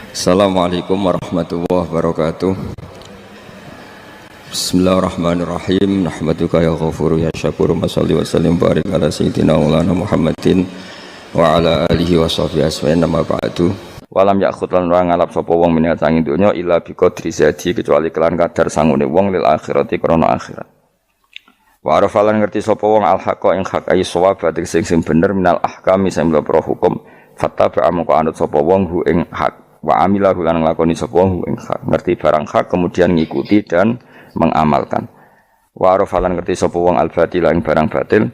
Assalamualaikum warahmatullahi wabarakatuh. Bismillahirrahmanirrahim. Nahmaduka ya ghafuru ya syakuru. Mashalli wa sallim barik ala sayyidina maulana Muhammadin wa ala alihi wa sahbihi asma'in nama ba'du. Walam ya'khud lan ora ngalap sapa wong menyang sanging donya illa bi qadri zati kecuali kelan kadar sangune wong lil akhirati krana akhirat. Wa arafalan ngerti sapa wong al haqqa ing hak ayi shawab sing bener minal ahkami sing pro hukum fattaba amko anut sapa wong hu ing hak. Wa amilahu lan nglakoni sapa wong ing hak, ngerti barang hak kemudian ngikuti dan mengamalkan. Wa arafalan ngerti sapa wong al-batil ing barang batil.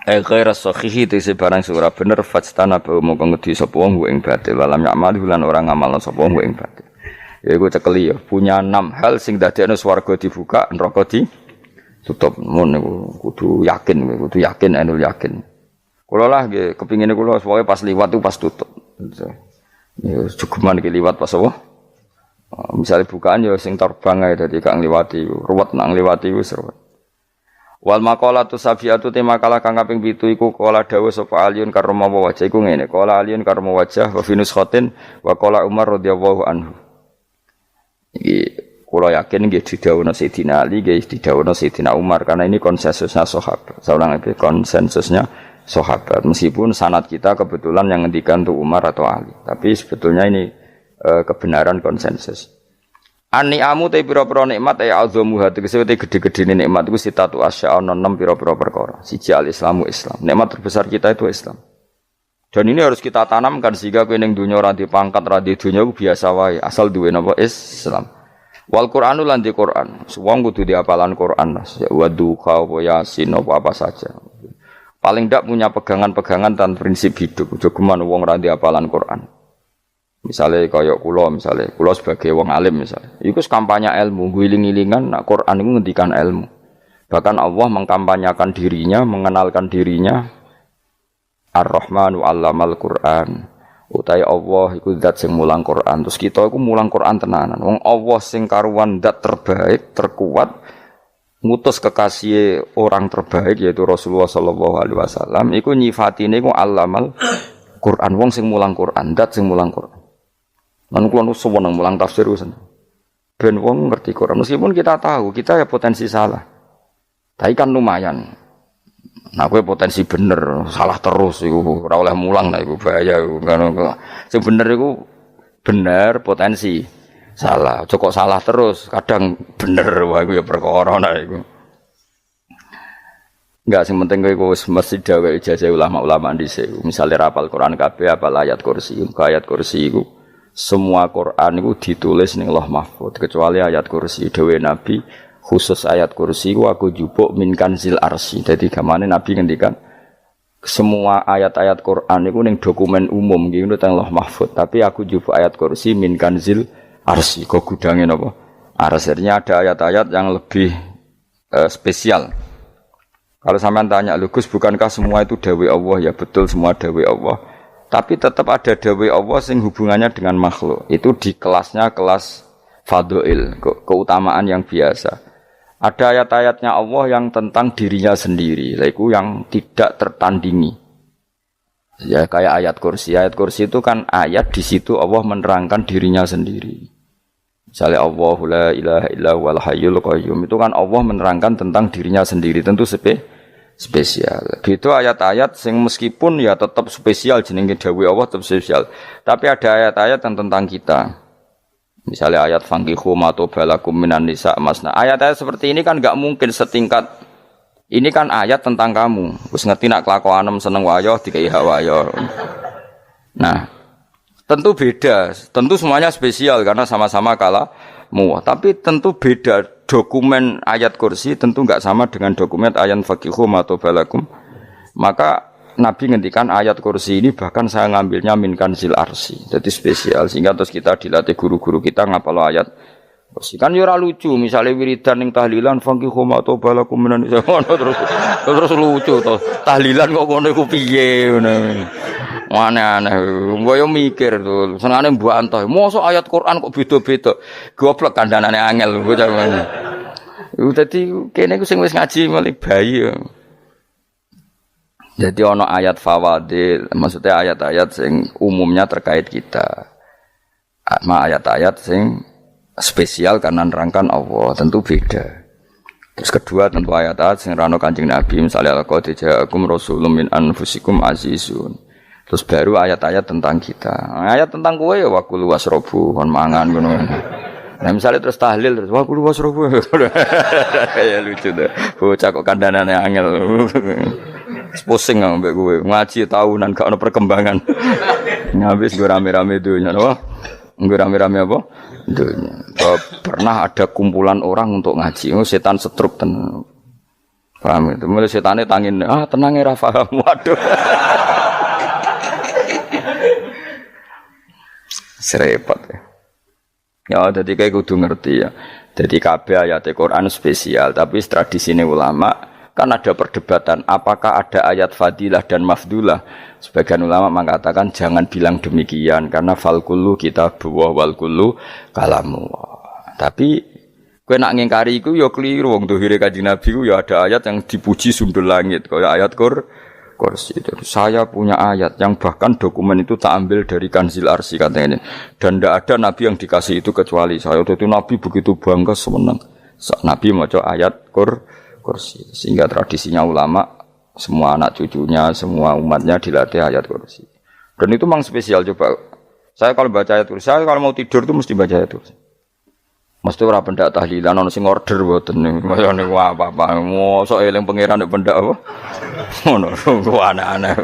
Ghaira sahihi tese barang ora bener fastana ba mongko ngedi sapa wong ing batil walam ya'malu lan ora ngamalno sapa wong ing batil. Ya iku cekeli ya, punya 6 hal sing dadekno swarga dibuka, neraka ditutup. Mun niku kudu yakin anul yakin. Kula lah nggih kepingine kula pokoke pas liwat itu pas tutup. Ya cukuman iki liwat pas apa? Misalnya bukaan ya sing terbang ae dadi gak ngliwati, ruwet nang ngliwati wis ruwet. Wal maqalatu safiatu te makalah kang kaping 7 iku kala dawuh sapa Aliun karma wajah iku ngene. Kala Aliun karma wajah wa finus khotin wa kala Umar radhiyallahu anhu. Iki kula yakin nggih didhawuhna Sayyidina Ali, nggih didhawuhna Sayyidina Umar karena ini konsensusnya sahabat. Saulang iki konsensusnya sahabat, meskipun sanad kita kebetulan yang ngendikan tuh Umar atau Ali, tapi sebetulnya ini kebenaran konsensus. An-ni'amu te pira-pira nikmat ay azamu hati kesete gede-gedene nikmat iku sitatu asya ana 6 pira-pira perkara. Siji al-islamu Islam. Nikmat terbesar kita itu Islam. Dan ini harus kita tanamkan sehingga kowe ning donya ora dipangkat ora di donya biasa wae, asal duwe napa Islam. Wal Qur'anu lan di Qur'an. Wong kudu diapalan Qur'an. Wa duha wa yasin apa saja. Paling tidak punya pegangan-pegangan dan prinsip hidup. Jogeman wong ra di hafalan Quran. Misalnya kaya kula sebagai wong alim misalnya. Iku kampanye ilmu, guling-gilingan nak Quran iku ngendikan ilmu. Bahkan Allah mengkampanyakan dirinya, mengenalkan dirinya Ar-Rahmanu 'allamal Qur'an. Utai Allah iku zat sing mulang Quran. Terus kita iku mulang Quran tenanan. Wong Allah sing karuan zat terbaik, terkuat ngutus kekasih orang terbaik yaitu Rasulullah sallallahu alaihi wasallam iku nyifatine iku allamal Quran wong sing mulang Quran dat sing mulang Quran lan kula nu seneng mulang tafsir wis ben wong ngerti Quran meskipun kita tahu kita ya potensi salah tapi kan lumayan nah kowe potensi bener salah terus iku ora oleh mulang lah iku bahaya kan sing bener iku bener potensi salah, cukup salah terus, kadang bener, wah itu ya perkara nah itu. Enggak, yang penting itu mesti dawe ijazah ulama-ulama di sini. Misalnya rapal Quran kabeh, apal ayat kursi, ayat kursi itu semua Quran itu ditulis ning Lauh Mahfuz, kecuali ayat kursi. Dawe Nabi khusus ayat kursi itu aku jupuk min kanzil arsy. Jadi gamane Nabi ngendikan semua ayat-ayat Quran itu ning dokumen umum gitu teng Lauh Mahfuz, tapi aku jupuk ayat kursi min kanzil arsy, kok gudangin apa? Arsirnya ada ayat-ayat yang lebih spesial. Kalau sampean tanya, Gus, bukankah semua itu dawai Allah? Ya betul semua dawai Allah. Tapi tetap ada dawai Allah yang hubungannya dengan makhluk. Itu di kelasnya kelas fadhil, keutamaan yang biasa. Ada ayat-ayatnya Allah yang tentang dirinya sendiri, itu yang tidak tertandingi. Ya kayak ayat kursi. Ayat kursi itu kan ayat di situ Allah menerangkan dirinya sendiri. Misalnya Allah la ilaha illa huwal hayyul qayyum itu kan Allah menerangkan tentang dirinya sendiri tentu spesial. Gitu ayat-ayat sing meskipun ya tetap spesial jenenge dawuh Allah tetap spesial. Tapi ada ayat-ayat yang tentang kita. Misalnya ayat fankihu ma tobalakum minan nisa masna. Ayat-ayat seperti ini kan enggak mungkin setingkat ini kan ayat tentang kamu. Wis ngerti nak kelakuanem seneng wayo dikai hak wayo. Nah, tentu beda, tentu semuanya spesial karena sama-sama kalamu. Tapi tentu beda dokumen ayat kursi tentu enggak sama dengan dokumen ayat faqihu matobalakum. Maka Nabi ngendikan ayat kursi ini bahkan saya ngambilnya min kanzil arsy. Jadi spesial sehingga terus kita dilatih guru-guru kita ngapal ayat kursi. Kan yo ora lucu misalnya wiridan ning tahlilan faqihu matobalakum menan terus lucu to. Tahlilan kok ngono iku piye ngono. Aneh-aneh, gue yo mikir tuh, senengane mbok antah. Mosok ayat Quran kok beda-beda. Goblok kandhanane angel gue jaman. Dadi kene ku sing wis ngaji mulai bayi. Jadi ana ayat fawadil, maksudnya ayat-ayat sing umumnya terkait kita. ayat-ayat sing spesial karena nerangkan Allah, tentu beda. Terus kedua tentu ayat-ayat sing rano Kanjeng Nabi, misalnya laqad ja'akum rasulun min anfusikum azizun. Terus baru ayat-ayat tentang kita. Ayat tentang kowe ya wakulu wasrobu kon mangan ngono. Nah misalnya terus tahlil terus wakulu wasrobu. Ya lucu deh. Bocah kok kandhanane angel. Pusing ambek kowe. Ngaji tahunan gak ono perkembangan. Habis gue rame-rame dunya apa? Gue rame-rame apa? Dunya. Pernah ada kumpulan orang untuk ngaji. Oh, setan setruk tenan. Paham itu? Mulai setane tangin, tenang ya paham. Waduh. Serepot ya. Ya, jadi kayak kudu ngerti ya. Jadi kabeh ayat Al-Qur'an spesial, tapi tradisine ulama kan ada perdebatan apakah ada ayat fadilah dan mafdulah. Sebagian ulama mengatakan jangan bilang demikian karena fal kullu kitabullah wal kullu kalamullah. Tapi kowe nak ngingkari iku ya keliru wong dohire Kanjeng Nabi ku ya ada ayat yang dipuji sundul langit kaya ayat kursi. Saya punya ayat yang bahkan dokumen itu tak ambil dari Kanzil Arsy katanya. Dan tidak ada nabi yang dikasih itu kecuali saya. Itu nabi begitu bangga senang. Nabi maca ayat kursi. Sehingga tradisinya ulama semua anak cucunya, semua umatnya dilatih ayat kursi. Dan itu memang spesial coba. Saya kalau baca ayat kursi, saya kalau mau tidur itu mesti baca ayat kursi. Mesti ora pendak tahlilan ana sing order mboten kaya niku apa-apa. Mosok eling pangeran nek pendak apa. Ngono ku aneh-aneh.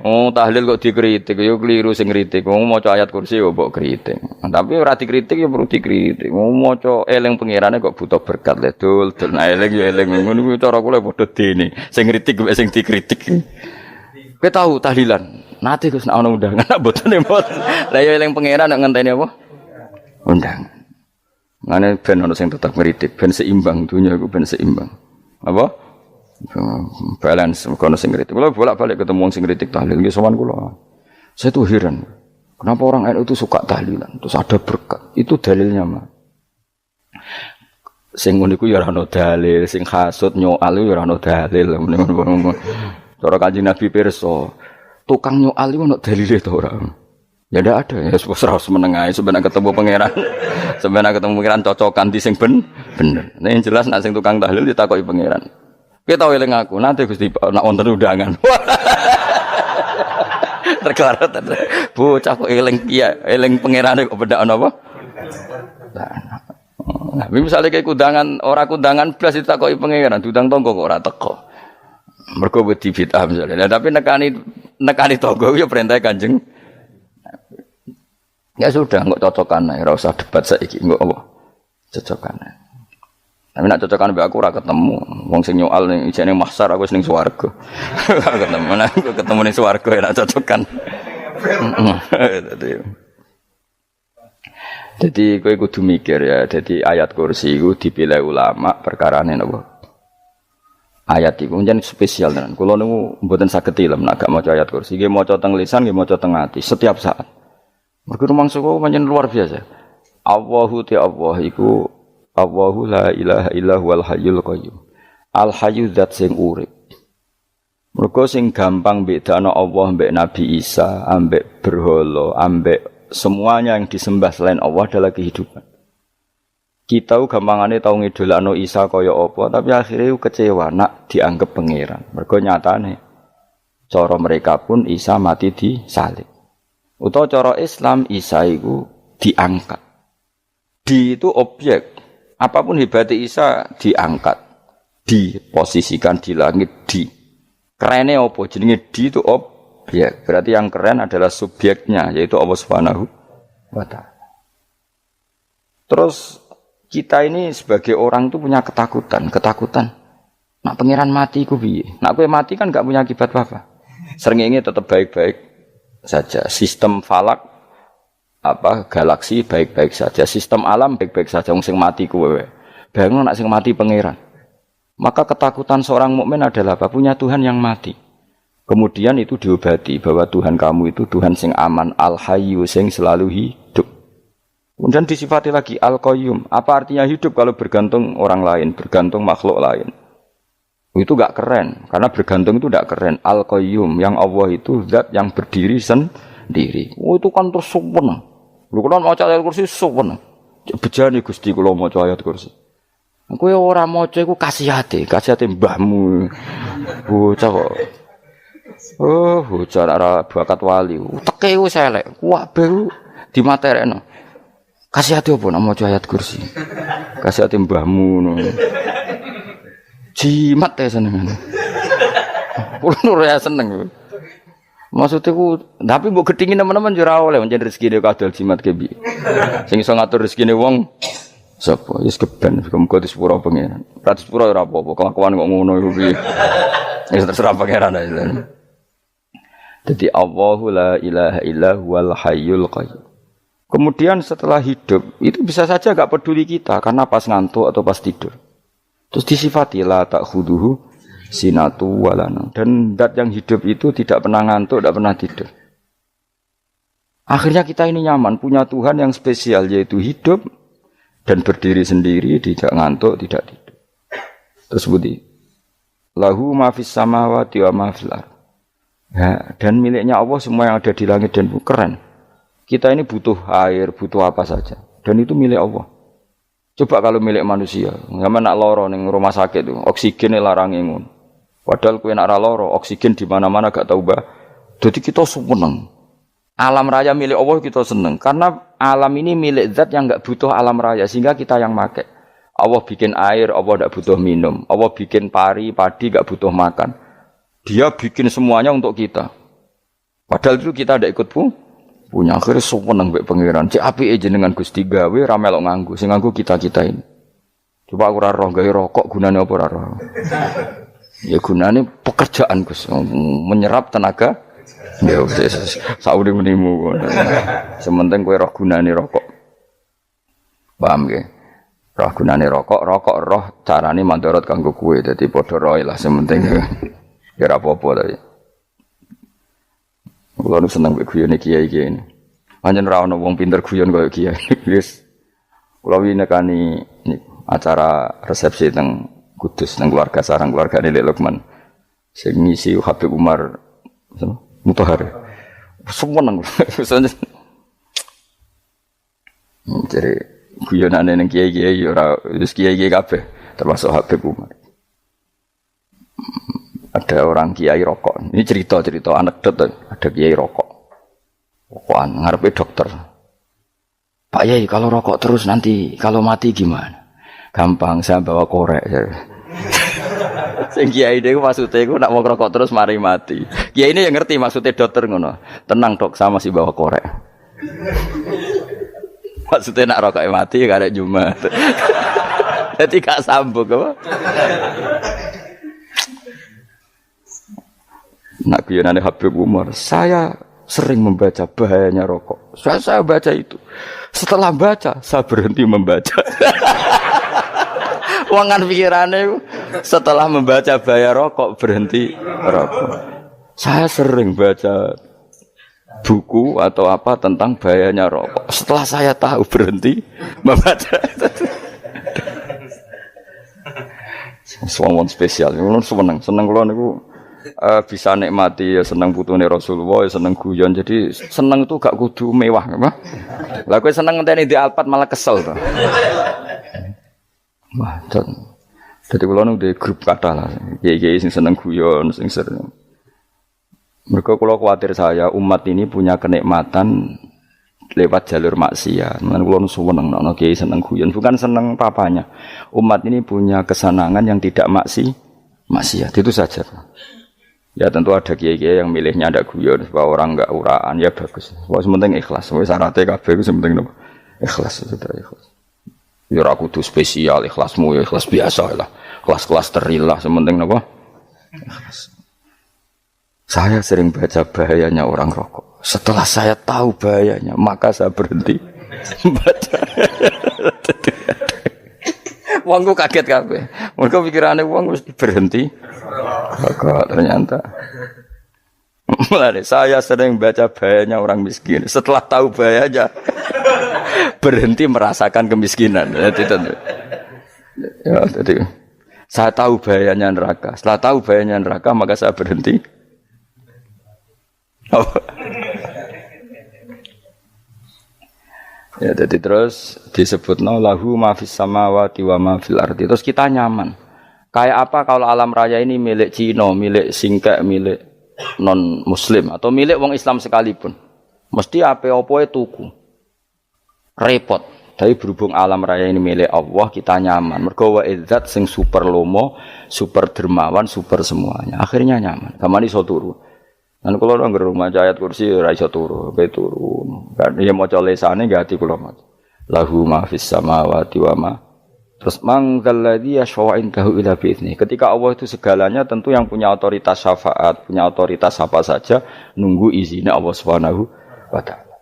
Oh tahlil kok dikritik yo keliru sing kritik. Wong maca ayat kursi yo mbok kritik. Tapi ora dikritik yo perlu dikritik. Wong maca eling pangerane kok butuh berkat le dul nah eling yo eling ngono kuwi cara kula padha dene. Sing kritik mek sing dikritik. Kowe tahu tahlilan? Nate Gus nek ana undangan mboten mboten. Lah yo eling pangeran nek ngenteni apa? Undangan. Mane ben ono sing tetep ngritik, ben seimbang dunya iku ben seimbang. Apa? Balance kono sing ngritik. Kula bolak-balik ketemu wong sing ngritik tahlil nggih sowan kula. Saya tuh heran. Kenapa orang NU itu suka tahlilan? Terus ada berkat. Itu dalilnya, Mas. Sing ngono iku ya ora ono dalil, sing hasud nyoal ya ora ono dalil. Cara Kanjeng Nabi pirsa, tukang nyoal iku ono dalile to ora? Ya ndak ada ya serus menengae sebenarnya ketemu pangeran. Sebenarnya ketemu pangeran cocokan di sing bener. Nek yang jelas nek sing tukang tahlil ditakoki pangeran. Kowe tau eling aku, nanti Gusti nak wonten undangan. Terklarat. Bocah kok eling kiye, eling pangerane kok bedak ana apa? Nah, misalnya kayak kundangan, orang kundangan blas ditakoki pangeran, diundang tonggo kok ora teko. Mergo wedi bid'ah misalnya. Nah, tapi nekani tonggo ya perintah Kanjeng. Ya sudah, enggak cocokan ae, ora usah debat saiki, enggak apa. Cocokan ae. Tapi nek cocokan mbek aku ora ketemu. Wong sing nyoal ning ijene mahsyar aku wis ning swarga. Ketemu nek ketemu ning swarga nek cocokan. Jadi kowe kudu mikir ya, jadi ayat kursi iku dipilih ulama perkarane napa? Ayat iku njen spesial tenan. Kula niku mboten saged tilem nek gak maca ayat kursi, nggih maca teng lisan, nggih maca teng ati setiap saat. Mergo rumangsa kok pancen luar biasa. Allahu ta Allah iku Allahu la ilaha illa huwal hayyul qayyum. Al hayyu zat sing urip. Mergo sing gampang bedakno Allah mbek Nabi Isa, ambek berhala, ambek semuanya yang disembah selain Allah adalah kehidupan. Kita gampangane tau ngidolakno Isa kaya apa, tapi akhirnya kecewa nak dianggap pangeran. Mergo nyatane cara mereka pun Isa mati disalib. Utawa cara Islam Isa iku diangkat. Di itu objek. Apapun hebatnya Isa diangkat, diposisikan di langit di. Kerennya apa? Jenenge di itu objek. Berarti yang keren adalah subjeknya, yaitu Allah Subhanahu wa Ta'ala. Terus kita ini sebagai orang itu punya ketakutan. Nak pangeran mati iku piye? Nak kowe mati kan gak punya akibat apa-apa. Srengenge tetap baik-baik saja. Sistem falak galaksi baik-baik saja. Sistem alam baik-baik saja. Wong sing mati kowe. Bayangno nak sing mati pangeran. Maka ketakutan seorang mukmin adalah apa? Punya Tuhan yang mati. Kemudian itu diobati bahwa Tuhan kamu itu Tuhan sing aman, al-hayyu sing selalu hidup. Kemudian disifati lagi al-qayyum. Apa artinya hidup kalau bergantung orang lain, bergantung makhluk lain? Itu gak keren, karena bergantung itu gak keren. Al-qayyum, yang Allah itu zat yang berdiri sendiri. Oh itu kan terus sempurna. Lho kula maca ayat kursi suwen. Bejane Gusti kula maca ayat kursi. Kowe ora maca iku kasihate mbahmu. Bocah kok. Oh, bocah ora bakat wali. Teke wis elek, kabeh dimaterekno. Kasihate opo nek maca ayat kursi? Kasihate mbahmu ngono. Jimat ya senengane. Kulo ora seneng. Maksudnya tapi mbok gedhingi teman-teman yo ora oleh pancen rezekine kadol jimat ke piye. Sing iso ngatur rezekine wong sapa? Wis keben, muga disepuro pangeran. Ra disepuro ora apa-apa, kelakuan kok ngono iku piye. Wis terserah pangeran ae. Dadi Allahu la ilaha illa huwal hayyul qayyum. Kemudian setelah hidup itu bisa saja enggak peduli kita karena pas ngantuk atau pas tidur. Terus disifati la ta'khuduhu sinatu walana, dan zat yang hidup itu tidak pernah ngantuk, tidak pernah tidur. Akhirnya kita ini nyaman, punya Tuhan yang spesial, yaitu hidup dan berdiri sendiri, tidak ngantuk, tidak tidur. Terus budi lahu ma fis samawati wa ma fil ardh. Ya, dan miliknya Allah semua yang ada di langit dan bumi. Keren. Kita ini butuh air, butuh apa saja, dan itu milik Allah. Coba kalau milik manusia, nggak nak loro ning rumah sakit itu, oksigennya larang ngono. Padahal kowe nak ra loro, oksigen di mana-mana gak tau mbah. Jadi kita seneng. Alam raya milik Allah kita seneng karena alam ini milik zat yang enggak butuh alam raya sehingga kita yang make. Allah bikin air, Allah enggak butuh minum. Allah bikin padi enggak butuh makan. Dia bikin semuanya untuk kita. Padahal itu kita ndak ikut punya. Akhirnya seneng mbek pangeran. Cek apike jenengan Gusti gawe ra melok nganggo. Sing nganggo kita-kita ini. Coba aku ora roh gawe rokok gunane apa ora roh. Ya gunane pekerjaan Gus, menyerap tenaga. Ya wis sauri menimu. Sementing kowe roh gunane rokok. Paham nggih? Roh gunane rokok roh carane mandorot kanggo kowe. Dadi padha roe lah sementing. Ya ora apa-apa tapi. Kulo seneng mek guyone kiai-kiai ini. Pancen ora ono wong pinter guyon koyo kiai. Wis kulo winekani acara resepsi teng Kudus nang keluarga sarang keluarga Lek Lukman. Sing ngisi Habib Umar Mutahar. Semua nang. Jadi guyonane nang kiai-kiai ora wis kiai-kiai kabeh termasuk Habib Umar. Ada orang kiai rokok. Ini cerita-cerita anekdot. Ada kiai rokok. Rokokan ngarepe dokter. Pak Yai kalau rokok terus nanti kalau mati gimana? Gampang saya bawa korek. Sing kiai niku maksude iku nak wong rokok terus mari mati. Kiai ini yang ngerti maksudnya dokter ngono. Tenang dok, saya masih bawa korek. Maksudnya nak rokok mati gak ada Jumat. Jadi gak sambung apa? Nak guyonane Habib Umar, saya sering membaca bahayanya rokok. Saya baca itu. Setelah baca, saya berhenti membaca. Wangan pikirane setelah membaca bahaya rokok berhenti rokok. Saya sering baca buku atau apa tentang bahayanya rokok. Setelah saya tahu berhenti membaca. Suwon spesial. Kulo seneng kulo niku bisa nikmati ya seneng putune Rasulullah, ya seneng guyon. Jadi seneng itu gak kudu mewah, apa? Lah kowe seneng ngenteni di Alphard malah kesel to. Wah, jadi kalau nu di grup kata lah, kiai sing seneng guyon, sing sering. Mereka kalau khawatir saya umat ini punya kenikmatan lewat jalur maksiat. Mengenai kalau nu seneng, no kiai seneng guyon, bukan seneng papanya. Umat ini punya kesenangan yang tidak maksiat, itu saja. Ya tentu ada kiai-kiai yang milihnya ada guyon, supaya orang enggak uraan, ya bagus. Wah, sementing ikhlas. Wah, syaratnya kabeh itu sementing apa? Ikhlas, sudah ikhlas. Ya ora kudu spesial, ikhlasmu ya ikhlas biasa lah. Kelas-kelas teril lah, sementing apa? Ikhlas. Saya sering baca bahayanya orang rokok. Setelah saya tahu bahayanya, maka saya berhenti baca. Wongku kaget kabeh. Mergo pikirane wong wis berhenti. Kok ternyata. Mulane saya sering baca bahayanya orang miskin. Setelah tahu bahayanya, berhenti merasakan kemiskinan. Jadi saya tahu bahayanya neraka. Setelah tahu bahayanya neraka, maka saya berhenti. Ya jadi terus disebutno lahu ma fis samawati wa ma fil ardi. Terus kita nyaman. Kayak apa kalau alam raya ini milik Cina, milik Singkek, milik non muslim atau milik wong Islam sekalipun. Mesti apa-apa tuku. Repot. Tapi berhubung alam raya ini milik Allah, kita nyaman. Mergo wa izzat sing super lomo, super dermawan, super semuanya. Akhirnya nyaman. Kamane iso turu. Dan kalau orang gerung maca ayat kursi ora iso turu, kae turu. Kan ya maca lesane nggih ati kula maca. Lahu ma fis samawati wa ma. Terus man dzalladzi yashfa'u indahu illa bi'izni. Ketika Allah itu segalanya tentu yang punya otoritas syafaat, punya otoritas apa saja nunggu izinnya Allah Subhanahu wa taala.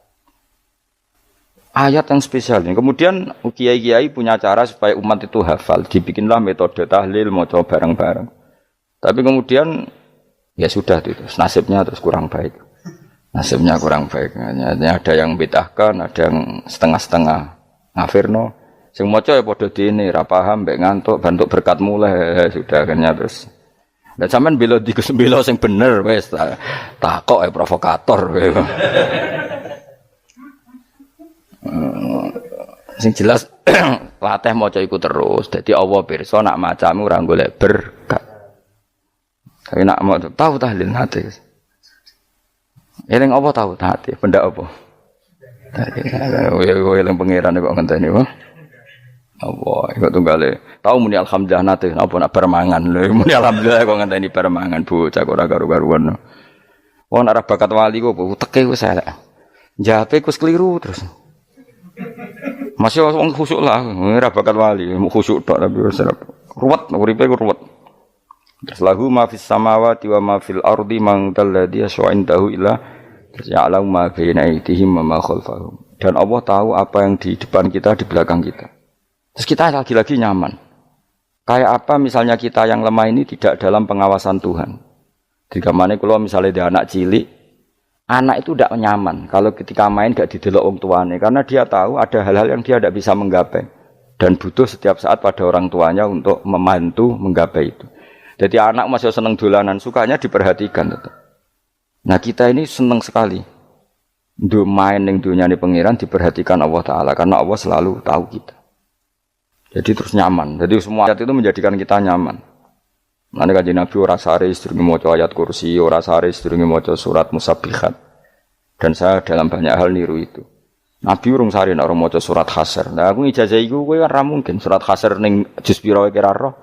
Ayat yang spesial ini. Kemudian kiai-kiai punya cara supaya umat itu hafal, dibikinlah metode tahlil maca bareng-bareng. Tapi kemudian ya sudah itu nasibnya terus kurang baik. Nasibnya kurang baik. Hanya ada yang bid'ahkan, ada yang setengah-setengah ngafirno. Sing maca ya padha dene ra paham mbek ngantuk bentuk berkat mulai sudah akhirnya terus. Lah sampean bela bela sing bener wis takok provokator kowe. Sing jelas latih maca iku terus. Dadi Allah pirsa nak macamu ora golek berkat. Tapi nak mau tahu tahlil hati. Eling apa tahu hati? Benda apa? Eling pangeran kok ngenteni wae. Allah, iku tunggale. Tahu muni alhamdulillah nate apa nak permangan lho. Muni alhamdulillah kok ngenteni permangan bocah kok ora karo-karuan. Wong arep bakat wali kok teke wis elek. Jape wis keliru terus. Masih wong khusuk lah, ora bakat wali, khusuk tok tapi wis ruwet, uripe ruwet. Terus lahu ma fis samawati wa ma fil ardi man dalladhi yashfa'u indahu illa ya'lamu ma baina aydihim wa ma khalfahum. Dan Allah tahu apa yang di depan kita, di belakang kita. Terus kita lagi-lagi nyaman. Kayak apa misalnya kita yang lemah ini tidak dalam pengawasan Tuhan. Jika mana kalau misalnya dia anak cilik, anak itu tidak nyaman kalau ketika main gak didelok wong tuane karena dia tahu ada hal-hal yang dia tidak bisa menggapai dan butuh setiap saat pada orang tuanya untuk membantu menggapai itu. Jadi anak masih senang dolanan, sukanya diperhatikan tetap. Nah kita ini senang sekali. Untuk main yang dunia ini pengiran diperhatikan Allah Ta'ala karena Allah selalu tahu kita. Jadi terus nyaman. Jadi semua ayat itu menjadikan kita nyaman. Nanti Kanjeng Nabi ora sare sedurunge maca ayat kursi, ora sare sedurunge maca surat Musabbihat. Dan saya dalam banyak hal niru itu. Nabi urung sare nek ora maca surat Hasyr. Nah aku ijazah iku kowe ora mungkin surat Hasyr ning juz pira wae kira roh.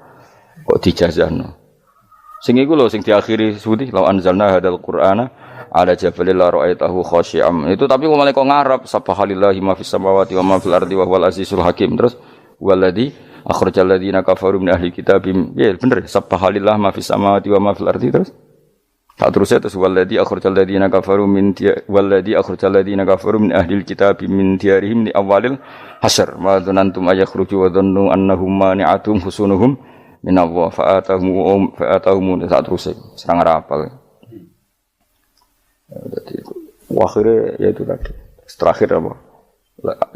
Kok dijazahno. Sing iku lho sing diakhiri suwi law anzalna hadzal qur'ana ala jabalil la ra'aitahu khashi'am. Itu tapi kok malah kok ngarep subhanallahi ma fis samawati wa ma fil ardi wa huwal azizul hakim. Terus waladhi akhrajal ladzina kafaru min ahli kitabim. Ya bener subhanallah ma fis samawati wa ma fil ardi terus. Tak terusnya terus waladhi akhrajal ladzina kafaru min ahli kitabim min diyarihim li awalil hasyr. Ma dzanantum ayakhruju wa dhannu annahum mani'atum husunuhum min Allah fa'atahum tak terusnya serang rapal. Jadi akhirnya ya itu tadi. Terakhir apa?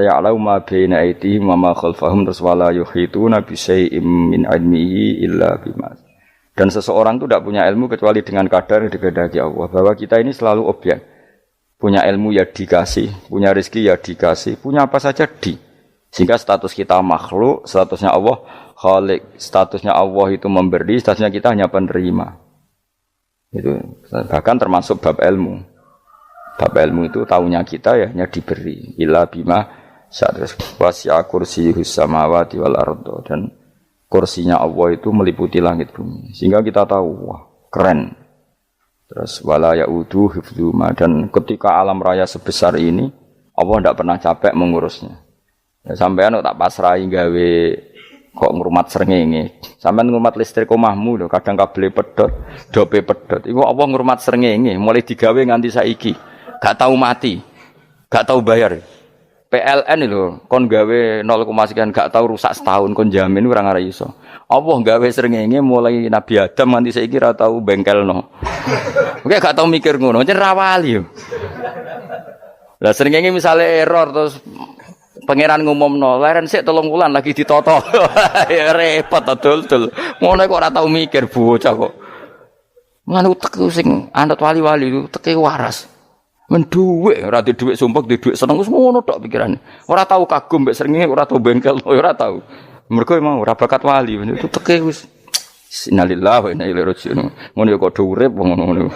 Ya'lamu ma baina aydihim wa ma khalfahum wala yuhituna bi syai'in min 'ilmihi illa bima. Dan seseorang itu tidak punya ilmu kecuali dengan kadar yang dikehendaki Allah. Bahwa kita ini selalu objek. Punya ilmu ya dikasih, punya rezeki ya dikasih, punya apa saja di. Sehingga status kita makhluk, statusnya Allah khalik, statusnya Allah itu memberi, statusnya kita hanya penerima. Itu bahkan termasuk bab ilmu. Bab ilmu itu tahunya kita ya hanya diberi. Illa bima sa'atus wasi'a kursiyuhus samawati wal ardo. Dan kursinya Allah itu meliputi langit bumi. Sehingga kita tahu, wah keren. Terus wala ya'udu hifdzuma. Dan ketika alam raya sebesar ini, Allah tidak pernah capek mengurusnya. Ya, sampean tak pasrahi gawe kok ngrumat srengenge. Sampean ngrumat listrik omahmu lho, kadang kabel pedhot, dope pedhot. Iku Allah ngrumat srengenge mulai digawe nganti saiki. Gak tahu mati, gak tahu bayar. PLN itu kon gawe 0, sekian gak tahu rusak setahun kon jamin ora ngara iso. Allah gawe srengenge mulai Nabi Adam nganti saiki ora tahu bengkelno. Oke gak tahu mikir ngono, jen ra wali yo. Lah srengenge misale error terus pangeran ngumumno, leren sik 3 wulan lagi ditoto. Ya repot dul-dul. Ngono kok ora tahu mikir bocah kok. Lan utek sing anut wali-wali teke waras. Men dhuwit, ora di dhuwit sumpek, di dhuwit seneng wis ngono tok pikirane. Ora tau kagum mbek srengenge, ora tau bengkel, ora tau. Mergo emang ora bakat wali, itu teke wis innalillahi wa inna ilaihi raji'un. Ngono ya kok urip ngono.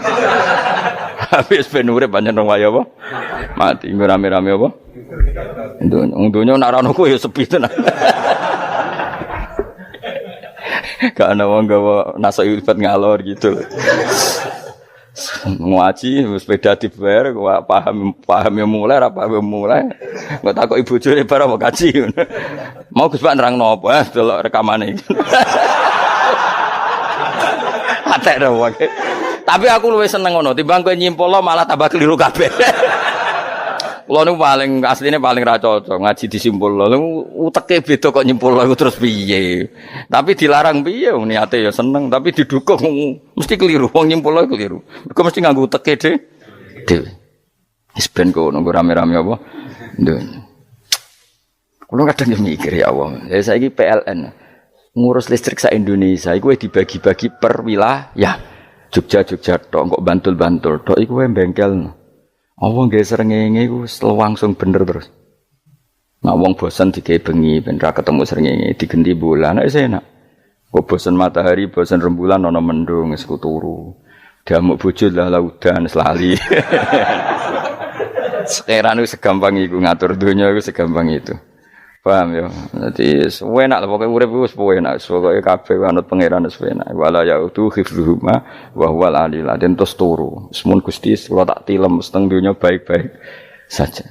Habis ben urip pancen rong wae apa? Mati nggo rame-rame apa? Donya nek ora ono ku ya sepi tenan. Gak ana wong gawa nasa ilfat ngalor gitu. Ngaji sepeda dibayar paham yang mulai apa yang mulai nggak takut ibu juri barang mau kaji mau Gus Pak nerang nopo delok rekamane iki atek dong tapi aku luwih seneng ngono timbang kowe nyimpul malah tambah keliru kabeh. Kulo niku paling asline paling ra cocok ngaji disimpul lho uteke beda kok nyimpul iku terus piye tapi dilarang piye wong niate ya seneng tapi didukung mesti keliru wong nyimpul keliru mergo mesti nganggo uteke dhewe wis ben kok nunggu rame-rame apa ndon kulo kadang yo mikir ya Allah ya saiki PLN ngurus listrik sak Indonesia iku dibagi-bagi per wilayah Jogja tok kok Bantul tok iku wae bengkel. Wong nggih srengenge iku langsung bener terus. Nek wong bosan digawe bengi ben ra ketemu srengenge digenti bulan nek enak. Kok bosan matahari, bosan rembulan ana mendung wis turu. Damuk bojo lah laudan selali. Sekarang itu segampang iku ngatur dunia itu segampang itu. Paham ya? Dadi enak lah pokoke urip wis enak. Pokoke kabeh anut pangeran wis enak. Wala yautu khifruhuma wa huwal alil adzim terus turu. Semun Gusti kula tak tilem seteng dunya baik-baik saja.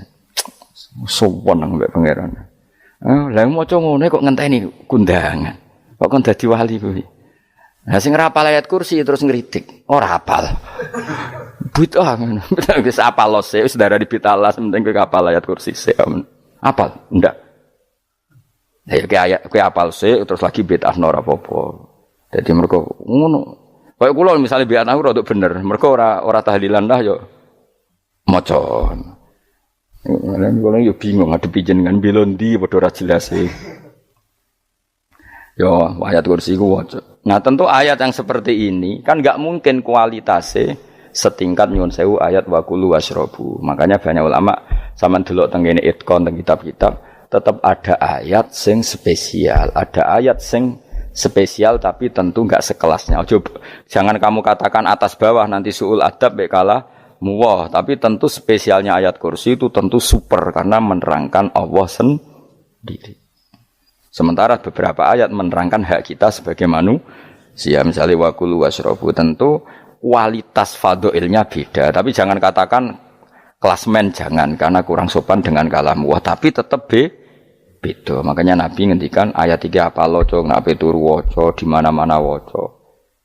Sowan nang mbek pangeran. Lah maca ngene kok ngenteni kundangan. Kok kon dadi wali kuwi. Lah sing ora hafal ayat kursi terus ngritik. Ora hafal. Bid'ah ngono. Wis hafal lose wis darani bitalas penting kowe hafal ayat kursi sik. Hafal? Ndak. Ya kayak apal sih terus lagi bid'ah ora apa-apa. Dadi mergo ngono. Kaya kula misale bid'ah ora untuk bener, mergo ora tahlilan lah yo maca. Lan kula yo bingung ngadepi jenengan belondi padha ora jelas e. Yo ayat kursi ku waca. Nah, tentu ayat yang seperti ini kan enggak mungkin kualitasnya setingkat nyuwun sewu ayat wa kulu wasrobu. Makanya banyak ulama sampean delok teng kene itqon teng kitab-kitab tetap ada ayat sing spesial, ada ayat sing spesial tapi tentu enggak sekelasnya. Jangan kamu katakan atas bawah nanti suul adab bekala muwah, tapi tentu spesialnya ayat kursi itu tentu super karena menerangkan Allah sendiri. Sementara beberapa ayat menerangkan hak kita sebagai manusia, misalnya wakulu wasrobu, tentu kualitas fadhilnya beda, tapi jangan katakan klasmen jangan karena kurang sopan dengan kalam wah, tapi tetap beda. Makanya Nabi ngendikan ayat 3 apa loco, nabi turu woco, di mana-mana woco.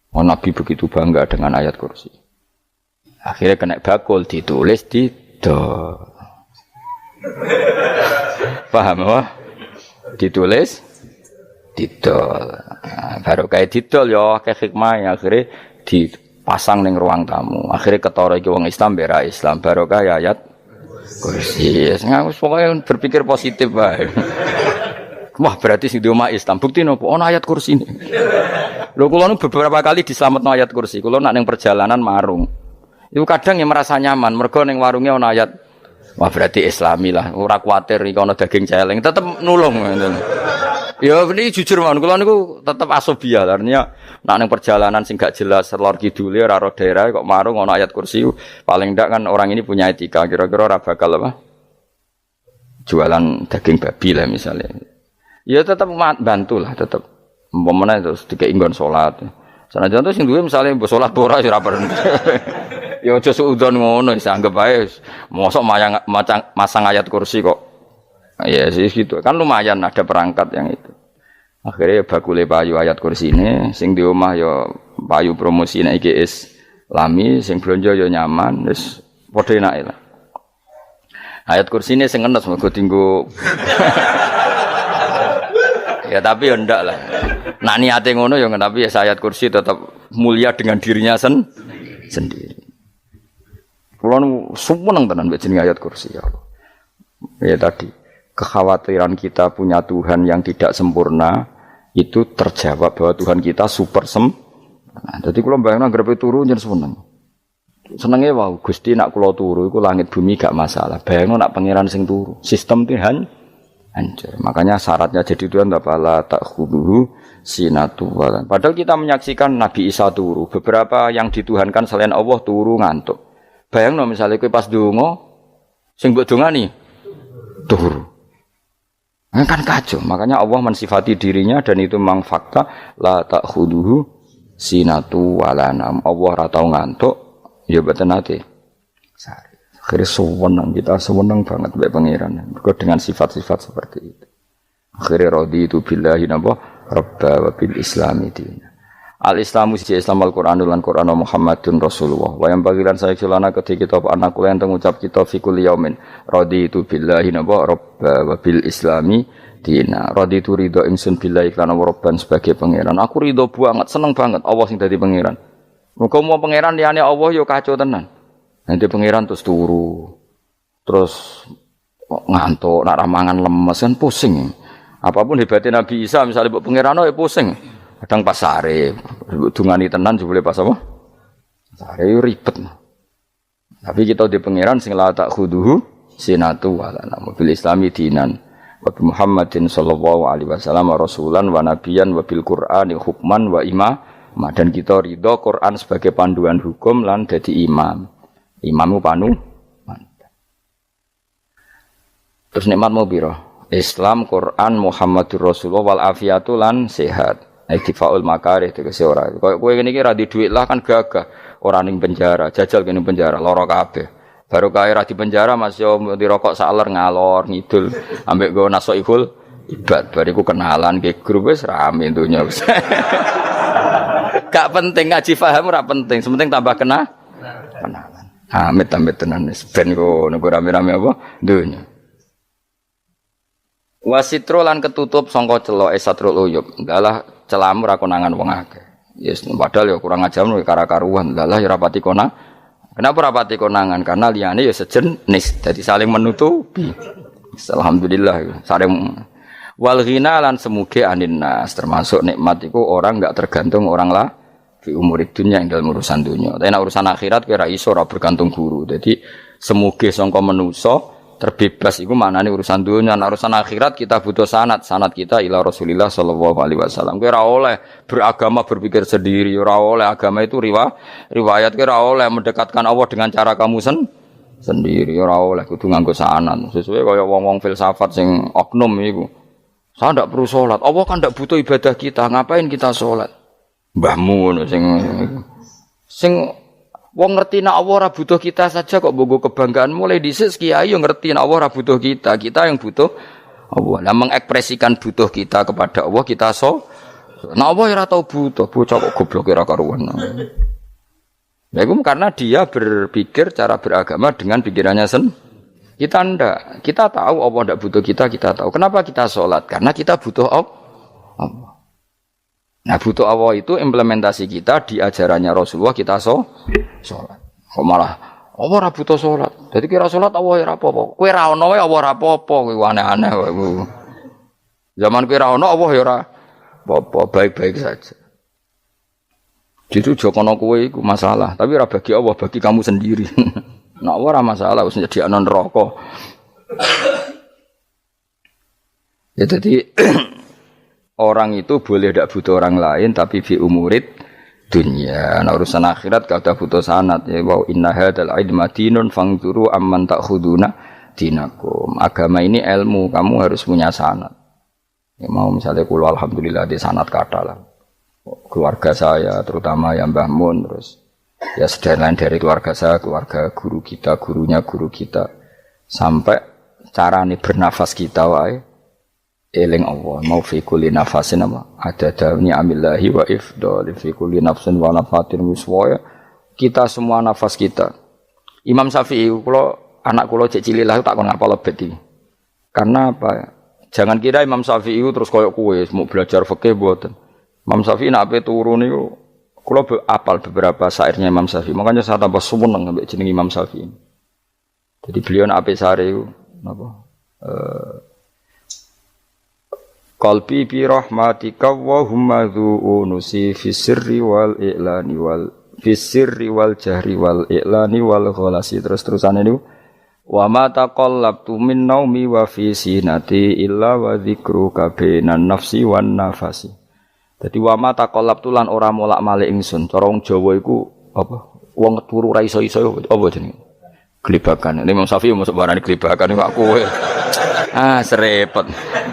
Oh, Nabi begitu bangga dengan ayat kursi. Akhirnya kena bakul ditulis di do. Paham apa? Ditulis didol. Baru kayak didol ya kayak hikmah akhirnya dipasang ning ruang tamu. Akhirnya ketara iki wong Islam bera Islam baru kayak ayat kursi. Aku pokoknya berpikir positif bae. Wah, berarti sing di omah Islam bukti nopo ana ayat kursi ini. Lho kula nu beberapa kali diselametno ayat kursi. Kula nak ning perjalanan marung. Iku kadang yang merasa nyaman mergo ning warunge ana ayat. Wah, berarti Islami lah. Ora kuwatir iki ana daging celeng, tetep nulung ngoten. Ya ini jujur mawon kula niku tetep asobia. Artinya nak ning perjalanan sing gak jelas lor kidule ora ro daerah kok marung ana ayat kursi. Paling ndak kan orang ini punya etika. Kira-kira ora bakal apa? Jualan daging babi lah misalnya. Ya tetap bantulah tetap. Umpamane terus dikek nggon salat. Sanajan to sing duwe misale mbok salat ora ya ora perlu. Ya aja suudon ngono wis anggap ae mosok masang ayat kursi kok. Ya sih gitu. Kan lumayan ada perangkat yang itu. Akhirnya bakule payu ayat kursi ini sing di omah ya payu promosi nek iki Islami sing blonjo ya nyaman wis padha enake lah. Ayat kursi ini sing enes mergo dinggo ya tapi ya ndak lah. Nak niate ngono ya tapi ya ayat kursi tetap mulia dengan dirinya sendiri. Kulo seneng tenan mbek jeneng ayat kursi ya Allah. Ya tadi kekhawatiran kita punya Tuhan yang tidak sempurna itu terjawab bahwa Tuhan kita super sempurna. Jadi kulo bayangno grepe turu njen seneng. Senenge wae Gusti nak kula turu iku langit bumi gak masalah. Bayangno nak pangeran sing turu. Sistem Tuhan hancur. Makanya syaratnya jadi Tuhan la ta'khudhuhu sinatu walan. Padahal kita menyaksikan Nabi Isa turu. Beberapa yang dituhankan selain Allah turu ngantuk. Bayangno misalnya kowe pas donga sing mbok dongani turu. Kan kacau. Makanya Allah mensifati dirinya dan itu memang fakta la ta'khudhuhu sinatu walanam. Allah ora tau ngantuk. Ya betul nanti. Akhirnya sewenang kita sewenang banget mbek pangeran. Dengan sifat-sifat seperti itu. Akhirnya raditu billahi rabba wa bil islami dina. Al-Islamu siji Islam Al-Qur'anul lan Qur'an Muhammadun Rasulullah. Wa yang bagilan saya celana ketika kita anak kula enten ngucap kita fi kulli yaumin raditu billahi rabba wa bil islami dina. Raditu ridho ingsun billahi lan rabban sebagai pangeran. Aku ridho banget, seneng banget Allah sing dadi pangeran. Muga mau pangeran liyane Allah yo kacau tenan. Nanti pangeran terus turu. Terus ngantuk, nak ramangan lemes kan pusing. Apapun hebatnya Nabi Isa misalnya mbok pangeran ya pusing. Kadang pas sare, dungani tenan jebule pas apa? Sare yo ribet. Tapi kita di pangeran sing la ta'khudhuhu sinatu wala bil islami dinan. Wa Muhammadin sallallahu alaihi wasallam rasulan wa nabiyan wa bil Qur'ani hukman wa imam. Dan kita ridho Quran sebagai panduan hukum lan dadi imam. Imammu panu. Terus nikmatmu piro? Islam, Quran, Muhammadur Rasulullah wal afiyatu lan sehat. Iktifaul makarih tegese ora. Kowe ngene iki ra di dhuwit lah kan gagah. Ora ning penjara, jajal kene penjara lara kabeh. Baru kae ra di penjara Mas yo dirokok saler ngalor ngidul ambek go nasoihul ibad bariku kenalan ke grup wis rame dunya wis. Gak penting ngaji paham ora penting, sementing tambah kenalan. Amit-amit tenan wis ben kok nek rame-rame apa dunya. Wasitro lan ketutup sangka celok satrul uyub. Dalah celamu ra konangan wong akeh. Yes, padahal ya kurang ajar kara-karuan. Dalah ya rapati konang. Kenapa rapati konangan? Karena liyane ya sejenis. Jadi saling menutupi. Alhamdulillah saling wal ghina lan semuge aninnas termasuk nikmat iku orang enggak tergantung orang lah fi umurid dunya ing dalam urusan dunya. Tapi nek urusan akhirat kowe ra iso ora bergantung guru. Jadi semuge sangka manusa terbebas iku maknane urusan dunya. Nek urusan akhirat kita butuh sanad kita ila Rasulillah sallallahu alaihi wasallam. Kowe ora oleh beragama berpikir sendiri, ora oleh agama itu riwayat kowe ora oleh mendekatkan Allah dengan cara kamu sendiri, ora oleh kudu nganggo sanad. Sesuai kaya wong-wong filsafat sing oknum iku. Saya ndak perlu sholat. Allah kan ndak butuh ibadah kita. Ngapain kita sholat? Mbahmu ngono sing wong ngerti nek Allah ora butuh kita saja kok bogo kebanggaan mulai dhisik kiai yo ngerti nek Allah ora butuh kita. Kita yang butuh Allah. Lah mengekspresikan butuh kita kepada Allah kita nek Allah ora tau butuh, bocah kok goblok ora karuan. Ya itu karena dia berpikir cara beragama dengan pikirannya Kita ndak. Kita tahu Allah ndak butuh kita tahu. Kenapa kita sholat? Karena kita butuh Allah. Nah butuh Allah itu implementasi kita di ajarannya Rasulullah kita sholat. Kok malah Allah ora butuh sholat. Jadi kira sholat Allah ora apa-apa. Kowe ra ono wae Allah ora apa-apa. Kowe aneh-aneh wae. Zaman kowe ra ono Allah ya ora apa-apa, baik-baik saja. Jadi jokono kowe iku masalah, tapi ora bagi Allah, bagi kamu sendiri. Nah Allah ora masalah wis jadi anon neraka. Ya jadi orang itu boleh tidak butuh orang lain tapi fi umurid dunya. Nah urusan akhirat kada butuh sanad ya wa inna hadzal ilma dinun fangzuru amman ta'khuduna dinakum. Agama ini ilmu, kamu harus punya sanad. Ya mau misalnya kula alhamdulillah di sanad kata lah. Keluarga saya terutama yang Mbah Mun terus ya sedang dari keluarga saya, keluarga guru kita, gurunya guru kita sampai carane bernafas kita wae eling Allah mau fi kulli nafasin apa ada dawni amillahi wa ifdal fi kulli nafsin wa nafatin wiswaya kita semua nafas kita. Imam Syafi'i kula anak kula cek cilik lah tak kon ngapal lebet iki. Karena apa? Jangan kira Imam Syafi'i terus koyo kowe mau belajar fikih mboten. Imam Syafi'i nek ape turu niku kula apal beberapa syairnya Imam Syafi'i. Makanya saya tambah seneng ambek jeneng Imam Syafi'i. Jadi beliau nek ape sare iku napa qalbi bi rahmatika wa humma dhu unusi fi sirri wal i'lani wal Fisirri wal jahri wal i'lani wal ghalasi terus-terusane niku wa ma taqallabtu min naumi wa fi sinati illa wa dzikruka bainan nafsi wan nafasi. Dadi wa ma taqallabtu lan ora molak-malik ingsun. Cara wong Jawa iku apa? Wong turu ra iso-iso apa jenenge? Glebakan. Nek Imam Syafi'i mosok barani glebakan iku kowe. Serepet.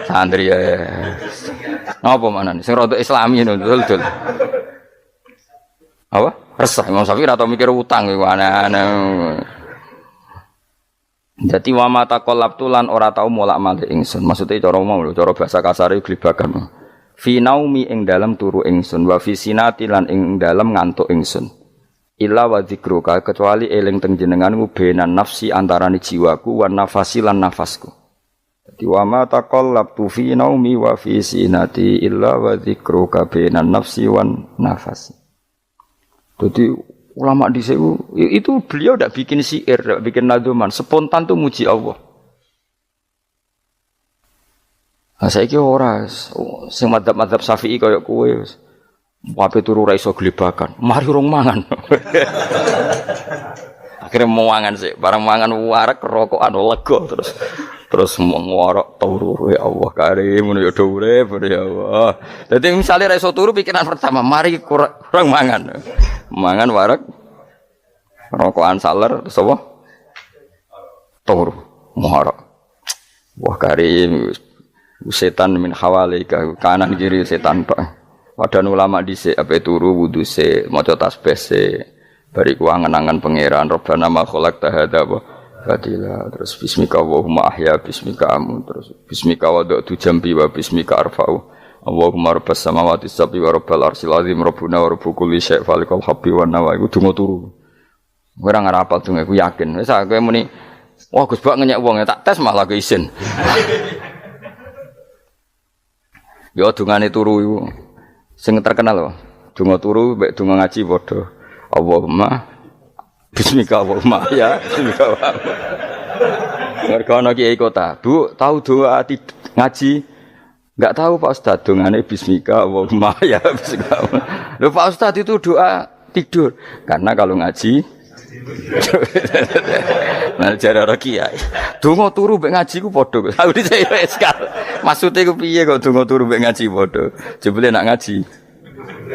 Santri ya. Apa manane? Sing rada Islami ngono dul. Apa? Resah Imam Syafi'i atau mikir utang iku aneh-aneh. Dadi wa mata qallabtu lan ora tau molak-malik ingsun. Maksude cara mau lho, cara bahasa kasare glebakan. Fi naumi ing dalem turu ingsun wa fi sinati lan ing dalem ngantuk ingsun. Illa wa dzikruka kecuali eling teng jenenganmu benan nafsi antarane jiwaku wan nafasi lan nafasku. Dadi wa mata qallabtu fi naumi wa fi sinati illa wa dzikruka benan nafsi wan nafasi. Jadi ulama di situ itu beliau tidak bikin syair, tidak bikin nadzuman, spontan tuh muji Allah. Nah, saya kira orang, sing madzhab Syafi'i kayak kue, wape turu ra iso glebakan, mari rong mangan. Akhirnya mau mangan sih, barang mangan warak rokokan lega terus ngorok turu ya Allah karim ya urip ya Allah. Dadi misale ra iso turu pikiran pertama mari kurang mangan. Mangan warak rokokan saler terus apa? Turu ngorok. Wah karim setan min hawalika kanan kiri setan tok. Padahal ulama dhisik ape turu wudu se maca tasbih se bariku angen-angen pangeran Rabbana ma khalaqta hadza Fadila terus bismika Allahumma ahya bismika amun terus bismika wada'tu jambi wa bismika arfa'u Allahumma rabbas samawati sab'i wa rabbal arsyil azim rabbuna wa rabbu kulli syai' falikal habbi wa nawa iku donga turu ora ngarapal donga iku yakin wis kowe muni wah Gus Bak ngenyek wong tak tes malah ke isin yo dungane turu iku sing terkenal lho donga turu mek donga ngaji padha Allahumma bismika Allahumma ya bismika Allahumma. Mergo ana kiai kota, Bu, tahu doa ngaji? Enggak tahu Pak Ustaz, dongane bismika Allahumma ya bismika. Lho Pak Ustaz itu doa tidur. Karena kalau ngaji nah jare ora kiai. Donga turu mek ngaji ku padha. Tahu dhisik wis kal. Maksude ku piye kok donga turu mek ngaji padha? Jebule nak ngaji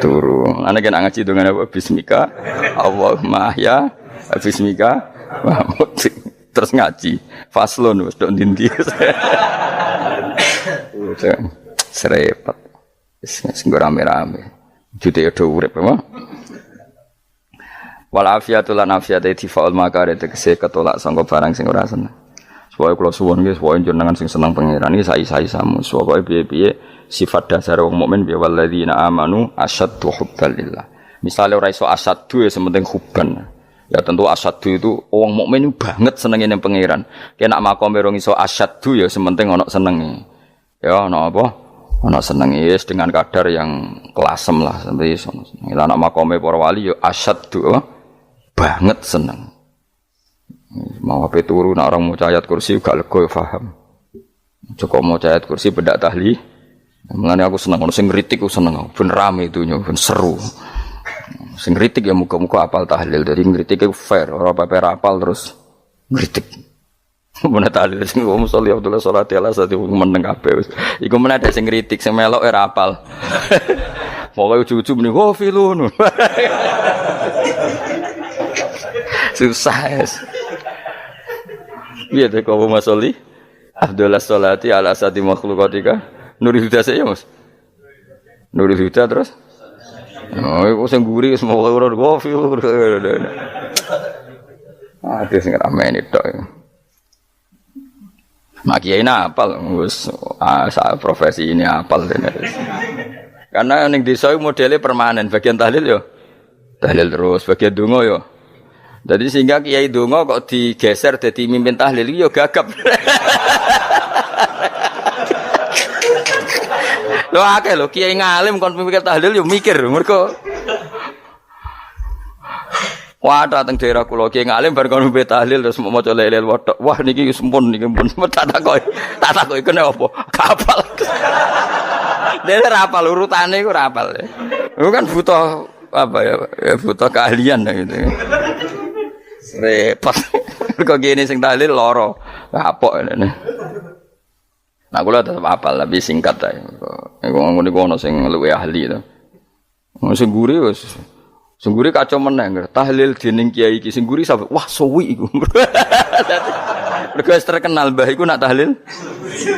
turu. Ana kena ngaji dongane apa bismika Allahumma ya bismika terus ngaji faslon wis tok ndi-ndi serepet sing rame-rame jute yo urip apa wal afiatul lan afiate tifaul makare tegese ketolak sangka barang sing ora seneng supaya kula suwun nggih supaya jenengan sing seneng pangeran iki sai-sai samu supaya piye-piye sifat dasar wong mukmin bi walladzina amanu asyaddu hubbalillah misale ora iso asyaddu ya sementing hubban. Ya tentu asyaddu itu wong mukmin banget senenge ning pangeran. Ki nek makome rong iso asyaddu ya sementing ana senenge. Ya ana apa? Ana senenge wis dengan kadar yang kelasem lah sampai iso. Nek makome para wali ya asyaddu banget seneng. Mau ape turu nek orang maca ayat kursi gak lega paham. Cukup maca ayat kursi bedak tahli. Mulane aku seneng ono sing ngritik aku seneng. Ben rame itu ben seru. Sing kritik ya muga-muga apal tahlil. Jadi ngritik itu fair, ora paper apal terus ngritik. Mun tahlil sing wong sholli Abdullah sholati ala sate meneng kabeh wis. Iku men ada sing ngritik sing melok ora apal. Pokoke ujug-ujug muni oh filun. Susah. Piye to kok Mas Sholli? Abdullah sholati ala sate makhluqatika. Nurul Huda saya Mas. Nurul Huda terus oh, iku sing guri semua ora kopi. Ada sing ramene tok. Mak kiai apal wis profesi ini apal tenan. Karena ning desa iku modele permanen, bagian tahlil yo tahlil terus, bagian donga yo. Jadi sehingga kiai donga kok digeser dadi mimpin tahlil yo gagap. Lho akeh lho kiai ngalim kon mikir tahlil yo mikir mergo wah dateng daerah kula kiai ngalim bar kon mikir tahlil terus maca la ilaha illallah wah niki sempun niki pun tak takoki kene apa kapal dene ra apal urutane iku ra apal lho kan butuh apa ya, butuh keahlian gitu. Repot. Kok gini sing tahlil loro. Kapok ngene. Nah kula tetep apal tapi singkat ae. Iku ngono sing luwih ahli to. Sing guri wis sing guri kacau meneh. Tahlil dening kiai iki sing guri sampe wah suwi iku. Mergo terkenal mbah iku nak tahlil.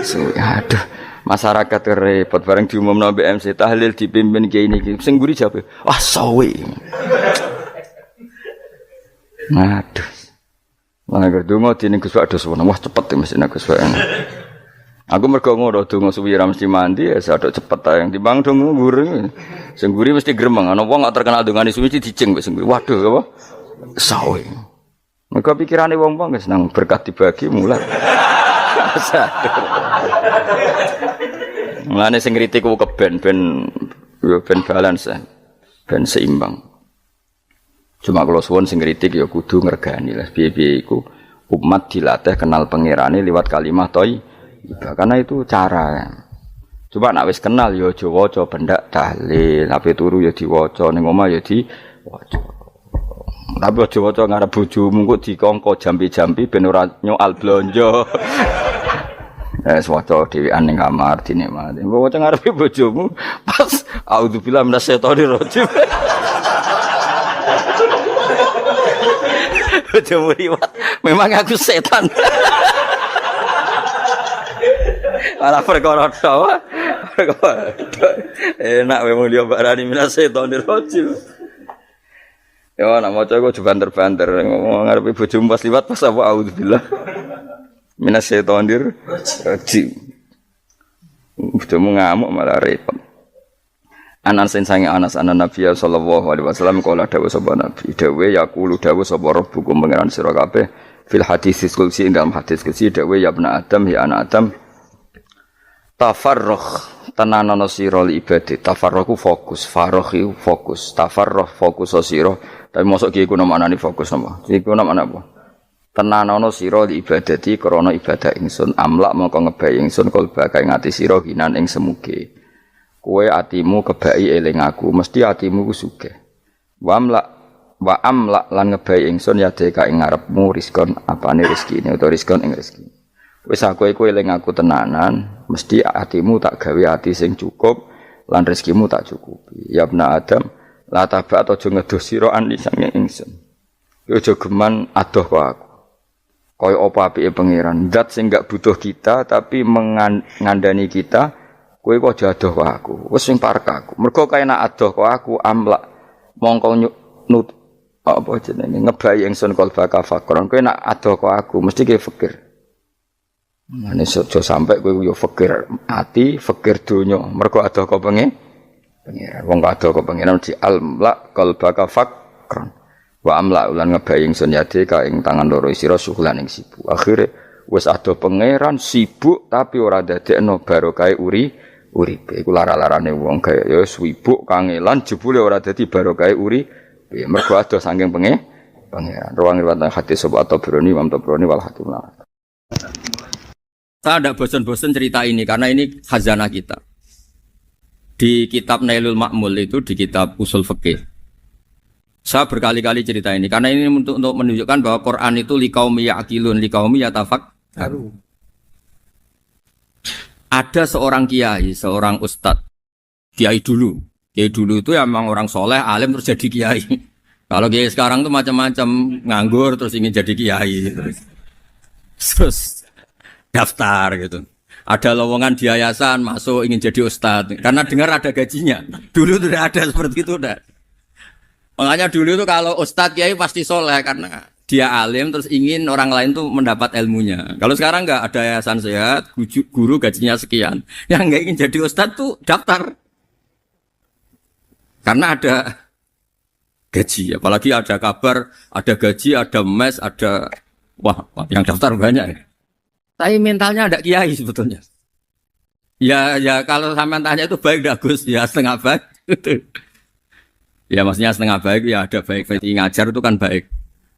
Suwi. Aduh. Masyarakat repot bareng diumumno BMC tahlil dipimpin kiai niki. Sing guri jabe, wah suwi. Aduh. Lah nek donga dene Gus Pak dos wah cepet mesti nek Gus Pak. Aku mergo ngono donga suwi ra mesti mandi ya sadok cepet ae timbang donga guri. Sing guri mesti gremeng ana wong gak terkenal dongane suwi dicing wis guri. Waduh apa? Sawe. Mergo pikirane wong-wong wis nang berkat dibagi mulai. Mulane sing kritik ku keben ben balance ben seimbang. Cuma kalau suwon sing kritik ya kudu ngergani lah piye-piye iku umat dilatih kenal pangerane liwat kalimat thayyibah karena itu cara. Coba nek wis kenal ya aja waca bendak tahlil, ape turu ya diwaca ning omah ya diwaca. Tapi aja waca ngarep bojomu kok dikongko jampi-jampi ben ora nyoal blonjo. Waca dhewean ning kamar dinikmati. Mbok waca ngarepe bojomu pas auzubillahi minasyaitonir rajim. Bojomu riwat, memang aku setan. Malah perkara tok. Enak memang dia barani minasyaitonir rajim. Ya nak maca kok banter-banter ngomong ngarepe bojomu pas liwat pas apa auzubillah. Minasyaitonir rajim. Bojomu ngamuk malah repot. Anas sange Anas anan Nabi sallallahu alaihi wasallam kala dawuh sapa Nabi dawuh yaqulu dawuh sapa rabbukum pangeran sira kabeh fil hadis qudsi dalam hadis qudsi dawuh ya ibnu adam ya anak adam tafarrugh tenanono sira li ibadah tafarrughu fokus faraghi fokus tafarrugh fokus sira tapi mosok ki iku maknane fokus apa iku maknane apa tenanono sira li ibadati krana ibadah ingsun amlak mongko ngebayi ingsun kalba kae ngati sira hinan ing semuge. Kowe atimu kebaki eling aku, mesti atimu ku sugih. Wa amla lan ngebai ingsun ya deka ing ngarepmu rizkon apane rezekine utawa rizkon ing rezeki. Wis aku iku eling aku tenanan, mesti atimu tak gawe ati sing cukup lan rezekimu tak cukupi. Ya ibna Adam, la tabat aja ngedoh sira an lisange ingsun. Yo aja geman adoh kok aku. Kaya apa apike pangeran, zat sing gak butuh kita tapi mengandani kita. Kowe kok adoh kok aku, wis sing parek aku. Mergo kae nek adoh kok aku amlak mongko nut apa jenenge ngebayi ingsun kalba kafakron. Kowe nek adoh kok aku mesti ke fikir. Mane aja sampe kowe yo fikir ati, fikir donya. Mergo adoh kok pengen. Wong adoh kok pengen di amlak kalba kafakron. Wa amlak ulan ngebayi ingsun yade ka ing tangan loro sira suhulan ing sibuk. Akhire wis adoh pangeran sibuk tapi ora dadekno barokah uripe iku lara-larane wong kaya ya sibuk kangelan jebule ora dadi barokah uripe mergo adoh saking pangeran ruang riwayat hadis sapa Tabrani Imam Tabrani wal Hakim. Saya tidak bosan-bosan cerita ini karena ini khazanah kita. Di kitab Nailul Ma'mul itu di kitab Usul Fiqih. Saya berkali-kali cerita ini karena ini untuk menunjukkan bahwa Quran itu liqaumi ya'qilun liqaumi yatafakkarun. Ada seorang kiai, seorang ustadz, kiai dulu itu ya memang orang soleh, alim terus jadi kiai. Kalau kiai sekarang tuh macam-macam, nganggur terus ingin jadi kiai, terus daftar gitu. Ada lowongan di yayasan masuk ingin jadi ustadz, karena dengar ada gajinya. Dulu tidak ada seperti itu, udah. Makanya dulu tuh kalau ustadz kiai pasti soleh karena dia alim terus ingin orang lain tuh mendapat ilmunya. Kalau sekarang enggak ada yayasan sehat, guru gajinya sekian. Yang enggak ingin jadi ustadz tuh daftar. Karena ada gaji, apalagi ada kabar, ada gaji, ada mes, ada wah yang daftar banyak. Tapi mentalnya ada kiai sebetulnya. Ya kalau sampean tanya itu baik enggak Gus? Ya setengah baik. Ya maksudnya setengah baik ya ada baik ngajar itu kan baik.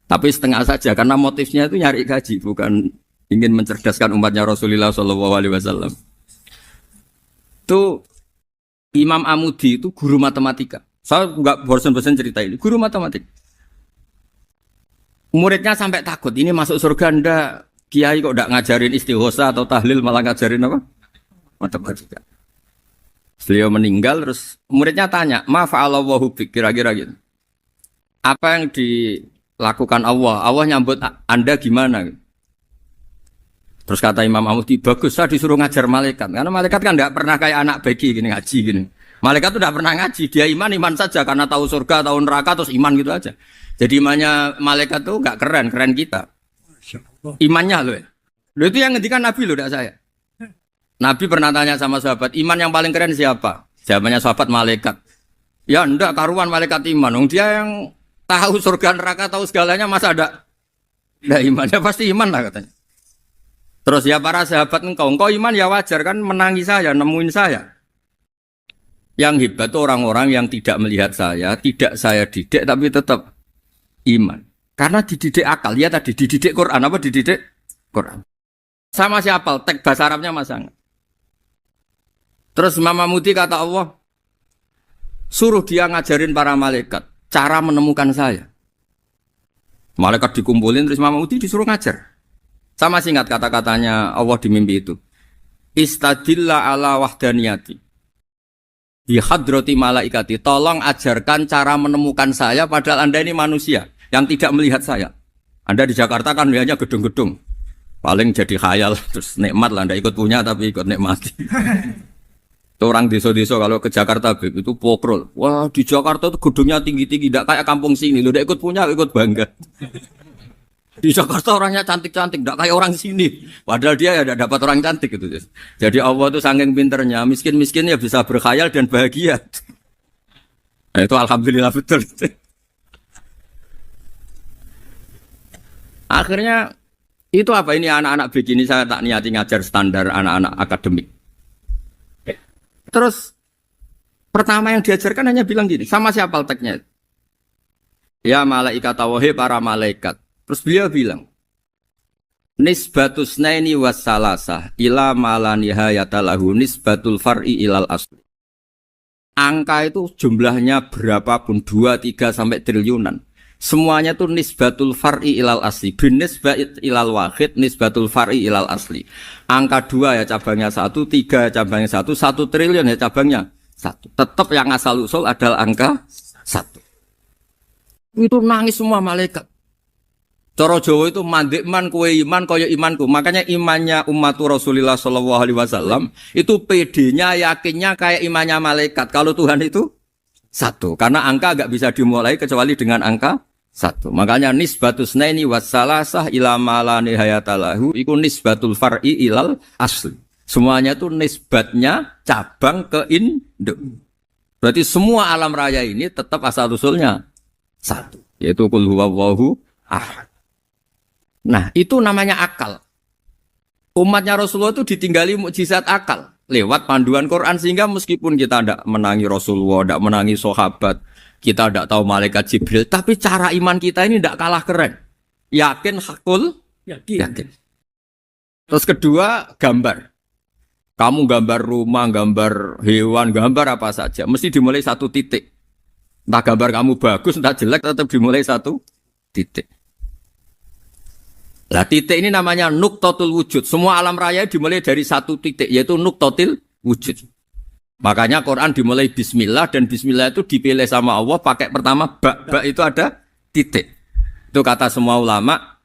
Tapi setengah saja karena motifnya itu nyari gaji, bukan ingin mencerdaskan umatnya Rasulullah SAW. Itu Imam Amudi itu guru matematika. Saya nggak bosan-bosan cerita ini. Guru matematik. Muridnya sampai takut, ini masuk surga ndak? Kiai kok ndak ngajarin istighosa atau tahlil malah ngajarin apa? Matematika. Beliau meninggal terus muridnya tanya, "Ma fa'alallahu bik?" Kira-kira gitu. Apa yang dilakukan Allah? Allah nyambut Anda gimana? Terus kata Imam Ahmadi, bagus saya disuruh ngajar malaikat. Karena malaikat kan ndak pernah kayak anak beki gini ngaji gini. Malaikat itu tidak pernah ngaji, dia iman saja karena tahu surga, tahu neraka terus iman gitu aja. Jadi imannya malaikat itu enggak keren, keren kita. Imannya loh. Loh itu yang ngendikan Nabi loh, tidak saya. Nabi pernah tanya sama sahabat, iman yang paling keren siapa? Jawabannya sahabat malaikat. Ya enggak karuan malaikat iman. Dia yang tahu surga neraka, tahu segalanya masa ada imannya pasti iman lah katanya. Terus ya para sahabat engkau iman ya wajar kan menangi saya, nemuin saya. Yang hebat itu orang-orang yang tidak melihat saya, tidak saya didik, tapi tetap iman. Karena dididik akal, ya tadi dididik Quran, apa dididik Quran. Sama siapa? Teks bahasa Arabnya masang. Terus Imam Mahmudi kata Allah, suruh dia ngajarin para malaikat, cara menemukan saya. Malaikat dikumpulin, terus Imam Mahmudi disuruh ngajar. Sama singkat kata-katanya Allah di mimpi itu. Istadillah ala wahdaniyati. Di hadrati malaikati, tolong ajarkan cara menemukan saya padahal Anda ini manusia yang tidak melihat saya. Anda di Jakarta kan melihatnya gedung-gedung. Paling jadi khayal, terus nikmat lah, Anda ikut punya tapi ikut nikmati. Itu orang desa-desa kalau ke Jakarta itu pokrol. Wah di Jakarta itu gedungnya tinggi-tinggi, tidak kayak kampung sini. Lu udah ikut punya, ikut bangga. Di Jakarta orangnya cantik-cantik, tidak kayak orang sini. Padahal dia ya tidak dapat orang cantik gitu. Jadi Allah itu saking pinternya, miskin-miskin ya bisa berkhayal dan bahagia. Nah, itu alhamdulillah betul. Akhirnya itu apa ini anak-anak begini saya tak niati ngajar standar anak-anak akademik. Terus pertama yang diajarkan hanya bilang gini, sama siapa teknya? Ya malaikat wahai para malaikat. Terus beliau bilang, nisbatus naini wassalasah ila mala nihayata lahu nisbatul far'i ilal asli. Angka itu jumlahnya berapapun 2, 3 sampai triliunan. Semuanya itu nisbatul far'i ilal asli. Bin nisbat ilal wahid nisbatul far'i ilal asli. Angka 2 ya cabangnya 1, 3 cabangnya 1, 1 triliun ya cabangnya 1. Tetap yang asal usul adalah angka 1. Itu nangis semua malaikat. Cara Jawa itu mandekman kue iman kaya imanku. Makanya imannya umat Rasulullah SAW itu PD-nya yakinnya kayak imannya malaikat. Kalau Tuhan itu 1. Karena angka agak bisa dimulai kecuali dengan angka 1. Makanya nisbatus naini wassalasah ila mala nihayatalahu iku nisbatul far'i ilal asli. Semuanya itu nisbatnya cabang ke induk. Berarti semua alam raya ini tetap asal usulnya 1. Yaitu qul huwallahu ahad. Nah, itu namanya akal. Umatnya Rasulullah itu ditinggali mukjizat akal lewat panduan Quran sehingga meskipun kita tidak menangi Rasulullah, tidak menangi sahabat, kita tidak tahu malaikat Jibril, tapi cara iman kita ini tidak kalah keren. Yakin hakul, yakin. Terus kedua, gambar. Kamu gambar rumah, gambar hewan, gambar apa saja, mesti dimulai 1 titik. Entah gambar kamu bagus, entah jelek, tetap dimulai 1 titik. Nah titik ini namanya nuqtatul wujud. Semua alam raya dimulai dari 1 titik, yaitu nuqtatil wujud. Makanya Quran dimulai bismillah, dan bismillah itu dipilih sama Allah pakai pertama ba itu ada titik. Itu kata semua ulama,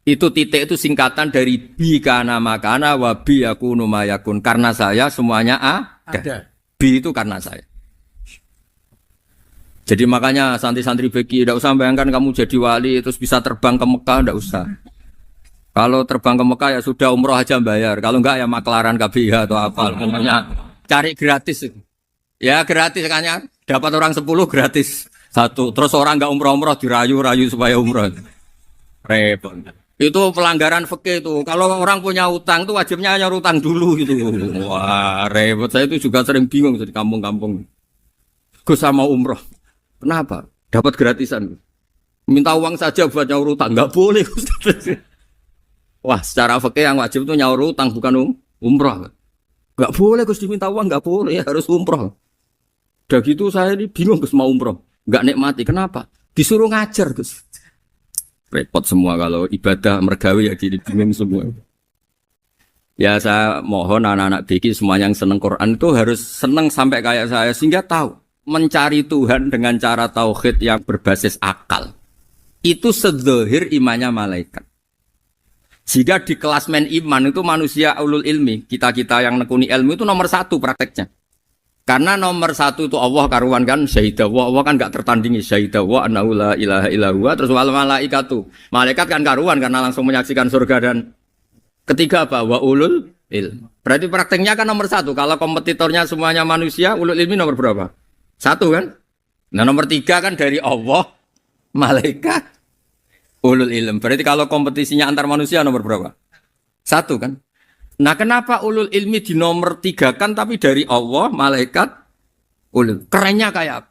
itu titik itu singkatan dari bi kana makana wa bi yakunu mayakun. Karena saya semuanya ada. Bi itu karena saya. Jadi makanya santri-santri beki tidak usah bayangkan kamu jadi wali terus bisa terbang ke Mekah, tidak usah. Kalau terbang ke Mekah ya sudah umroh aja bayar. Kalau enggak ya maklaran KBH atau apa. Pokoknya cari gratis. Ya gratis kan ya. Dapat orang 10 gratis 1. Terus orang enggak umroh-umroh dirayu-rayu supaya umroh. Repot. Itu pelanggaran fikih itu. Kalau orang punya utang itu wajibnya hanya utang dulu gitu. Wah repot. Saya itu juga sering bingung di kampung-kampung. Gus sama umroh. Kenapa? Dapat gratisan. Minta uang saja buat nyaur utang. Enggak boleh. Wah, secara fikih yang wajib itu nyaur utang bukan umroh. Enggak boleh Gus diminta uang, enggak boleh, harus umroh. Udah gitu saya ini bingung Gus mau umroh, nggak nikmati. Kenapa? Disuruh ngajar Gus. Repot semua kalau ibadah mergawe ya gini bingung semua. Ya saya mohon anak-anak BK semua yang seneng Quran itu harus seneng sampai kayak saya sehingga tahu mencari Tuhan dengan cara tauhid yang berbasis akal. Itu sedzahir imannya malaikat. Jika di klasmen iman itu manusia ulul ilmi, kita-kita yang nekuni ilmu itu nomor 1 prakteknya. Karena nomor 1 itu Allah karuan kan syahidah wa, Allah kan gak tertandingi syahidah wa annahu la ilaha illa huwa, terus wal malaikatu. Malaikat kan karuan karena langsung menyaksikan surga dan ketiga apa? Wa ulul ilmi. Berarti prakteknya kan nomor 1. Kalau kompetitornya semuanya manusia, ulul ilmi nomor berapa? 1 kan? Nah nomor 3 kan dari Allah, malaikat, ulul ilm. Berarti kalau kompetisinya antar manusia nomor berapa? 1 kan? Nah kenapa ulul ilmi di nomor 3 kan tapi dari Allah, malaikat, ulul. Kerennya kayak apa?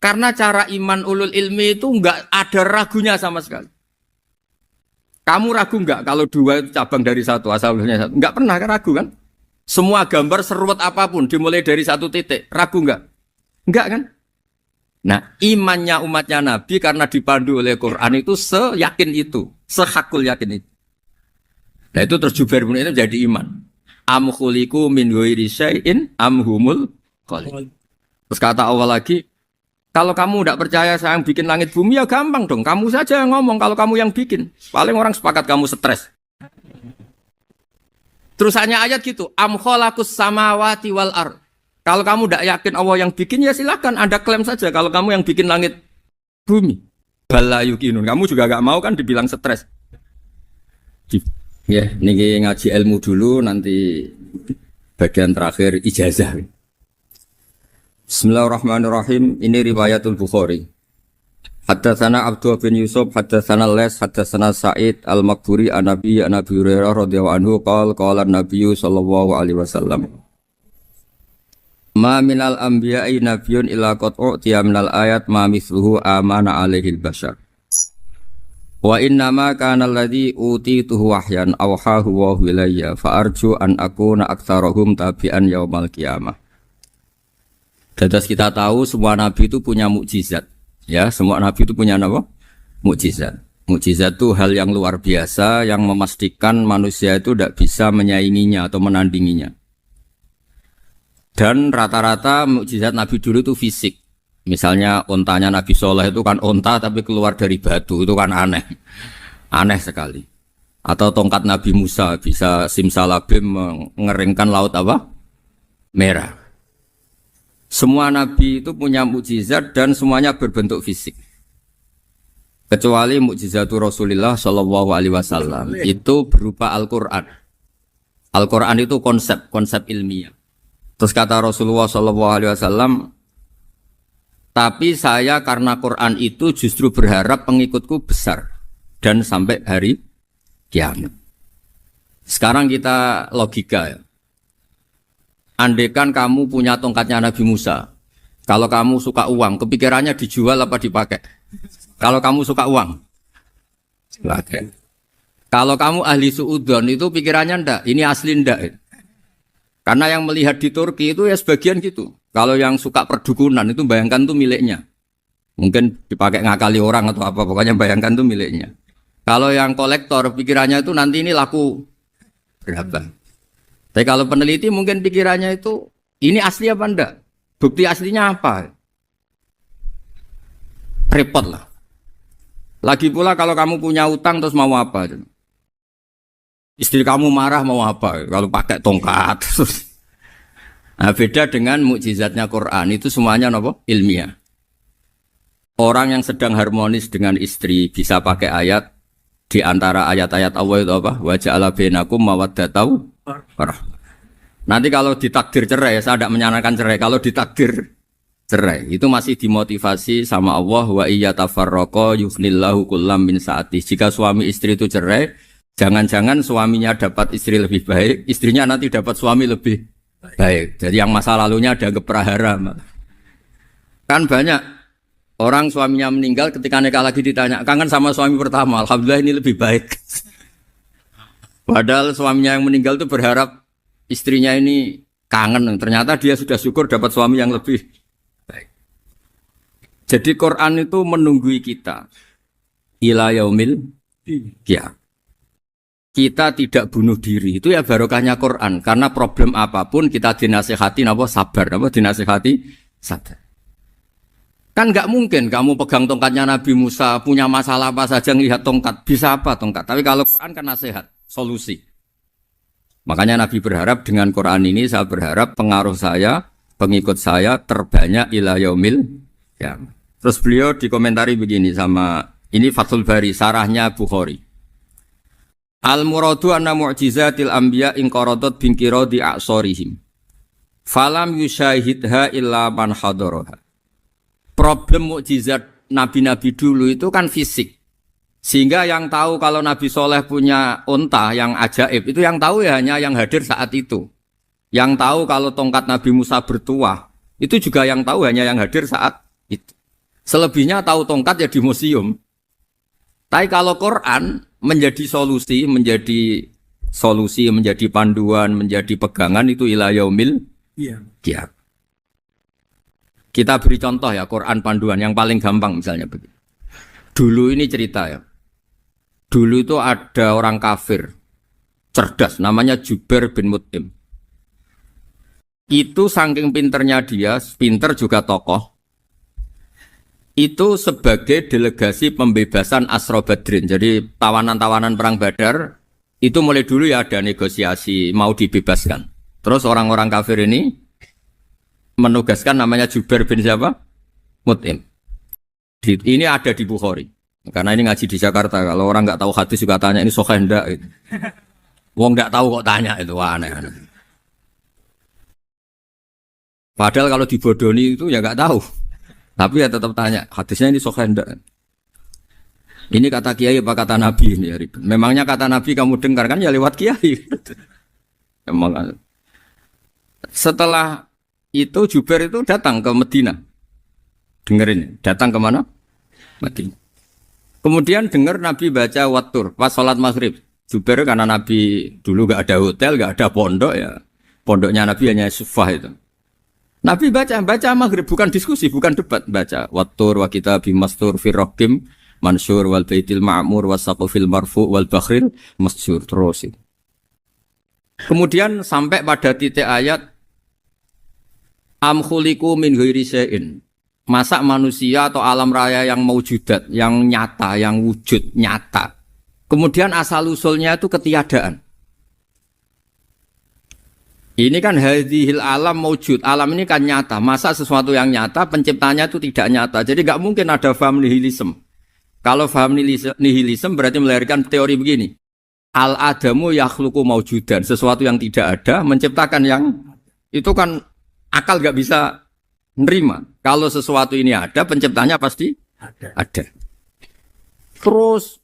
Karena cara iman ulul ilmi itu enggak ada ragunya sama sekali. Kamu ragu enggak kalau 2 itu cabang dari 1, asalnya 1? Enggak pernah kan ragu kan? Semua gambar seruat apapun dimulai dari 1 titik, ragu enggak? Enggak kan? Nah imannya umatnya Nabi karena dipandu oleh Quran itu seyakin itu, sehakul yakin itu. Nah itu terus Jubair bin itu jadi iman. Am khuliqu min ghairi syai'in am humul khaliq. Terus kata Allah lagi, kalau kamu tidak percaya saya yang bikin langit bumi ya gampang dong. Kamu saja yang ngomong kalau kamu yang bikin. Paling orang sepakat kamu stres. Terus hanya ayat gitu. Am khalaqus samawati wal ard. Kalau kamu tidak yakin Allah yang bikin ya silahkan Anda klaim saja kalau kamu yang bikin langit bumi. Bala yuqinun. Kamu juga gak mau kan dibilang stres. Ya, ini ngaji ilmu dulu, nanti bagian terakhir ijazah. Bismillahirrahmanirrahim. Ini riwayatul Bukhari. Haddatsana Abdullah bin Yusuf, haddatsana Les, haddatsana Sa'id al-Maqburi an-Nabi Hurairah radhiyallahu anhu qala an-Nabi sallallahu alaihi wasallam. Ma minal anbiya'i nabiyyun illa qad u'tiya minal ayat ma mithluhu amana alaihi al-bashar. Wa innama kana alladhi utituhu wahyan awhahu wa ilayya fa arju an akuna aktsarahum tabi'an yaumal qiyamah. Dadas kita tahu semua nabi itu punya mukjizat. Ya, semua nabi itu punya apa? Mukjizat. Mukjizat itu hal yang luar biasa yang memastikan manusia itu tidak bisa menyainginya atau menandinginya. Dan rata-rata mukjizat nabi dulu itu fisik. Misalnya ontanya Nabi Soleh itu kan onta tapi keluar dari batu, itu kan aneh. Aneh sekali. Atau tongkat Nabi Musa bisa simsalabim mengeringkan laut apa? Merah. Semua Nabi itu punya mukjizat dan semuanya berbentuk fisik. Kecuali mukjizatul Rasulullah Shallallahu Alaihi Wasallam itu berupa Al-Quran. Al-Quran itu konsep ilmiah. Terus kata Rasulullah Shallallahu Alaihi Wasallam, tapi saya karena Quran itu justru berharap pengikutku besar dan sampai hari kiamat. Sekarang kita logika ya. Andaikan kamu punya tongkatnya Nabi Musa, kalau kamu suka uang, kepikirannya dijual apa dipakai? Kalau kamu suka uang, pakai. Kalau kamu ahli suudon itu pikirannya ndak, ini asli ndak. Karena yang melihat di Turki itu ya sebagian gitu. Kalau yang suka perdukunan itu bayangkan tuh miliknya. Mungkin dipakai ngakali orang atau apa, pokoknya bayangkan tuh miliknya. Kalau yang kolektor pikirannya itu nanti ini laku berapa. Tapi kalau peneliti mungkin pikirannya itu ini asli apa enggak? Bukti aslinya apa? Repot lah. Lagi pula kalau kamu punya utang terus mau apa? Istri kamu marah mau apa? Kalau pakai tongkat. Nah, beda dengan mukjizatnya Quran itu semuanya apa? Ilmiah. Orang yang sedang harmonis dengan istri bisa pakai ayat di antara ayat-ayat Allah itu apa? Wa ja'ala bainakum mawaddatan warahmah. Nanti kalau ditakdir cerai, saya tidak menyarankan cerai. Kalau ditakdir cerai, itu masih dimotivasi sama Allah wa iyyatafarraqa yufnillahu kullam min sa'ati. Jika suami istri itu cerai, jangan-jangan suaminya dapat istri lebih baik, istrinya nanti dapat suami lebih baik. Jadi yang masa lalunya ada keprahara. Kan banyak orang suaminya meninggal ketika nikah lagi ditanya, kangen sama suami pertama, alhamdulillah ini lebih baik. Padahal suaminya yang meninggal itu berharap istrinya ini kangen, ternyata dia sudah syukur dapat suami yang lebih baik. Jadi Quran itu menunggui kita ila yaumil qiyamah. Kita tidak bunuh diri, itu ya barokahnya Quran. Karena problem apapun kita dinasihati apa sabar, apa dinasihati sabar. Kan nggak mungkin kamu pegang tongkatnya Nabi Musa, punya masalah apa saja ngelihat tongkat, bisa apa tongkat. Tapi kalau Quran kan nasihat, solusi. Makanya Nabi berharap dengan Quran ini, saya berharap pengaruh saya, pengikut saya terbanyak ila yaumil ya. Terus beliau dikomentari begini sama, ini Fathul Bari, sarahnya Bukhari. Al-muradu anna mu'jizatil anbiya inqaradat binqiradi a'sorihim. Falam yusyahidha illa man hadaraha. Problem mukjizat nabi-nabi dulu itu kan fisik. Sehingga yang tahu kalau Nabi Soleh punya unta yang ajaib, itu yang tahu ya hanya yang hadir saat itu. Yang tahu kalau tongkat Nabi Musa bertuah, itu juga yang tahu hanya yang hadir saat itu. Selebihnya tahu tongkat ya di museum. Tapi kalau Quran menjadi solusi, menjadi panduan, menjadi pegangan itu ila yaumil qiyamah. Kita beri contoh ya Quran panduan yang paling gampang misalnya begini. Dulu ini cerita ya. Dulu itu ada orang kafir cerdas namanya Jubair bin Mut'im. Itu saking pinternya dia, pinter juga tokoh. Itu sebagai delegasi pembebasan Asra Badrin. Jadi tawanan-tawanan perang Badar itu mulai dulu ya ada negosiasi mau dibebaskan. Terus orang-orang kafir ini menugaskan namanya Jubair bin siapa? Mut'im. Ini ada di Bukhari. Karena ini ngaji di Jakarta. Kalau orang nggak tahu hadis juga tanya ini sahih ndak gitu. Wong nggak tahu kok tanya itu aneh-aneh. Padahal kalau dibodoni itu ya nggak tahu. Tapi ya tetap tanya, hadisnya ini sahih ndak? Ini kata kiai apa kata nabi ini ya ribet. Memangnya kata nabi kamu dengar kan ya lewat kiai. Memang. Setelah itu Jubair itu datang ke Medina. Dengerin, datang ke mana? Medina. Kemudian dengar Nabi baca Wattur pas sholat maghrib. Jubair karena Nabi dulu gak ada hotel, gak ada pondok ya. Pondoknya Nabi hanya sufah itu. Nabi baca maghrib, bukan diskusi, bukan debat, baca Wattur wa kitabi mastur firrokim mansur wal baitil ma'mur wasaqufil marfu wal bakhril masjur terus. Kemudian sampai pada titik ayat am khuliqu min ghairi syai'in. Masa manusia atau alam raya yang maujudat, yang nyata, yang wujud nyata. Kemudian asal usulnya itu ketiadaan. Ini kan hadhil alam maujud, alam ini kan nyata. Masa sesuatu yang nyata, penciptanya itu tidak nyata. Jadi nggak mungkin ada faham nihilisme. Kalau faham nihilisme berarti melahirkan teori begini. Al-adamu yakhluqu maujudan, sesuatu yang tidak ada, menciptakan yang itu kan akal nggak bisa nerima. Kalau sesuatu ini ada, penciptanya pasti ada. Terus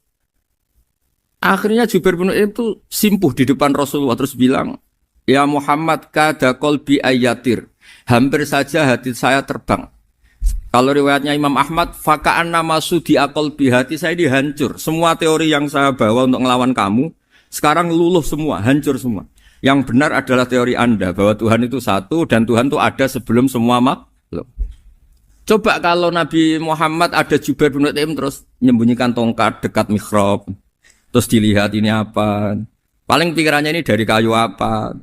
akhirnya Jubair bin Mut'im itu simpuh di depan Rasulullah terus bilang, ya Muhammad kada qalbi ayatir. Hampir saja hati saya terbang. Kalau riwayatnya Imam Ahmad, faka'anna masudi qalbi, hati saya dihancur. Semua teori yang saya bawa untuk ngelawan kamu sekarang luluh semua, hancur semua. Yang benar adalah teori Anda bahwa Tuhan itu satu dan Tuhan itu ada sebelum semua makhluk. Coba kalau Nabi Muhammad ada Jubair bin Mut'im terus menyembunyikan tongkat dekat mihrab. Terus dilihat ini apa? Paling pikirannya ini dari kayu apa?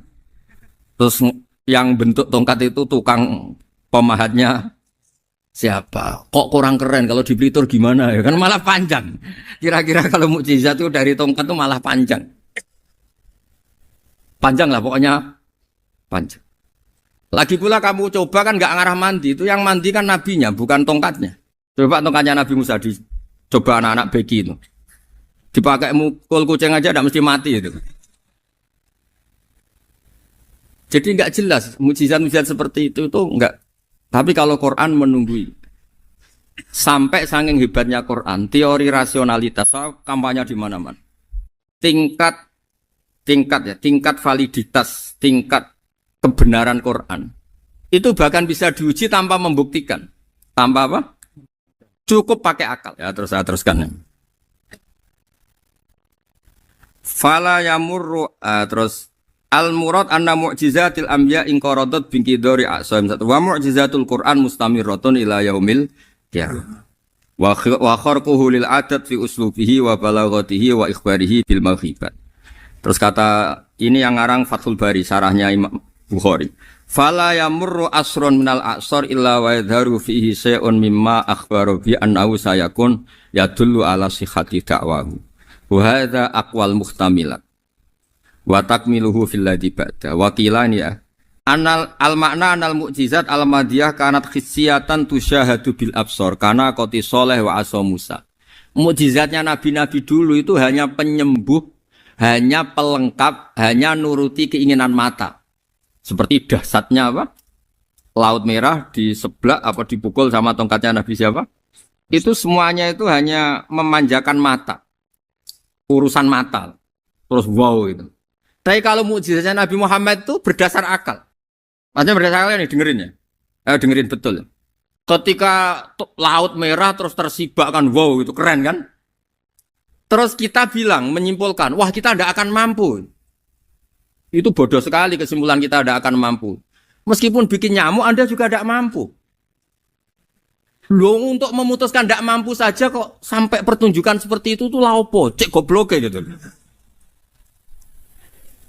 Terus yang bentuk tongkat itu tukang pemahatnya siapa? Kok kurang keren kalau di Blitur gimana ya? Kan malah panjang. Kira-kira kalau mukjizat itu dari tongkat itu malah panjang. Panjang lah pokoknya panjang. Lagi pula kamu coba kan nggak ngarah mandi, itu yang mandi kan nabinya bukan tongkatnya. Coba tongkatnya Nabi Musa dicoba anak-anak beki itu. Dipakai mukul kucing aja tidak mesti mati itu. Jadi nggak jelas mukjizat-mukjizat seperti itu nggak. Tapi kalau Quran menunggui sampai saking hebatnya Quran, teori rasionalitas kampanye di mana-mana. Tingkat validitas, tingkat kebenaran Quran itu bahkan bisa diuji tanpa membuktikan. Tanpa apa? Cukup pakai akal. Ya terus saya teruskan. Fala yamurru terus al-murad anna mu'jizatil anbiya inqaradat binqidari a'sam. Wa mu'jizatul Quran mustamirratun ila yaumil Ya. Wa kharquhu lil adat fi uslubihi wa balaghatihi wa ikhbarihi bil maghibat. Terus kata ini yang ngarang Fathul Bari sarahnya Imam Bukhari. Fala yamurru asrun minal a'sar illa wa yadharu fihi syai'un mimma akhbaru bi annahu sayakun yadullu ala sihhati da'wahu. Wa hadza aqwal muhtamilat. Wa takmiluhu fil ladzi ba'da. Wa qilani ya. Anal al-makna anal mu'jizat al-madiyah kanat khissiyatan tusyahadu bil absor karena qoti soleh wa asa Musa. Mukjizatnya nabi-nabi dulu itu hanya penyembuh, hanya pelengkap, hanya nuruti keinginan mata. Seperti dahsyatnya apa? Laut Merah diseblak apa dipukul sama tongkatnya Nabi siapa? Itu semuanya itu hanya memanjakan mata. Urusan mata. Terus wow itu. Tapi kalau mukjizatnya Nabi Muhammad itu berdasar akal. Maksudnya berdasar akal nih dengerin ya. Dengerin betul. Ketika Laut Merah terus tersibak kan wow itu keren kan? Terus kita bilang menyimpulkan, wah kita tidak akan mampu. Itu bodoh sekali kesimpulan kita tidak akan mampu. Meskipun bikin nyamuk Anda juga tidak mampu. Loh untuk memutuskan tidak mampu saja kok sampai pertunjukan seperti itu tuh laopo, cek goblok gitu.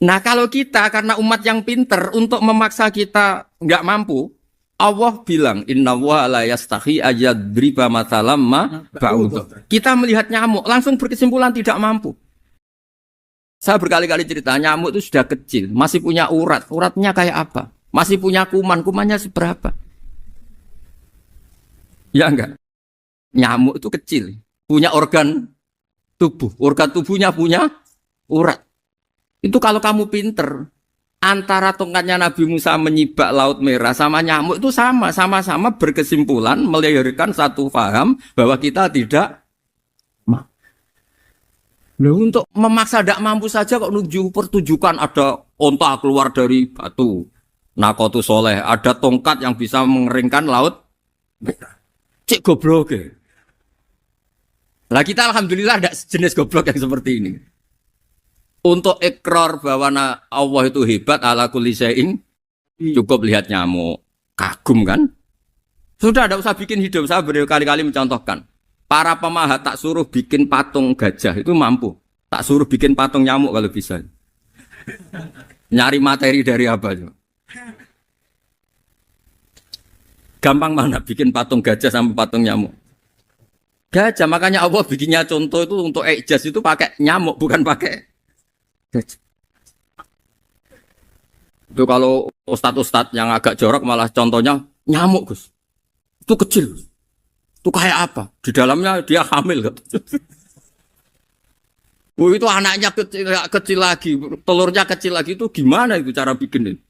Nah kalau kita karena umat yang pinter untuk memaksa kita nggak mampu, Allah bilang Inna wa la yastahi ayadriba mathalam ma ba'ud. Kita melihat nyamuk langsung berkesimpulan tidak mampu. Saya berkali-kali cerita nyamuk itu sudah kecil, masih punya urat, uratnya kayak apa? Masih punya kuman, kumannya seberapa? Ya enggak? Nyamuk itu kecil, punya organ tubuhnya punya urat. Itu kalau kamu pinter, antara tongkatnya Nabi Musa menyibak Laut Merah sama nyamuk itu sama-sama berkesimpulan melahirkan satu paham bahwa kita tidak mampu. Loh, untuk memaksa tidak mampu saja kok nuju pertunjukan ada onta keluar dari batu. Nakotu soleh, ada tongkat yang bisa mengeringkan Laut Merah. Cik goblok ya. Lah kita alhamdulillah ada jenis goblok yang seperti ini. Untuk ikrar bahwa Allah itu hebat ala kulli syai'in cukup lihat nyamuk. Kagum kan? Sudah tidak usah bikin hidup. Saya berkali-kali mencontohkan. Para pemahat tak suruh bikin patung gajah itu mampu. Tak suruh bikin patung nyamuk kalau bisa. Nyari materi dari apa? Gampang mana bikin patung gajah sama patung nyamuk? Gajah, makanya Allah bikinnya contoh itu untuk ijaz itu pakai nyamuk bukan pakai gajah. Itu kalau ustadz-ustadz yang agak jorok malah contohnya nyamuk Gus. Itu kecil. Itu kayak apa? Di dalamnya dia hamil kan? Oh, itu anaknya kecil lagi, telurnya kecil lagi itu gimana itu cara bikin ini?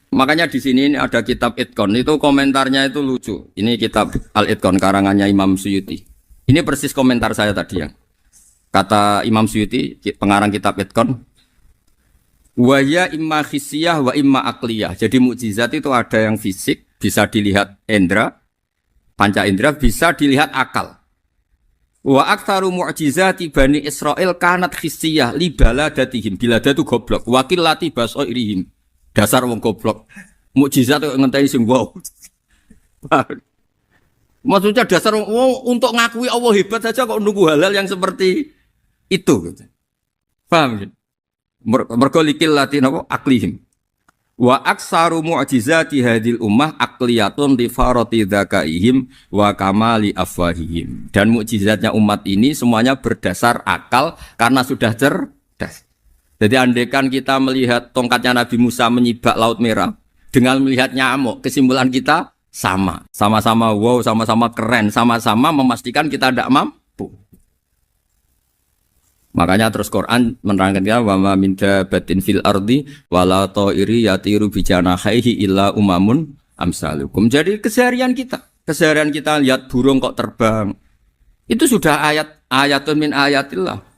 Makanya di sini ada kitab Itqan itu komentarnya itu lucu. Ini kitab Al-Itqan karangannya Imam Suyuti. Ini persis komentar saya tadi yang kata Imam Suyuti pengarang kitab Itqan. Wa ya imma khissiyah wa imma aqliyah. Jadi mukjizat itu ada yang fisik bisa dilihat indra, panca indra bisa dilihat akal. Wa aktsaru mu'jizati Bani Israil kanat khissiyah li baladatihim. Bilada itu goblok. Wa qillati basairihim. Dasar wong goblok. Mukjizat kok ngenteni sing wow. Maksudnya dasar wong untuk ngakui Allah hebat saja kok nunggu halal yang seperti itu gitu. Paham gitu? Mergo likil latin apa aklihim. Wa aksaru mu'jizati hadil ummah aqliyatun li farati dzakaihim wa kamali afwahihim. Dan mukjizatnya umat ini semuanya berdasar akal karena sudah cerdas. Jadi andaikan kita melihat tongkatnya Nabi Musa menyibak Laut Merah dengan melihat nyamuk, kesimpulan kita sama. Sama-sama wow, sama-sama keren, sama-sama memastikan kita tidak mampu. Makanya terus Quran menerangkan wa ma min dabatin fil ardi wala ta'iri yatiru bi janahihi illa umamun amsalukum. Jadi keseharian kita lihat burung kok terbang. Itu sudah ayatun min ayatillah.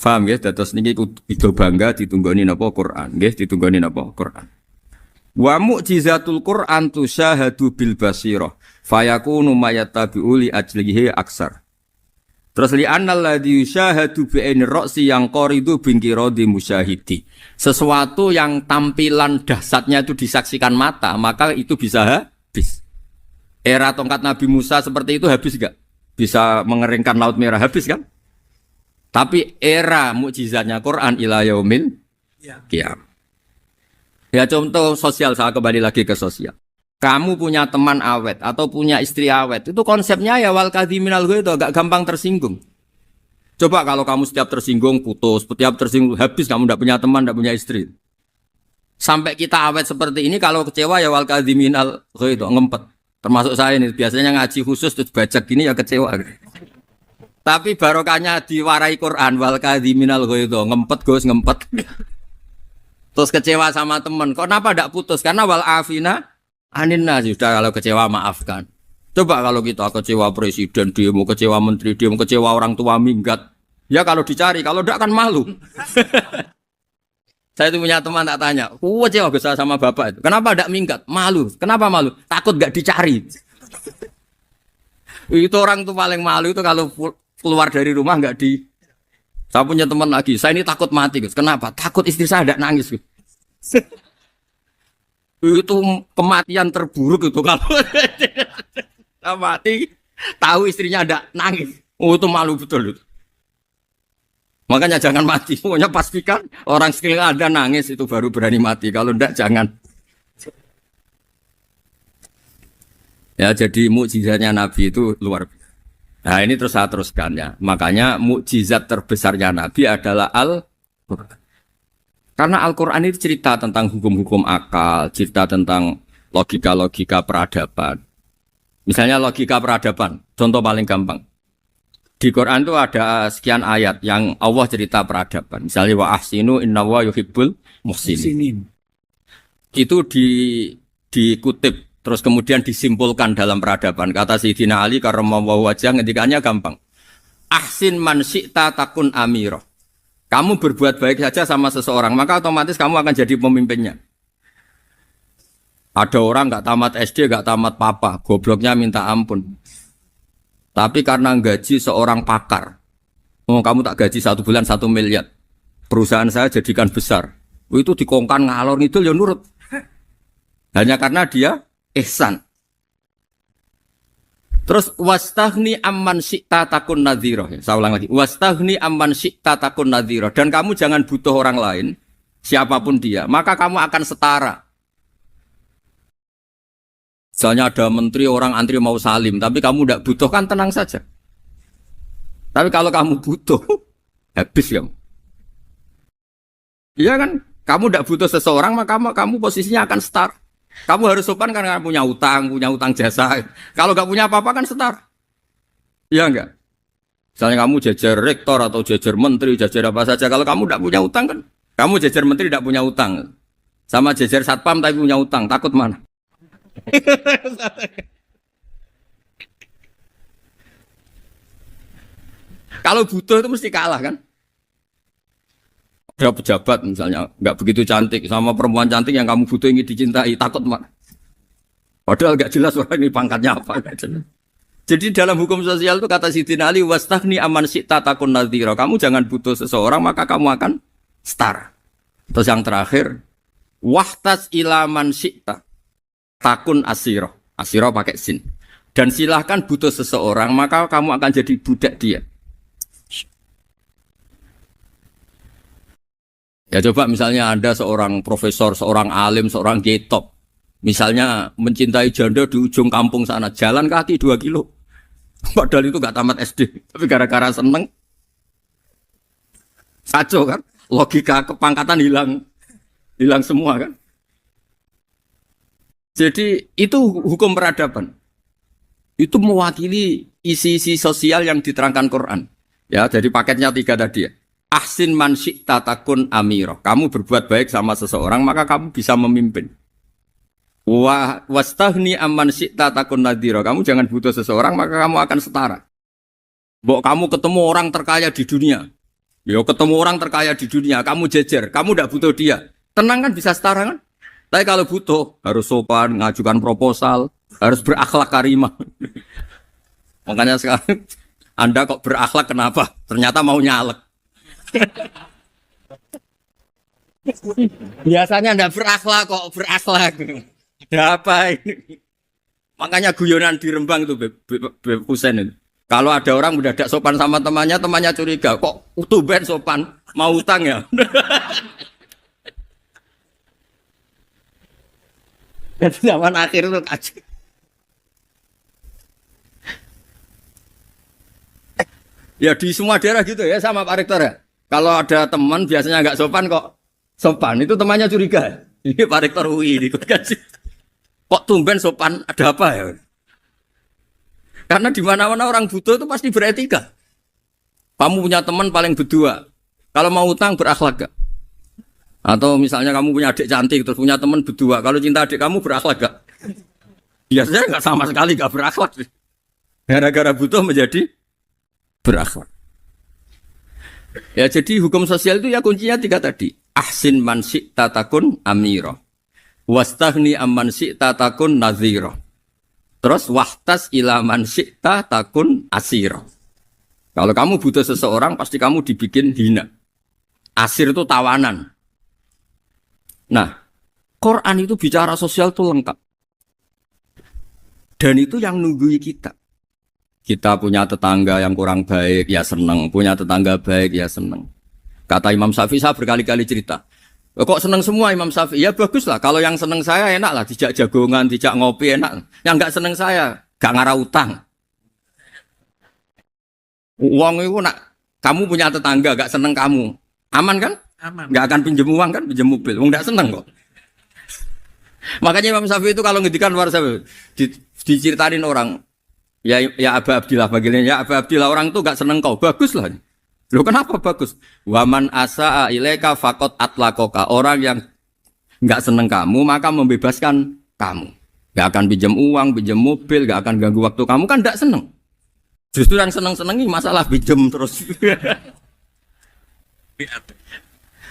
Paham nggih? Dados niki kudu bangga ditunggoni napa Quran, nggih ditunggoni napa Quran. Wa mu'jizatul Quran tusyahadu bil basirah fayakunu mayattabi'u li ajlihi aksar. Terus li annal ladzi yusyahadu bi ainir ra'si yang qaridu bingkiradi musyahidi. Sesuatu yang tampilan dahsyatnya itu disaksikan mata, maka itu bisa habis. Era tongkat Nabi Musa seperti itu habis enggak? Bisa mengeringkan laut merah, habis kan? Tapi era mukjizatnya Quran ila yaumil qiyamah. Ya contoh sosial, saya kembali lagi ke sosial. Kamu punya teman awet atau punya istri awet, itu konsepnya ya wal kadhiminal ghaidz, agak gampang tersinggung. Coba kalau kamu setiap tersinggung putus, setiap tersinggung habis, kamu tidak punya teman, tidak punya istri. Sampai kita awet seperti ini, kalau kecewa ya wal kadhiminal ghaidz, ngempet. Termasuk saya ini, biasanya ngaji khusus terus baca gini ya kecewa. Tapi barokahnya diwarai Quran wal kadhiminal ghaidz, ngempet Gus, ngempet. Terus kecewa sama teman, kok kenapa tidak putus? Karena wal afina Aninna sudah, kalau kecewa maafkan. Coba kalau kita kecewa presiden demo, kecewa menteri demo, kecewa orang tua minggat. Ya kalau dicari, kalau tidak kan malu. Saya itu punya teman tak tanya, kecewa besar sama bapak itu. Kenapa tidak minggat? Malu. Kenapa malu? Takut gak dicari. Itu orang tuh paling malu itu kalau keluar dari rumah nggak di. Saya punya teman lagi, saya ini takut mati. Kenapa? Takut istri saya tidak nangis. Itu kematian terburuk itu kalau mati tahu istrinya ada nangis, itu malu betul itu. Makanya jangan mati, pokoknya pastikan orang sekeliling ada nangis itu baru berani mati, kalau enggak jangan. Ya jadi mukjizatnya Nabi itu luar biasa. Nah ini terus saya teruskan ya, makanya mukjizat terbesarnya Nabi adalah Al-Quran. Karena Al-Quran itu cerita tentang hukum-hukum akal, cerita tentang logika-logika peradaban. Misalnya logika peradaban, contoh paling gampang. Di Quran itu ada sekian ayat yang Allah cerita peradaban. Misalnya wa ahsinu innallaha yuhibbul muhsinin. Itu dikutip, terus kemudian disimpulkan dalam peradaban. Kata Sayyidina Ali karramallahu wajhah, ngendikannya gampang. Ahsin man syi'ta takun amirah. Kamu berbuat baik saja sama seseorang, maka otomatis kamu akan jadi pemimpinnya. Ada orang nggak tamat SD, nggak tamat papa, gobloknya minta ampun. Tapi karena gaji seorang pakar, kamu tak gaji 1 bulan 1 miliar, perusahaan saya jadikan besar. Itu dikongkan ngalor itu ya nurut. Hanya karena dia ihsan. Terus wastaghni amman syi'ta takun nadhira. Saya ulang lagi. Wastaghni amman syi'ta takun nadhira. Dan kamu jangan butuh orang lain, siapapun dia, maka kamu akan setara. Misalnya ada menteri orang antri mau salim, tapi kamu tidak butuh, kan tenang saja. Tapi kalau kamu butuh, habis kamu. Iya kan? Kamu tidak butuh seseorang, maka kamu posisinya akan setara. Kamu harus sopan karena punya utang jasa. Kalau nggak punya apa-apa kan setara. Iya enggak? Misalnya kamu jajar rektor atau jajar menteri, jajar apa saja. Kalau kamu tidak punya utang kan, kamu jajar menteri tidak punya utang. Sama jajar satpam tapi punya utang, takut mana? Kalau butuh itu mesti kalah kan? Ada pejabat misalnya nggak begitu cantik sama perempuan cantik yang kamu butuh ingin dicintai, takut mana? Padahal nggak jelas orang ini pangkatnya apa. Jadi dalam hukum sosial itu kata Sayyidina Ali wastaghni amman syi'ta takun nadhira. Kamu jangan butuh seseorang maka kamu akan setara. Terus yang terakhir wahtas ila man syi'ta takun asira. Asira pakai sin. Dan silahkan butuh seseorang maka kamu akan jadi budak dia. Ya coba misalnya ada seorang profesor, seorang alim, seorang kiai top. Misalnya mencintai janda di ujung kampung sana, jalan kaki 2 kilo. Padahal itu gak tamat SD, tapi gara-gara seneng. Kacau kan? Logika kepangkatan hilang semua kan? Jadi itu hukum peradaban. Itu mewakili isi-isi sosial yang diterangkan Quran. Ya, jadi paketnya 3 tadi ya. Ahsin man syi'ta takun amirah. Kamu berbuat baik sama seseorang maka kamu bisa memimpin. Wastaghni amman syi'ta takun nadhira. Kamu jangan butuh seseorang maka kamu akan setara. Mbok kamu ketemu orang terkaya di dunia. Yo ketemu orang terkaya di dunia, kamu jejer, kamu tidak butuh dia. Tenang kan bisa setara kan? Tapi kalau butuh harus sopan, ngajukan proposal, harus berakhlak karimah. Makanya sekarang Anda kok berakhlak kenapa? Ternyata mau nyalek. Biasanya Anda berakhlak kok berakhlak. Ada apa ini? Makanya guyonan di Rembang itu Beb Husen itu. Kalau ada orang mendadak sopan sama temannya, temannya curiga. Kok tumben sopan? Mau utang ya? Dan zaman akhir itu kaji. Ya di semua daerah gitu ya sama Pak Rektor ya. Kalau ada teman biasanya nggak sopan kok sopan, itu temannya curiga. Ini Pak Rektor UI ikut kaji. Kok tumben sopan? Ada apa ya? Karena di mana-mana orang butuh itu pasti beretika. Kamu punya teman paling berdua. Kalau mau utang berakhlak gak? Atau misalnya kamu punya adik cantik terus punya teman berdua. Kalau cinta adik kamu berakhlak gak? Biasanya nggak sama sekali gak berakhlak. Gara-gara butuh menjadi berakhlak. Ya jadi hukum sosial itu ya kuncinya 3 tadi. Ahsin man syi'ta takun amira. Wastaghni amman syi'ta takun nadhira. Terus wahtas ila man syi'ta takun asira. Kalau kamu butuh seseorang pasti kamu dibikin hina. Asir itu tawanan. Nah, Quran itu bicara sosial itu lengkap. Dan itu yang nunggui kita. Kita punya tetangga yang kurang baik, ya seneng. Punya tetangga baik, ya seneng. Kata Imam Syafi'i, saya berkali-kali cerita. Kok seneng semua Imam Syafi'i? Ya bagus lah. Kalau yang seneng saya enak lah. Dijak jagongan, dijak ngopi enak. Yang gak seneng saya, gak ngarah utang. Uang itu nak, kamu punya tetangga gak seneng kamu. Aman kan? Aman. Gak akan pinjem uang kan, pinjem mobil. Wong gak seneng kok. Makanya Imam Syafi'i itu kalau ngedikan luar Syafi'i, diceritain orang, ya Aba Abdillah bagiannya, ya Aba Abdillah orang itu gak seneng kau. Bagus lah. Loh kenapa bagus? Waman asa'a ilaika faqad atlaqaka. Orang yang enggak seneng kamu maka membebaskan kamu. Enggak akan pinjam uang, pinjam mobil, enggak akan ganggu waktu kamu kan enggak seneng. Justru yang seneng-senengi masalah pinjam terus.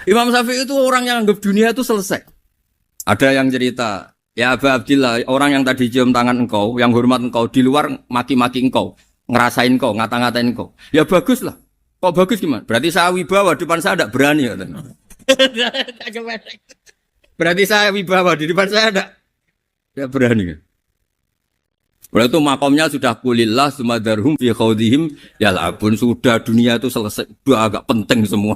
Imam Syafi'i itu orang yang anggap dunia itu selesai. Ada yang cerita, ya Aba Abdillah, orang yang tadi cium tangan engkau, yang hormat engkau di luar maki-maki engkau, ngerasain engkau, ngata-ngatain engkau. Ya bagus lah. Kok bagus gimana? Berarti saya wibawa, depan saya tidak berani. Berarti saya wibawa, di depan saya tidak berani. Berarti itu makomnya sudah kulillah, sumadarhum, fi khawdihim, ya labun, sudah dunia itu selesai, sudah agak penting semua.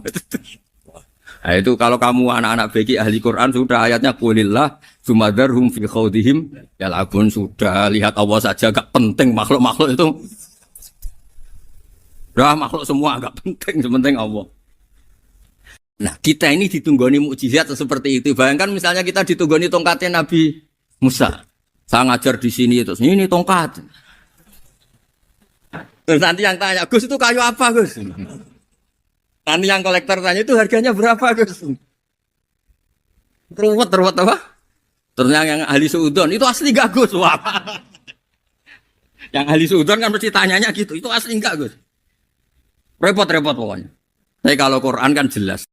Nah itu kalau kamu anak-anak beki ahli Quran, sudah ayatnya kulillah, sumadarhum, fi khawdihim, ya labun, sudah lihat Allah saja agak penting, makhluk-makhluk itu. Dah makhluk semua agak penting, sepenting Allah. Nah kita ini ditunggoni mukjizat seperti itu. Bayangkan misalnya kita ditunggoni tongkatnya Nabi Musa. Saya ngajar di sini terus ini tongkat. Terus nanti yang tanya, Gus itu kayu apa Gus? Nanti yang kolektor tanya itu harganya berapa Gus? Teruwet apa? Terus yang ahli suudon itu asli gak Gus? Wah. Yang ahli suudon kan mesti tanyanya gitu, itu asli enggak Gus? Repot-repot pokoknya. Tapi kalau Quran kan jelas.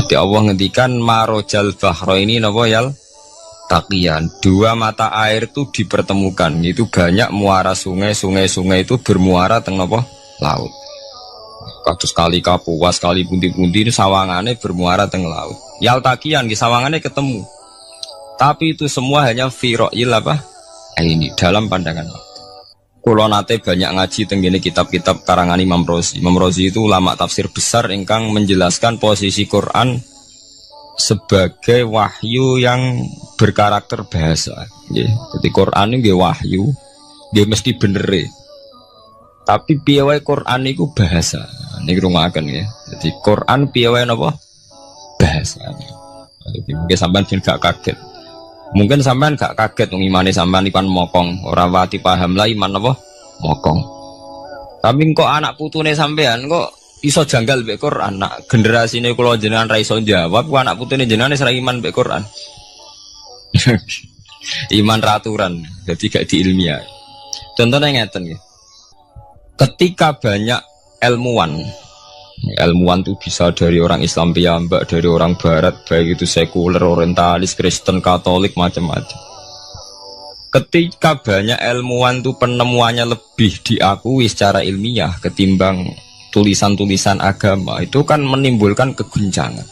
Jadi Allah ngendikan marojal bahro ini napa yal taqiyan. 2 mata air itu dipertemukan. Itu banyak muara sungai itu bermuara teng napa laut. Kados kali Kapuas, kali pundi-pundi ini sawangane bermuara teng laut. Yal taqiyan di sawangane ketemu. Tapi itu semua hanya firoil apa? Ini dalam pandangan Allah. Kulo nate banyak ngaji tenggene kitab-kitab karangan Imam Rozi. Imam Rozi itu ulama tafsir besar ingkang menjelaskan posisi Quran sebagai wahyu yang berkarakter bahasa. Jadi Quran ini wahyu, dia mesti bener. Tapi piye wae Quran itu bahasa. Niki rungaken ya. Jadi Quran piye wae napa? Bahasa. Jadi mungkin sampean gak kaget. Mungkin sampean gak kaget ngimani sampean ipan mokong, ora wati paham lah iman apa mokong. Tapi kok anak putune sampean kok iso janggal mbek Quran. Nak generasine kula jenengan ra iso jawab, kok anak putune jenengan wis ra iman mbek Quran. Iman raturan, jadi gak diilmiah. Contohnya ngeten ya. Ketika banyak ilmuwan itu bisa dari orang Islam piyambak, dari orang Barat, baik itu sekuler, orientalis, Kristen, Katolik, macam-macam. Ketika banyak ilmuwan tuh penemuannya lebih diakui secara ilmiah ketimbang tulisan-tulisan agama, itu kan menimbulkan keguncangan.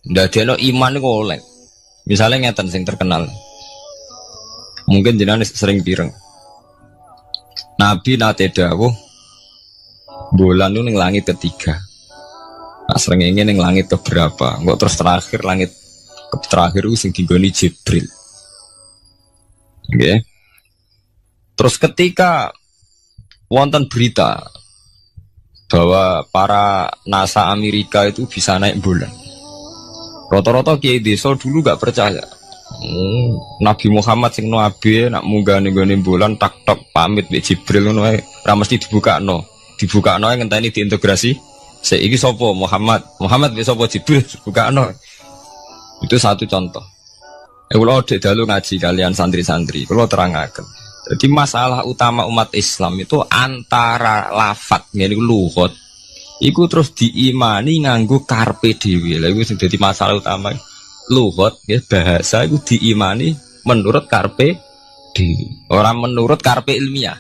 Ndak ada iman itu oleh. Misalnya ngeten sing terkenal. Mungkin jenengan sering pireng. Nabi nate dawuh bulan itu ning langit ketiga. Nah srengenge ning langit keberapa? Engko terus terakhir langit terakhir itu sing dinggoni Jibril. Oke. Terus ketika wonten berita bahwa para NASA Amerika itu bisa naik bulan, rata-rata kiai desa dulu gak percaya. Nabi Muhammad sing nabi nak munggah ning bulan tak tok pamit mbek Jibril ngono ae ora mesti dibukakno ngenteni diintegrasi. Saiki sapa Muhammad mbek sapa Jibril dibukakno. Itu satu contoh. Kalau dalu ngaji kalian santri-santri, kalau terangaken. Jadi masalah utama umat Islam itu antara lafat, yani luhut, iku terus diimani nganggo karpe dhewe. Lha iku sing dadi masalah utama. Luhut, ya bahasa itu diimani menurut karpe dhewe, orang menurut karpe ilmiah.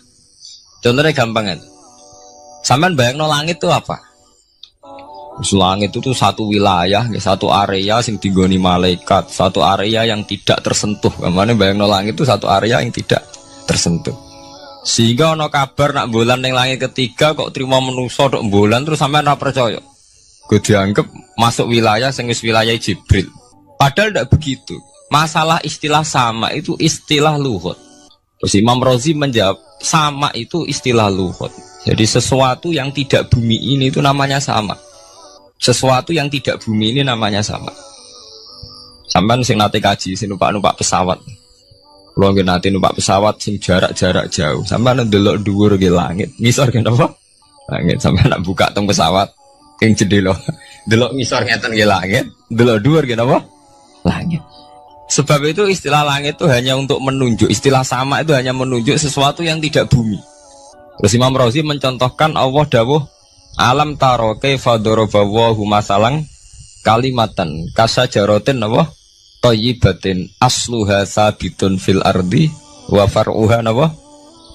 Contohnya gampang kan. Sampean bayangno langit itu apa? Langit itu tuh satu wilayah, satu area yang digoni malaikat, satu area yang tidak tersentuh. Kemana bayangno langit itu satu area yang tidak tersentuh. Sehingga ono kabar nak bulan yang langit ketiga kok terima menuso dok bulan terus sampai ora percaya. Gue dianggap masuk wilayah sing wis wilayah Jibril. Padahal tidak begitu. Masalah istilah sama itu istilah luhut. Terus Imam Razi menjawab sama itu istilah luhut. Jadi sesuatu yang tidak bumi ini itu namanya sama. Sesuatu yang tidak bumi ini namanya sama. Sampai sing nate kaji, sing numpak pesawat. Kalau nggak nate numpak pesawat sing jarak jauh. Sampai ndelok dhuwur ke langit, ngisor ke apa? Langit. Sampai nak buka tong pesawat, king jendela, delok ngisor ngeten ke langit, delok dhuwur ke apa? Langit. Sebab itu istilah langit itu hanya untuk menunjuk, istilah sama itu hanya menunjuk sesuatu yang tidak bumi. Terus Imam Razi mencontohkan Allah dawuh alam taro kaifa daraballahu masalang kalimatan kasajaratin apa thayyibatin asluha sabitun fil ardi wa far'uha apa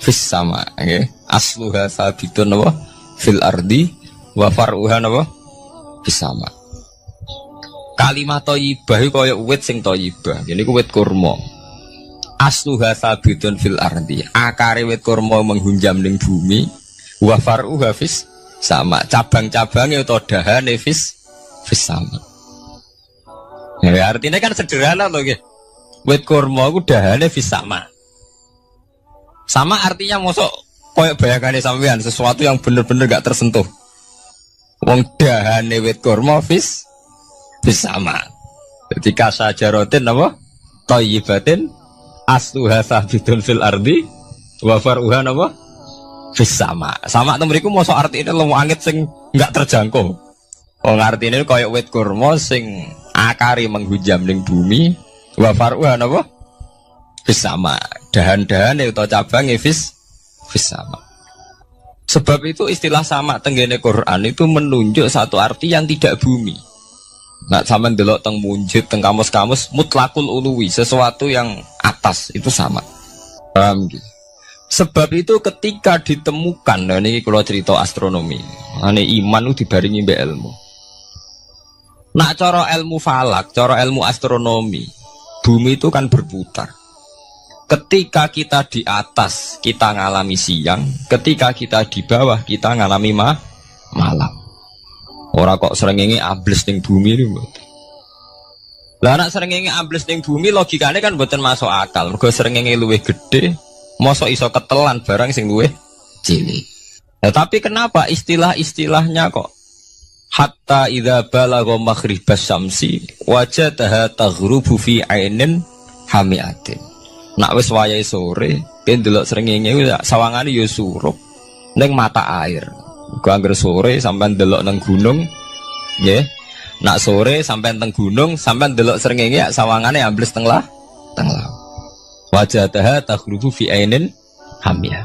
fis sama. Nggih, asluha sabitun apa fil ardi wa far'uha apa fis sama. Kalimat thayyibah iku kaya wit sing thayyibah. Ini ku wit kurma. Asluha sabitun fil ardi. Akare wit kurma menghunjam ning bumi wa far'uha fis sama, cabang-cabangnya atau dahane fis sama. Ya, artinya kan sederhana loh, gitu. Wit kurma itu dahane fis sama. Sama artinya mosok koyok bayangane sampean sesuatu yang bener-bener gak tersentuh. Wong dahane wit kurma fis sama. Jadi kasajarotin apa? Thayyibatin asluha sabitun fil ardi wa far'uha apa? Sama itu mereka mau artinya lemu angin sing nggak terjangkau. Oh artinya kayak wit kurma sing akari menghujam ning bumi wa faruha napa sama dahan-dahan atau cabang fis sama. Sebab itu istilah sama tenggene Quran itu menunjuk satu arti yang tidak bumi. Nak sampean delok teng munjid teng kamus-kamus mutlakul uluwi, sesuatu yang atas itu sama. Paham gitu? Sebab itu ketika ditemukan, nah ini kalau cerita astronomi, ini iman itu dibaringi mbek ilmu. Nak cara ilmu falak, cara ilmu astronomi, bumi itu kan berputar. Ketika kita di atas, kita ngalami siang. Ketika kita di bawah, kita ngalami malam. Orang kok srengenge ambles ning bumi ini. Lah nak srengenge ambles ning bumi, logikanya kan mboten masuk akal. Mergo srengenge luwih gede. Mosok iso ketelan barang sing luwih cilik. Nah, tapi kenapa istilah-istilahnya kok hatta idza balagha maghribas syamsi wajadaha taghrubu fi ainin hamiatin. Nak wis wayahe sore, ben delok srengenge sawangane ya surup ning mata air. Gua anggere sore sampean delok nang gunung, nggih. Nak sore sampean teng gunung, sampean delok srengenge sawangane ambles teng laut. Wajadaha taghrubu fi ainin hamiyah.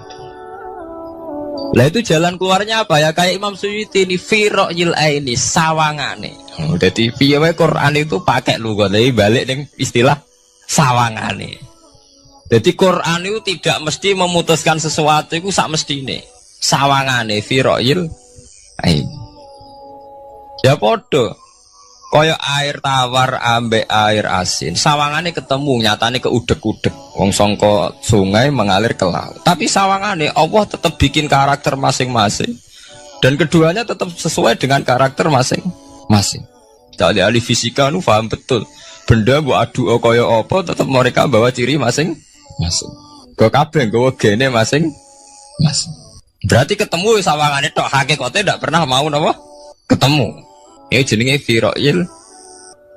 Lah itu jalan keluarnya apa ya? Kayak Imam Suyuti ini firaqil aini sawangane. Dadi piye wae Quran itu pakai lugat, tapi balik ning istilah sawangane. Jadi Quran itu tidak mesti memutuskan sesuatu itu sak mestine. Sawangane firoil ain. Ya podo. Kaya air tawar ambek air asin. Sawangane ketemu nyatane keudek-udek. Wong sangka sungai mengalir ke laut. Tapi sawangane Allah tetap bikin karakter masing-masing. Dan keduanya tetap sesuai dengan karakter masing-masing. Jadi ahli fisika nu paham betul. Benda mbok adu kaya apa tetap mereka bawa ciri masing-masing. Go kabeh nggawa gene masing-masing. Berarti ketemu sawangane tok hakikate ndak pernah mau napa? Ketemu. Ini jenenge firoil.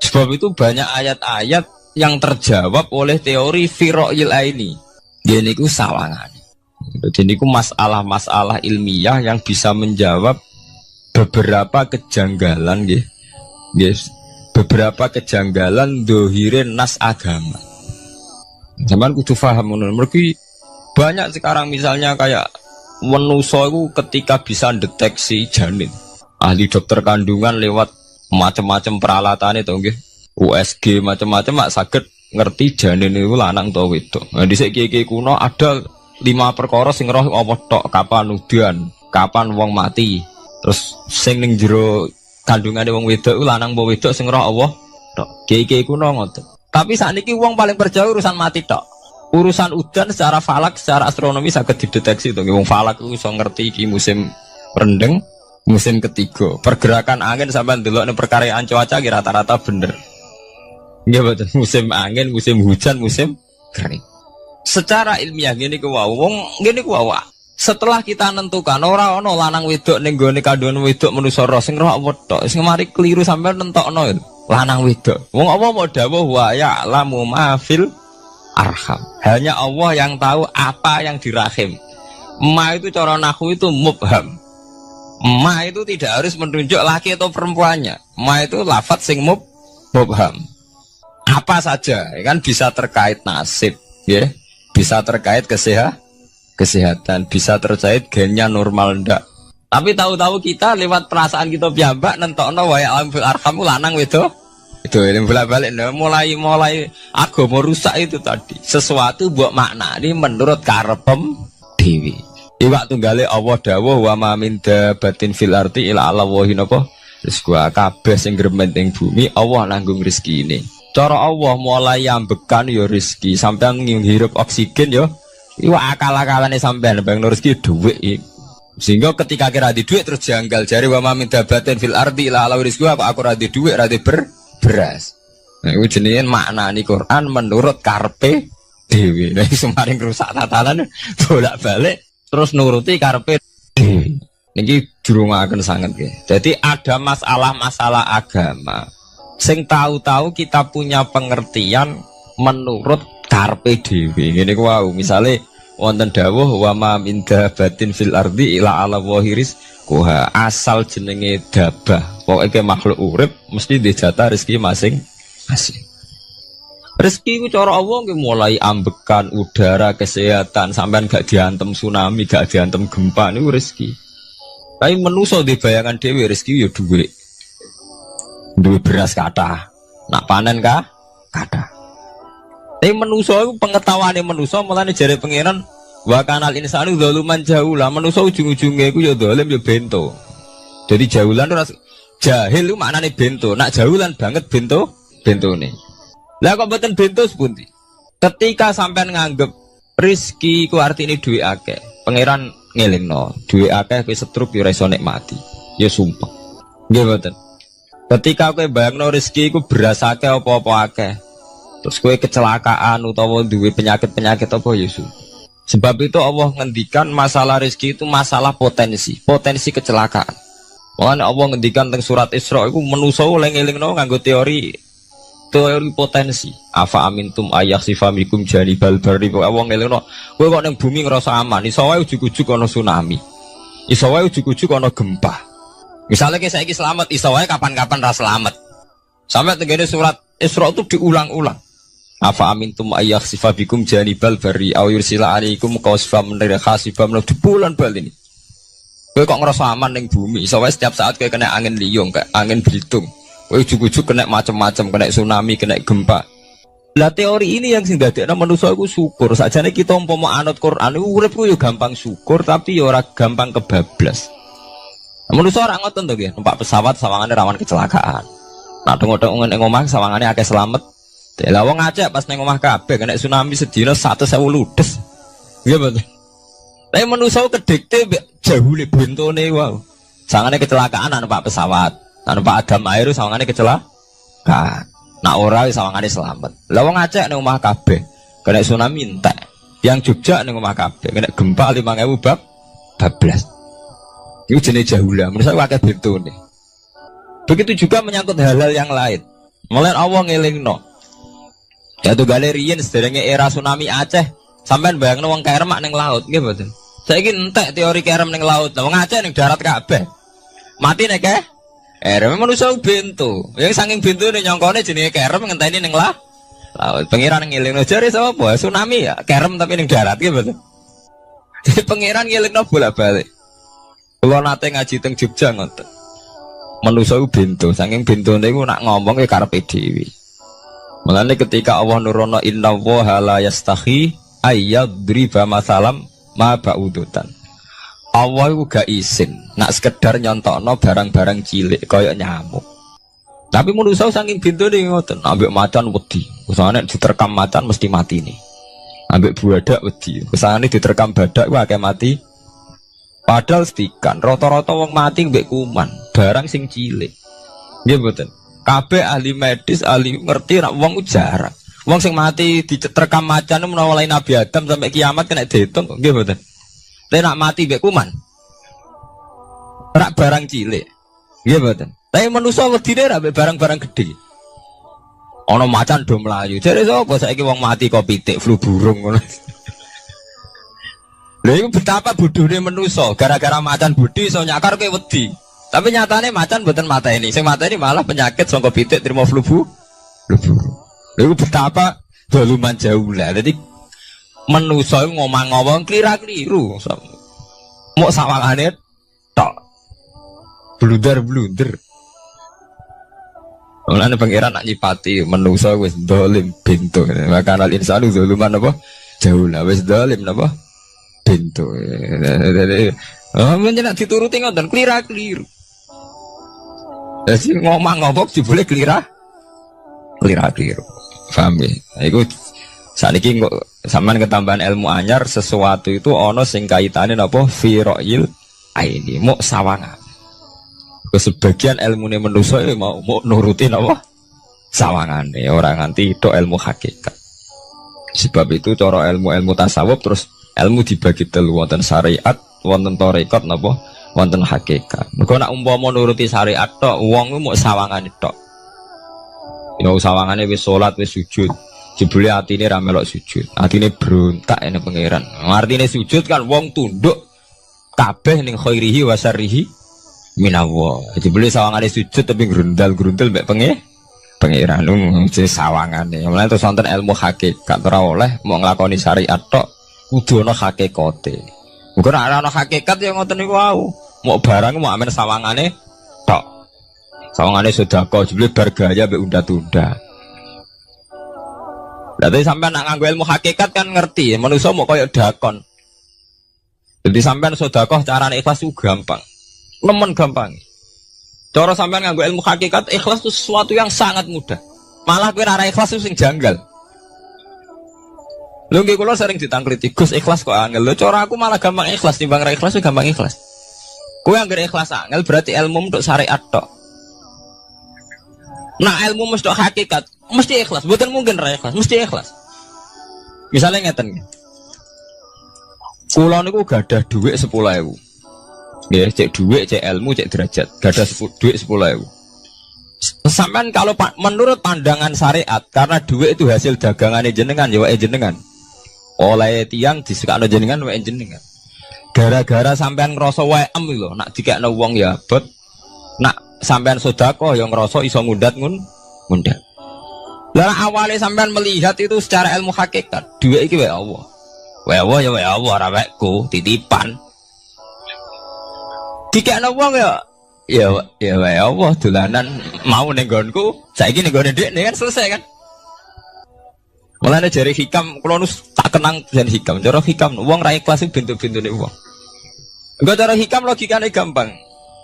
Sebab itu banyak ayat-ayat yang terjawab oleh teori firoil ini. Ini ku sawangan. Jadi ini ku masalah-masalah ilmiah yang bisa menjawab beberapa kejanggalan, yes. Beberapa kejanggalan dohirin nas agama. Zaman kudu paham ngono. Mergi banyak sekarang misalnya kayak manusa itu ketika bisa deteksi janin. Ahli dokter kandungan lewat macam-macam peralatan itu nggih. USG macam-macam mak saged ngerti janin itu lanang atau wedok. Nah dhisik kiye kuno ada 5 perkara sing roh apa tok, kapan udan, kapan wong mati. Terus sing ning jero kandungane wong wedok iku lanang apa wedok sing roh Allah tok. Kiye kuno ngoten. Tapi sakniki wong paling percaya urusan mati tok. Urusan udan secara falak, secara astronomi saged dideteksi to. Wong falak iku iso ngerti iki musim rendeng. Musim ketiga, pergerakan angin sampai ndelok ning perkaryaan cuaca ki rata-rata bener. Nggih mboten, musim angin, musim hujan, musim kering. Secara ilmiah ngene ku wong ngene ku wae. Setelah kita nentukan ora ana lanang wedok ning gone kandungan wedok manusa roh sing roh apa tok, sing mari keliru sampai nentokno lanang wedok. Wong apa mau dawuh wa ya'lamu ma fil arham. Hanya Allah yang tahu apa yang di rahim. Ma itu cara nahwu itu mubham. Ma itu tidak harus menunjuk laki atau perempuannya. Ma itu lafadz sing mubham. Apa saja, ya kan bisa terkait nasib, ya, bisa terkait kesehatan, bisa terkait gennya normal ndak. Tapi tahu-tahu kita lewat perasaan kita piyambak nentokno wa ya'lamu fil arham lanang wedok. Itu yang bolak-balik mulai agama rusak itu tadi. Sesuatu buat makna ini menurut karepem dewi. Iwak tunggale Allah dawuh wa ma min dabatin fil ardi ila Allahi napa rezeki kabeh sing gremeng ing bumi Allah nanggung rezekine. Cara Allah mulai ambekan ya rezeki sampean ngirup oksigen ya iwak akal-akalane sampean bang rezeki dhuwit. Sehingga ketika kira di dhuwit terus janggal jare wa ma min dabatin fil ardi ila Allahi rezeki aku ora di dhuwit ora di beras. Nah iku jenenge maknani Quran menurut karepe dhewe. Nah semaring rusak tatanan bolak-balik terus nuruti karepe niki durungaken sanget nggih. Jadi ada masalah-masalah agama sing tahu-tahu kita punya pengertian menurut karepe dhewe. Ngene ku wau, misale wonten dawuh wa ma min dabatin fil ardi ila ala wahiris kuha asal jenenge dabah. Pokoke makhluk urip mesti dijatah rezeki masing-masing. Rezeki ku cara Allah nggih mulai ambekan udara, kesehatan, sampean gak diantem tsunami, gak diantem gempa niku rezeki. Tapi manusa di bayangan dhewe rezeki ya dhuwit. Duwe beras kathah. Nak panen kathah. Tapi manusa iku pengetahuane manusa mulane jare pangeran wa kanal insanu zaluman jahula. Manusa ujung-ujunge iku ya zalim ya bento. Jadi jahulan ora jahil iku maknane bento. Nak jahulan banget bentone. Lah kok mboten bento sepundi? Ketika sampean nganggep rezeki ku artine duwe akeh, pangeran ngelingno, duwe akeh kowe setruk yo ora iso nikmati. Ya sumpah. Nggih mboten. Ketika kowe bayangno rezeki ku beras akeh apa-apa akeh. Terus kowe kecelakaan utawa duwe penyakit-penyakit apa ya sumpah. Sebab itu Allah ngendikan masalah rezeki itu masalah potensi kecelakaan. Makanya Allah ngendikan teng surat Isra iku manusa oleh ngelingno nganggo teori potensi. Afa amintum ayaksifamikum janibal barri. Allah ngelingno kowe kok ning bumi ngrasa aman, iso wae ujug-ujug ana tsunami. Iso wae ujug-ujug ana gempa. Misalnya kayak saiki selamat, iso wae kapan-kapan ra selamat. Sampai tenggene surat Isra itu diulang-ulang. Afa amintum ayaksifamikum janibal barri aw yursila alaikum qasfam min khasifam di bulan bal ini. Kowe kok ngrasa aman ning bumi, iso wae setiap saat kowe kena angin liung, kayak angin Belitung. Kowe ujug-ujug kena macam-macam, kena tsunami, kena gempa. Lah teori ini yang sing dadekno manusa iku syukur. Sakjane kita umpama anut Quran iku urip ku yo gampang syukur tapi yo ora gampang kebablas. Manusa ora ngoten to nggih, numpak pesawat sawangane rawan kecelakaan. Nah tengok-tengok ning omah sawangane akeh slamet. Lah wong Aceh pas ning omah kabeh kena tsunami sedina 100.000 ludes. Nggih betul. Tapi manusa kedikte jahule bentone wae. Sawangane kecelakaan numpak pesawat. Numpak agam air sawangane kecelakaan. Nak ora wis sawangane selamat. Lah wong Aceh ning omah kabeh kena tsunami entek. Yang Jogja ning omah kabeh kena gempa 5.000 bablas. Iku jenenge jahula. Menurut saya akeh bentone. Begitu juga menyangkut hal-hal yang lain. Mulai Allah ngelingno. Jatuh galerian sederenge era tsunami Aceh. Sampeyan bayangno wong kerem ning laut, nggih mboten. Saiki entek teori kerem ning laut. Wong Aceh ning darat kabeh. Mati nek kerem manusia bento. Yang saking bento nih nyongkone jenenge kerem ngenteni ning laut. Pangeran ngelingno jare sapa? Tsunami ya, kerem tapi ning darat nggih mboten. Jadi pangeran ngelingno bolak-balik. Kula nate ngaji teng Jogja ngoten. Manusia bento, saking bentone iku nak ngomong ya karepe dhewe. Mulane ketika Allah nurono innallaha la yastahi ayyadriba masalam ma ba'udutan. Allah itu gak izin nak sekedar nyontokno barang-barang cilik kaya nyamuk. Tapi manusia saking bentone ngoten, ambek macan wedi. Usane diterkam macan mesti mati nih. Ambek badak wedi. Usane diterkam badak ku akeh mati. Padahal setikan rata-rata wong mati mbek kuman, barang sing cilik. Nggih mboten. Kabeh ahli medis, ahli ngerti nek wong jarang. Wong sing mati diterkam macan menawa lain Nabi Adam sampai kiamat kena diitung nggih mboten. Tapi nak mati mbek kuman. Rak barang cilik. Nggih mboten. Tapi manusa wedine ra mbek barang-barang gedhe. Ana macan do mlayu. Jare sapa saiki wong mati kok pitik flu burung ngono. Lha iku betapa bodohne manusa, gara-gara macan budi iso nyakar kowe wedi. Tapi nyatane macan mboten mateni. Sing mateni malah penyakit saka pitik trimo flu burung. Lha iku betapa doluman jauh lah. Dadi manusa ngomong-ngomong klira-kliru. Mok sawangane tok. Blunder-blunder. Mulane pangeran nak nyipati manusa wis dolim bento. Makanal insanu doluman apa? Jauh lah wis dolim napa? Bento. Menjenak dituruti ngoten klira-kliru. Jadi ngomong-ngomong boleh klira-kliru. Paham ya? Iku saniki kok sampean ketambahan ilmu anyar sesuatu itu ana sing kaitane napa firoil aini mok sawangan. Sebagian ilmune manusa mau nuruti napa sawangane ora nganti tok ilmu hakikat. Sebab itu cara ilmu-ilmu tasawuf terus ilmu dibagi telu wonten syariat, wonten tarekat napa wonten hakikat. Mergo nek umpama nuruti syariat tok wong ku mok sawangane tok. Ya sawangane wis salat wis sujud. Jebule atine ra melok sujud. Atine brontak ene pangeran. Artine sujud kan wong tunduk kabeh ning khairihi wa syarrihi minallah. Jebule sawangane sujud tapi grundal-grundal mbek pangeran jenenge sawangane. Mulane terus wonten ilmu hakikat ora oleh mau nglakoni syariat tok kudu ana hakikate. Muga nek ana hakikat ya ngoten niku wau. Mau barang mau amen sawangane tok. Sawangane sedekah jebule bar gaya mbek unda-tunda. Berarti sampean nak nganggo ilmu hakikat kan ngerti, manusia mau koyo dakon. Jadi sampean sedekah carane ikhlas itu gampang. Nemen gampang. Cara sampean nganggo ilmu hakikat ikhlas itu sesuatu yang sangat mudah. Malah kowe ora ikhlas itu sing janggal. Lho nggih kula sering ditangkliti, Gus ikhlas kok angel. Lho cara aku malah gampang ikhlas timbang ra ikhlas gampang ikhlas. Kowe anggere ikhlas angel berarti ilmu untuk syariat tok. Nah ilmu mesti hakikat, mesti ikhlas. Bukan mungkin ra ikhlas, mesti ikhlas. Misalnya ngeten. Kula niku gadah dhuwit 10.000. Nggih, cek dhuwit, cek ilmu, cek derajat. Gadah dhuwit 10.000. Sampean kalau menurut pandangan syariat, karena dhuwit itu hasil dagangannya jenengan, ya wae jenengan. Oleh tiang disukakno jenengan wae jenengan. Gara-gara sampean ngrasa wae lho, nak dikekno wong ya abot. Nak sampean sedekah yang ngerasa iso ngundat ngundat. Lah awalnya sampean melihat itu secara ilmu hakikat, dhuwit iki wae Allah. Wae Allah ya wae Allah ora waeku, titipan. Dikekno wong ya wae Allah dolanan mau ning nggonku, saiki ning nggone dhekne kan selesai kan. Mulane jare hikam kula nu tak kenang jan hikam. Cara hikam wong ra ikhlas iku bentuk-bentune wong. Enggak cara hikam logikane gampang.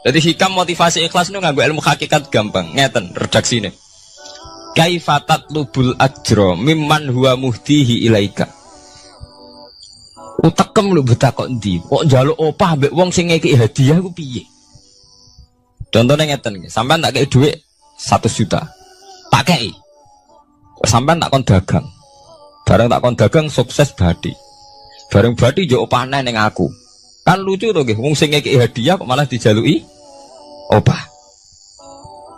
Jadi hikam motivasi ikhlas nu nganggo ilmu hakikat gampang. Ngeten redaksine. Kaifatat lubul ajra mimman huwa muhtihi ilaika. Utekem lho betakok ndi? Kok njaluk opah mbek wong sing ngeki hadiah ku piye? Contohnya ngeten iki, sampean tak kei dhuwit 100 juta. Tak kei. Sampean tak kon dagang. Bareng tak kon dagang sukses badi. Bareng badi yo opane ning aku. Kan lucu to nggih, wong sing ngeki hadiah kok malah dijaluki opah.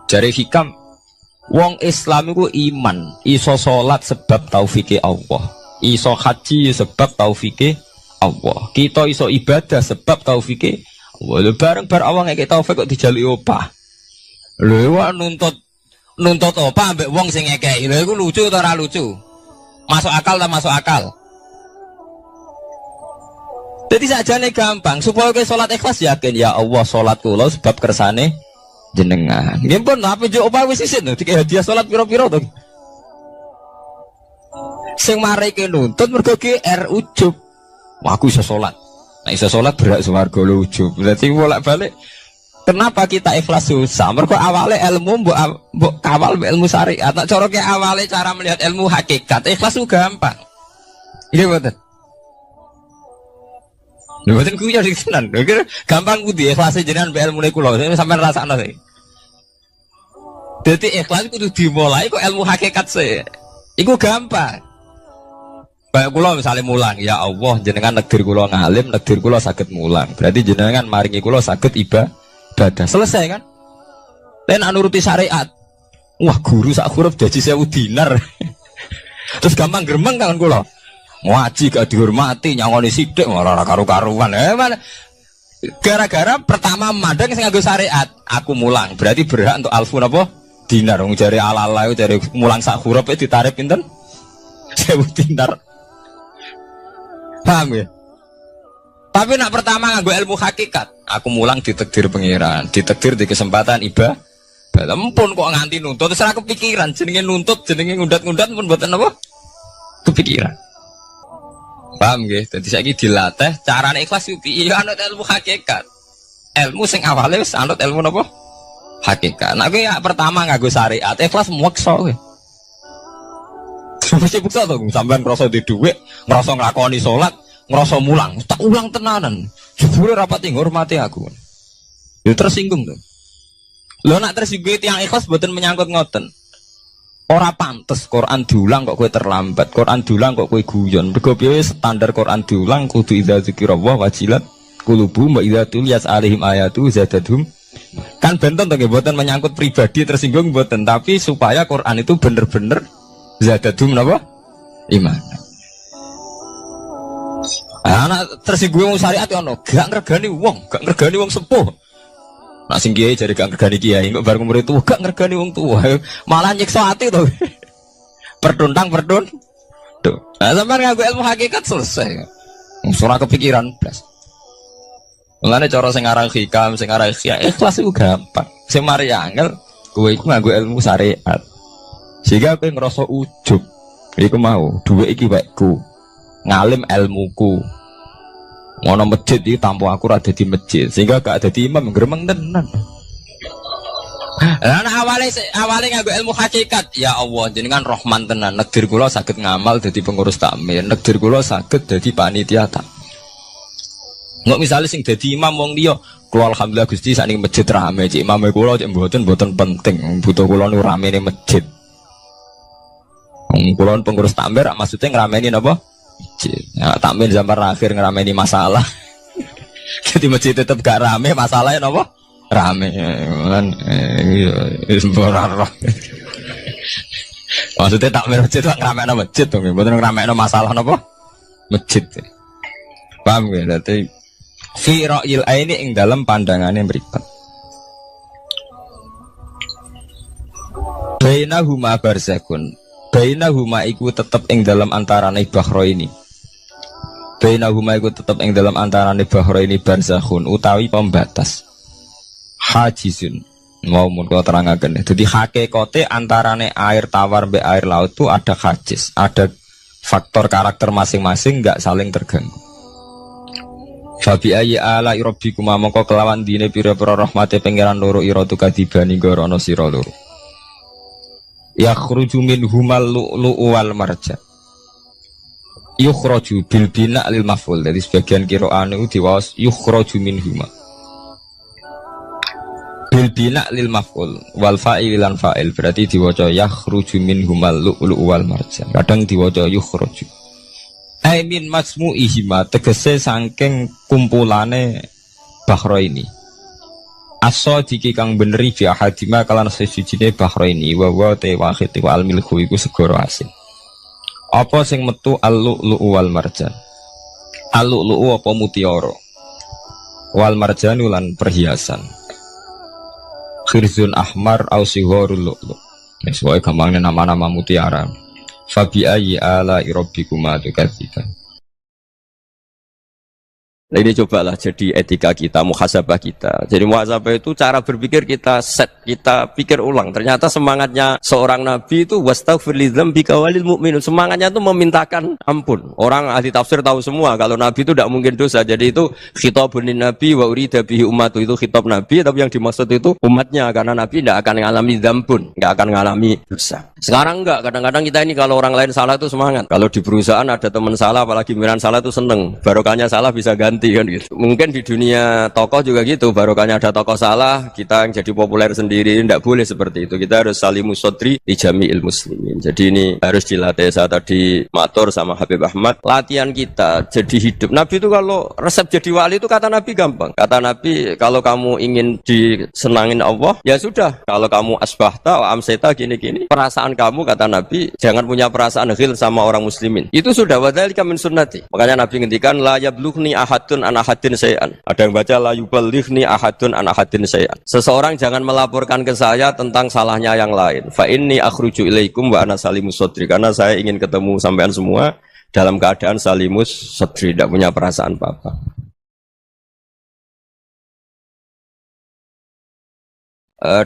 Jare hikam, wong Islam iku iman, iso salat sebab taufike Allah. Iso haji sebab taufike Allah. Kita iso ibadah sebab taufike Allah. Bareng awang ngeki taufik kok dijaluki opah. Lho wae nuntut opah ambek wong sing ngekeki. Lho iku lucu ta ora lucu? Masuk akal tak masuk akal. Jadi sajane gampang supaya ke salat ikhlas yakin ya Allah salat kula sebab kersane jenengan. Nggih pun apa jo opah wis isin dikek hadiah salat pira-pira to. Sing mareke nuntut mergo GR ujub. Wah aku iso salat. Nek iso salat berak swarga lho ujub. Berarti bolak-balik kenapa kita ikhlas susah? Mergo awale ilmu mbok kawal ilmu syariat. Tak cara ke awale cara melihat ilmu hakikat. Ikhlas ku gampang. Iya betul. Lha boten kuwi jadi tenan. Gampang ku di ikhlas jenengan mbek ilmune kula. Sampeyan rasakno sih. Dadi ikhlas kudu dimulai kok ilmu hakikat sih. Iku gampang. Kayak kula misalnya mulang, ya Allah jenengan negdir kula ngalim, negdir kula saged mulang. Berarti jenengan maringi kula saged ibadah. Selesai kan? Lain nuruti syariat. Wah guru sak huruf jadi 1000 dinar. Terus gampang gremeng kan kula. Ngaji gak dihormati, nyangoni sithik malah karu-karuan. Gara-gara pertama madang sing nganggo syariat, aku mulang. Berarti berhak untuk alfun apa? Dinar. Wong jare ala-ala jare mulang sak huruf ditarik pinten? 1000 dinar. Paham ya? Tapi nak pertama nganggo ilmu hakikat, aku mulang ditakdir pengiran, ditakdir di kesempatan ibadah. Ampun kok nganti nuntut, terus aku kepikiran jenenge nuntut, jenenge ngundat-ngundat pun mboten apa? Kepikiran. Paham nggih? Dadi saiki dilatih carane ikhlas piye anut ilmu hakikat. Ilmu sing awale wis anut ilmu napa? Hakikat. Nek kowe ya pertama nganggo syariat, ikhlas meksa kowe. Mesti bukti to sampean ngrasa di dhuwit, ngrasa nglakoni salat, ngrasa mulang, tak ulang tenanan. Jebule rapati ngurmati aku. Ya tersinggung to. Lho nak tersinggung tiyang ikhlas mboten menyangkut ngoten. Ora pantes Quran diulang kok kowe terlambat, Quran diulang kok kowe guyon. Mergo piye standar Quran diulang kudu idza dzikrullah wajilat qulubuhum wa idza tuliyat alaihim ayatu zadatuhum. Kan benten to nggih mboten menyangkut pribadi tersinggung mboten, tapi supaya Quran itu bener-bener zadatuhum napa? Iman. Anak tersinggung syariat ono, gak ngregani wong sepuh. Nak sing kiai jare gak ngregani kiai, kok bareng murid tuwa gak ngregani wong tuwa. Malah nyiksa ati to. Tuh. Nah, sampeyan nganggo ilmu hakikat selesai. Ora kepikiran blas. Mulane cara sing aran hikam, sing aran ikhlas iku gampang. Sing mari angel kowe iku nganggo ilmu syariat. Sehingga kowe ngerasa ujub. Iku mau, dhuwit iki wekku. Ngalim ilmuku. Ngono masjid iki tanpa aku ora dadi masjid. Sehingga gak dadi imam gremeng tenan. Lah awale nganggo ilmu hakikat. Ya Allah, jenengan Rahman tenan. Negdir kula saged ngamal dadi pengurus takmir. Negdir kula saged dadi panitia tak. Nggak misalnya sing dadi imam wong liya, kula alhamdulillah Gusti sakniki masjid rame. Cik imame kula cek mboten penting. Butuh kula nu ramene masjid. Kulon pengurus takmir maksudnya ngerameni apa? Masjid. Ya, takmir zaman akhir ngerameni masalah. Jadi masjid tetap gak rame, masalahnya apa? Rame. Kan maksudnya takmir masjid itu ngerameni masjid tuh, bukan ngerameni masalah apa? Masjid. Paham ya? Berarti fi ra'yil aini ing dalam pandangannya mripat. Bainahuma barzakun. Bainahuma iku tetep ing dalam antarane bahro ini. Bainahuma iku tetep ing dalam antarane bahro ini barzakhun utawi pembatas. Hajizun. Mau mun kula terangaken. Dadi hakikate antarane air tawar mbek air laut itu ada hajiz, ada faktor karakter masing-masing nggak saling terganggu. Fabi ayyi ala rabbikuma mongko kelawan dine pira-pira rahmate pangeran loro ira tukadibani gorono sira loro. Yakhruju minhumal lu'lu'u wal marjan. Yukhraju bil bina lil maf'ul. Jadi sebagian qira'ah niku diwaos yukhraju minhuma. Bil bina lil maf'ul wal fa'il lan fa'il berarti diwaca yakhruju minhumal lu'lu'u wal marjan. Kadang diwaca yukhraju. Ai min masmu'ihima tegese saking kumpulane bahro ini. As-sadiqi kang beneri fi ahadima kalan sesujine bahro ini wa wa te wahid wa al milku iku segara asin. Apa sing metu al-lu'lu'u wal marjan? Al-lu'lu'u apa mutiara? Wal marjan lan perhiasan. Khirzun ahmar au sigharul lu'lu'. Wis wae gampangnya nama-nama mutiara. Fabi ayyi ala rabbikuma tukadziban. Nah ini cobalah jadi etika kita, muhasabah kita. Jadi muhasabah itu cara berpikir kita set, kita pikir ulang. Ternyata semangatnya seorang nabi itu wastaghfir lidzambika walil mu'minun. Semangatnya itu memintakan ampun. Orang ahli tafsir tahu semua kalau nabi itu tidak mungkin dosa. Jadi itu khitabun nabi wa urida bihi ummatu, itu khitab nabi, tapi yang dimaksud itu umatnya, karena nabi tidak akan mengalami dzambun, tidak akan mengalami dosa. Sekarang enggak, kadang-kadang kita ini kalau orang lain salah itu semangat. Kalau di perusahaan ada teman salah, apalagi pimpinan salah itu seneng. Barokahnya salah bisa ganti kan gitu. Mungkin di dunia tokoh juga gitu, barokahnya ada tokoh salah, kita yang jadi populer sendiri. Tidak boleh seperti itu. Kita harus salimus sodri di jami'il muslimin. Jadi ini harus dilatih. Saya tadi matur sama Habib Ahmad, latihan kita jadi hidup. Nabi itu kalau resep jadi wali itu kata Nabi gampang. Kata Nabi, kalau kamu ingin disenangin Allah, ya sudah. Kalau kamu asbahta wa amseta gini-gini, perasaan kamu, kata Nabi, jangan punya perasaan ghil sama orang muslimin. Itu sudah wadzalika min sunnati. Makanya Nabi ngendikan la yablughni ahadun an ahadin syai'an. Ada yang baca la yuballighni ahadun an ahadin syai'an. Seseorang jangan melaporkan ke saya tentang salahnya yang lain. Fa inni akhruju ilaikum wa ana salimus sadri. Karena saya ingin ketemu sampean semua dalam keadaan salimus sadri, tidak punya perasaan apa-apa.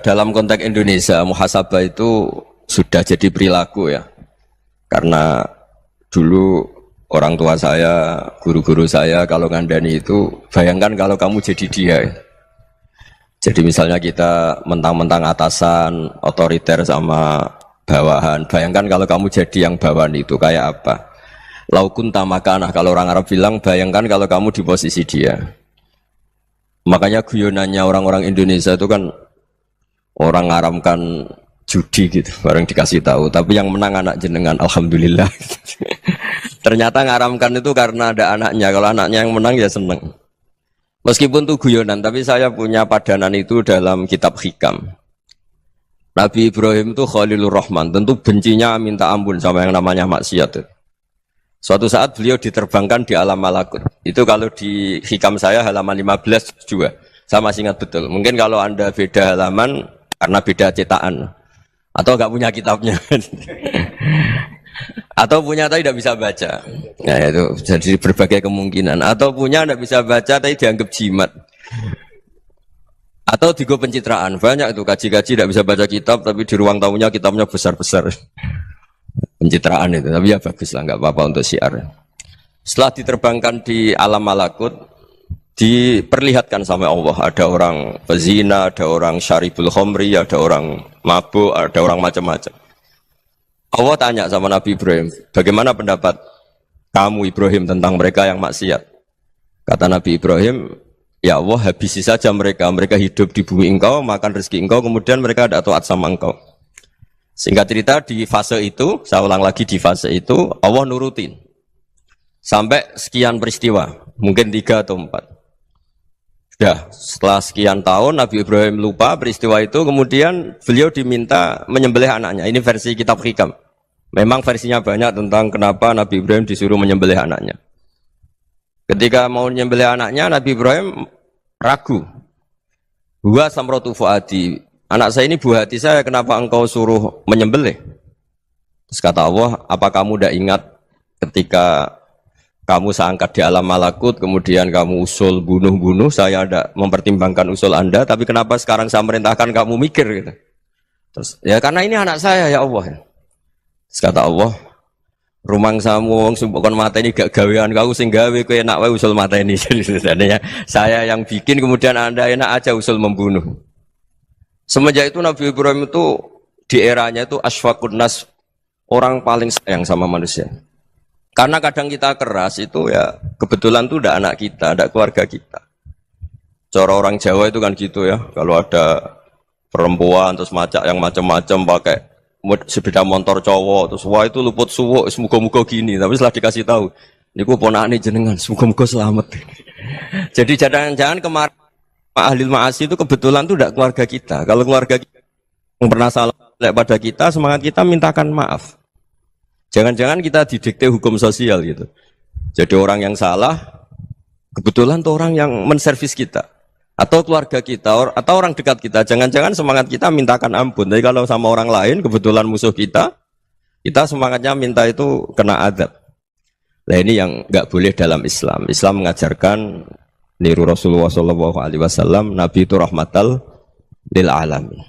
Dalam konteks Indonesia, muhasabah itu sudah jadi perilaku ya. Karena dulu orang tua saya, guru-guru saya kalau ngandani itu, bayangkan kalau kamu jadi dia. Jadi misalnya kita mentang-mentang atasan, otoriter sama bawahan. Bayangkan kalau kamu jadi yang bawahan itu kayak apa? Laukun tamakana, kalau orang Arab bilang, bayangkan kalau kamu di posisi dia. Makanya guyonannya orang-orang Indonesia itu kan orang ngaramkan judi gitu, bareng dikasih tahu. Tapi yang menang anak jenengan, alhamdulillah. Ternyata ngaramkan itu karena ada anaknya. Kalau anaknya yang menang ya seneng. Meskipun itu guyonan, tapi saya punya padanan itu dalam kitab Hikam. Nabi Ibrahim itu Khalilur Rahman, tentu bencinya minta ampun sama yang namanya maksiat. Suatu saat beliau diterbangkan di alam malakut. Itu kalau di Hikam saya halaman 15 juga. Saya masih ingat betul. Mungkin kalau Anda beda halaman karena beda cetakan. Atau enggak punya kitabnya. Atau punya tapi tidak bisa baca. Nah itu jadi berbagai kemungkinan. Atau punya tidak bisa baca tapi dianggap jimat. Atau digo pencitraan. Banyak itu kaji-kaji tidak bisa baca kitab tapi di ruang tamunya kitabnya besar-besar. Pencitraan itu. Tapi ya bagus lah, nggak apa-apa untuk syiar. Setelah diterbangkan di alam malakut, diperlihatkan sama Allah. Ada orang pezina, ada orang syaribul khomri, ada orang mabuk, ada orang macam-macam. Allah tanya sama Nabi Ibrahim, bagaimana pendapat kamu Ibrahim tentang mereka yang maksiat? Kata Nabi Ibrahim, ya Allah habisi saja mereka. Mereka hidup di bumi engkau, makan rezeki engkau, kemudian mereka ada taat sama engkau. Singkat cerita di fase itu, saya ulang lagi di fase itu, Allah nurutin. Sampai sekian peristiwa, mungkin 3 atau 4. Sudah, setelah sekian tahun Nabi Ibrahim lupa peristiwa itu, kemudian beliau diminta menyembelih anaknya. Ini versi kitab Hikam. Memang versinya banyak tentang kenapa Nabi Ibrahim disuruh menyembelih anaknya. Ketika mau menyembelih anaknya, Nabi Ibrahim ragu. Huwa samratu fuadi. Anak saya ini buah hati saya, kenapa engkau suruh menyembelih? Terus kata Allah, apa kamu tidak ingat ketika kamu saya angkat di alam malakut, kemudian kamu usul bunuh-bunuh, saya tidak mempertimbangkan usul Anda, tapi kenapa sekarang saya merintahkan kamu mikir gitu. Terus, ya karena ini anak saya ya Allah. Terus kata Allah, rumangsamu wong sing kon mateni gak gawean kau sing gawe kowe enak wae usul mateni. Jadi sebenarnya saya yang bikin kemudian Anda enak aja usul membunuh. Semenjak itu Nabi Ibrahim itu di eranya itu asfaqun nas, orang paling sayang sama manusia. Karena kadang kita keras itu ya kebetulan tuh udah anak kita, ada keluarga kita. Cara orang Jawa itu kan gitu ya, kalau ada perempuan terus macak yang macam-macam pakai sepeda motor cowok terus wah itu luput suwuk semoga-moga gini, tapi setelah dikasih tahu niku ponakane jenengan semoga-moga selamat. Jadi jangan-jangan kemarin ahli ma'asi itu kebetulan tuh tidak keluarga kita. Kalau keluarga kita yang pernah salah pada kita, semangat kita mintakan maaf. Jangan-jangan kita didikte hukum sosial gitu. Jadi orang yang salah kebetulan tuh orang yang menservis kita. Atau keluarga kita, atau orang dekat kita, jangan-jangan semangat kita mintakan ampun. Tapi kalau sama orang lain, kebetulan musuh kita semangatnya minta itu kena adab. Nah ini yang nggak boleh dalam Islam. Islam mengajarkan niru Rasulullah SAW, Nabi itu rahmatal lil alamin.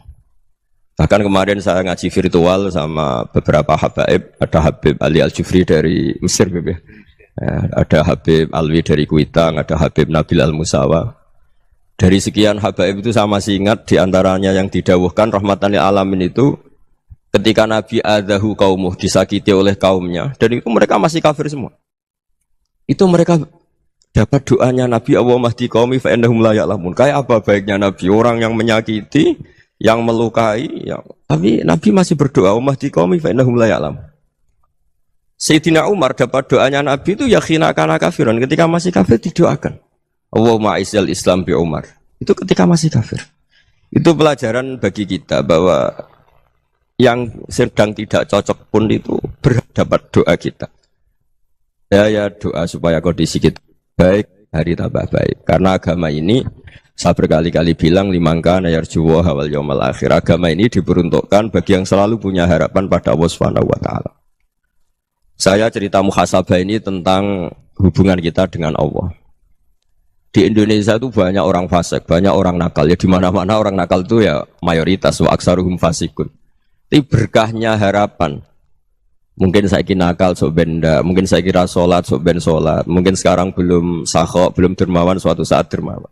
Bahkan kemarin saya ngaji virtual sama beberapa habaib, ada Habib Ali Al-Jufri dari Mesir, ada Habib Alwi dari Kuitang, ada Habib Nabil Al-Musawa. Dari sekian habaib itu saya masih ingat diantaranya yang didawuhkan rahmatan lil alamin itu ketika Nabi adahu kaumuh, disakiti oleh kaumnya, dan itu mereka masih kafir semua. Itu mereka dapat doanya Nabi Allahumma hdi qaumi fa innahum la ya'lamun. Kayak apa baiknya Nabi, orang yang menyakiti, yang melukai, tapi Nabi masih berdoa Allahumma hdi qaumi fa innahum la ya'lamun. Sayyidina Umar dapat doanya Nabi itu yakhina kana kafiran, ketika masih kafir didoakan Allahumma aizzal Islam bi Umar. Itu ketika masih kafir. Itu pelajaran bagi kita bahwa yang sedang tidak cocok pun itu berdapat doa kita. Ya doa supaya kondisi kita baik, hari tambah baik. Karena agama ini saya berkali-kali bilang limangka nayarjuwa hawal yaumal akhir. Agama ini diperuntukkan bagi yang selalu punya harapan pada Allah Subhanahu wa taala. Saya cerita muhasabah ini tentang hubungan kita dengan Allah. Di Indonesia itu banyak orang fasik, banyak orang nakal. Ya di mana-mana orang nakal itu ya mayoritas wa aksaruhum fasikun. Tapi berkahnya harapan. Mungkin saya kira nakal sok benda, mungkin saya kira sholat sok ben sholat, mungkin sekarang belum sakhok, belum dermawan, suatu saat dermawan.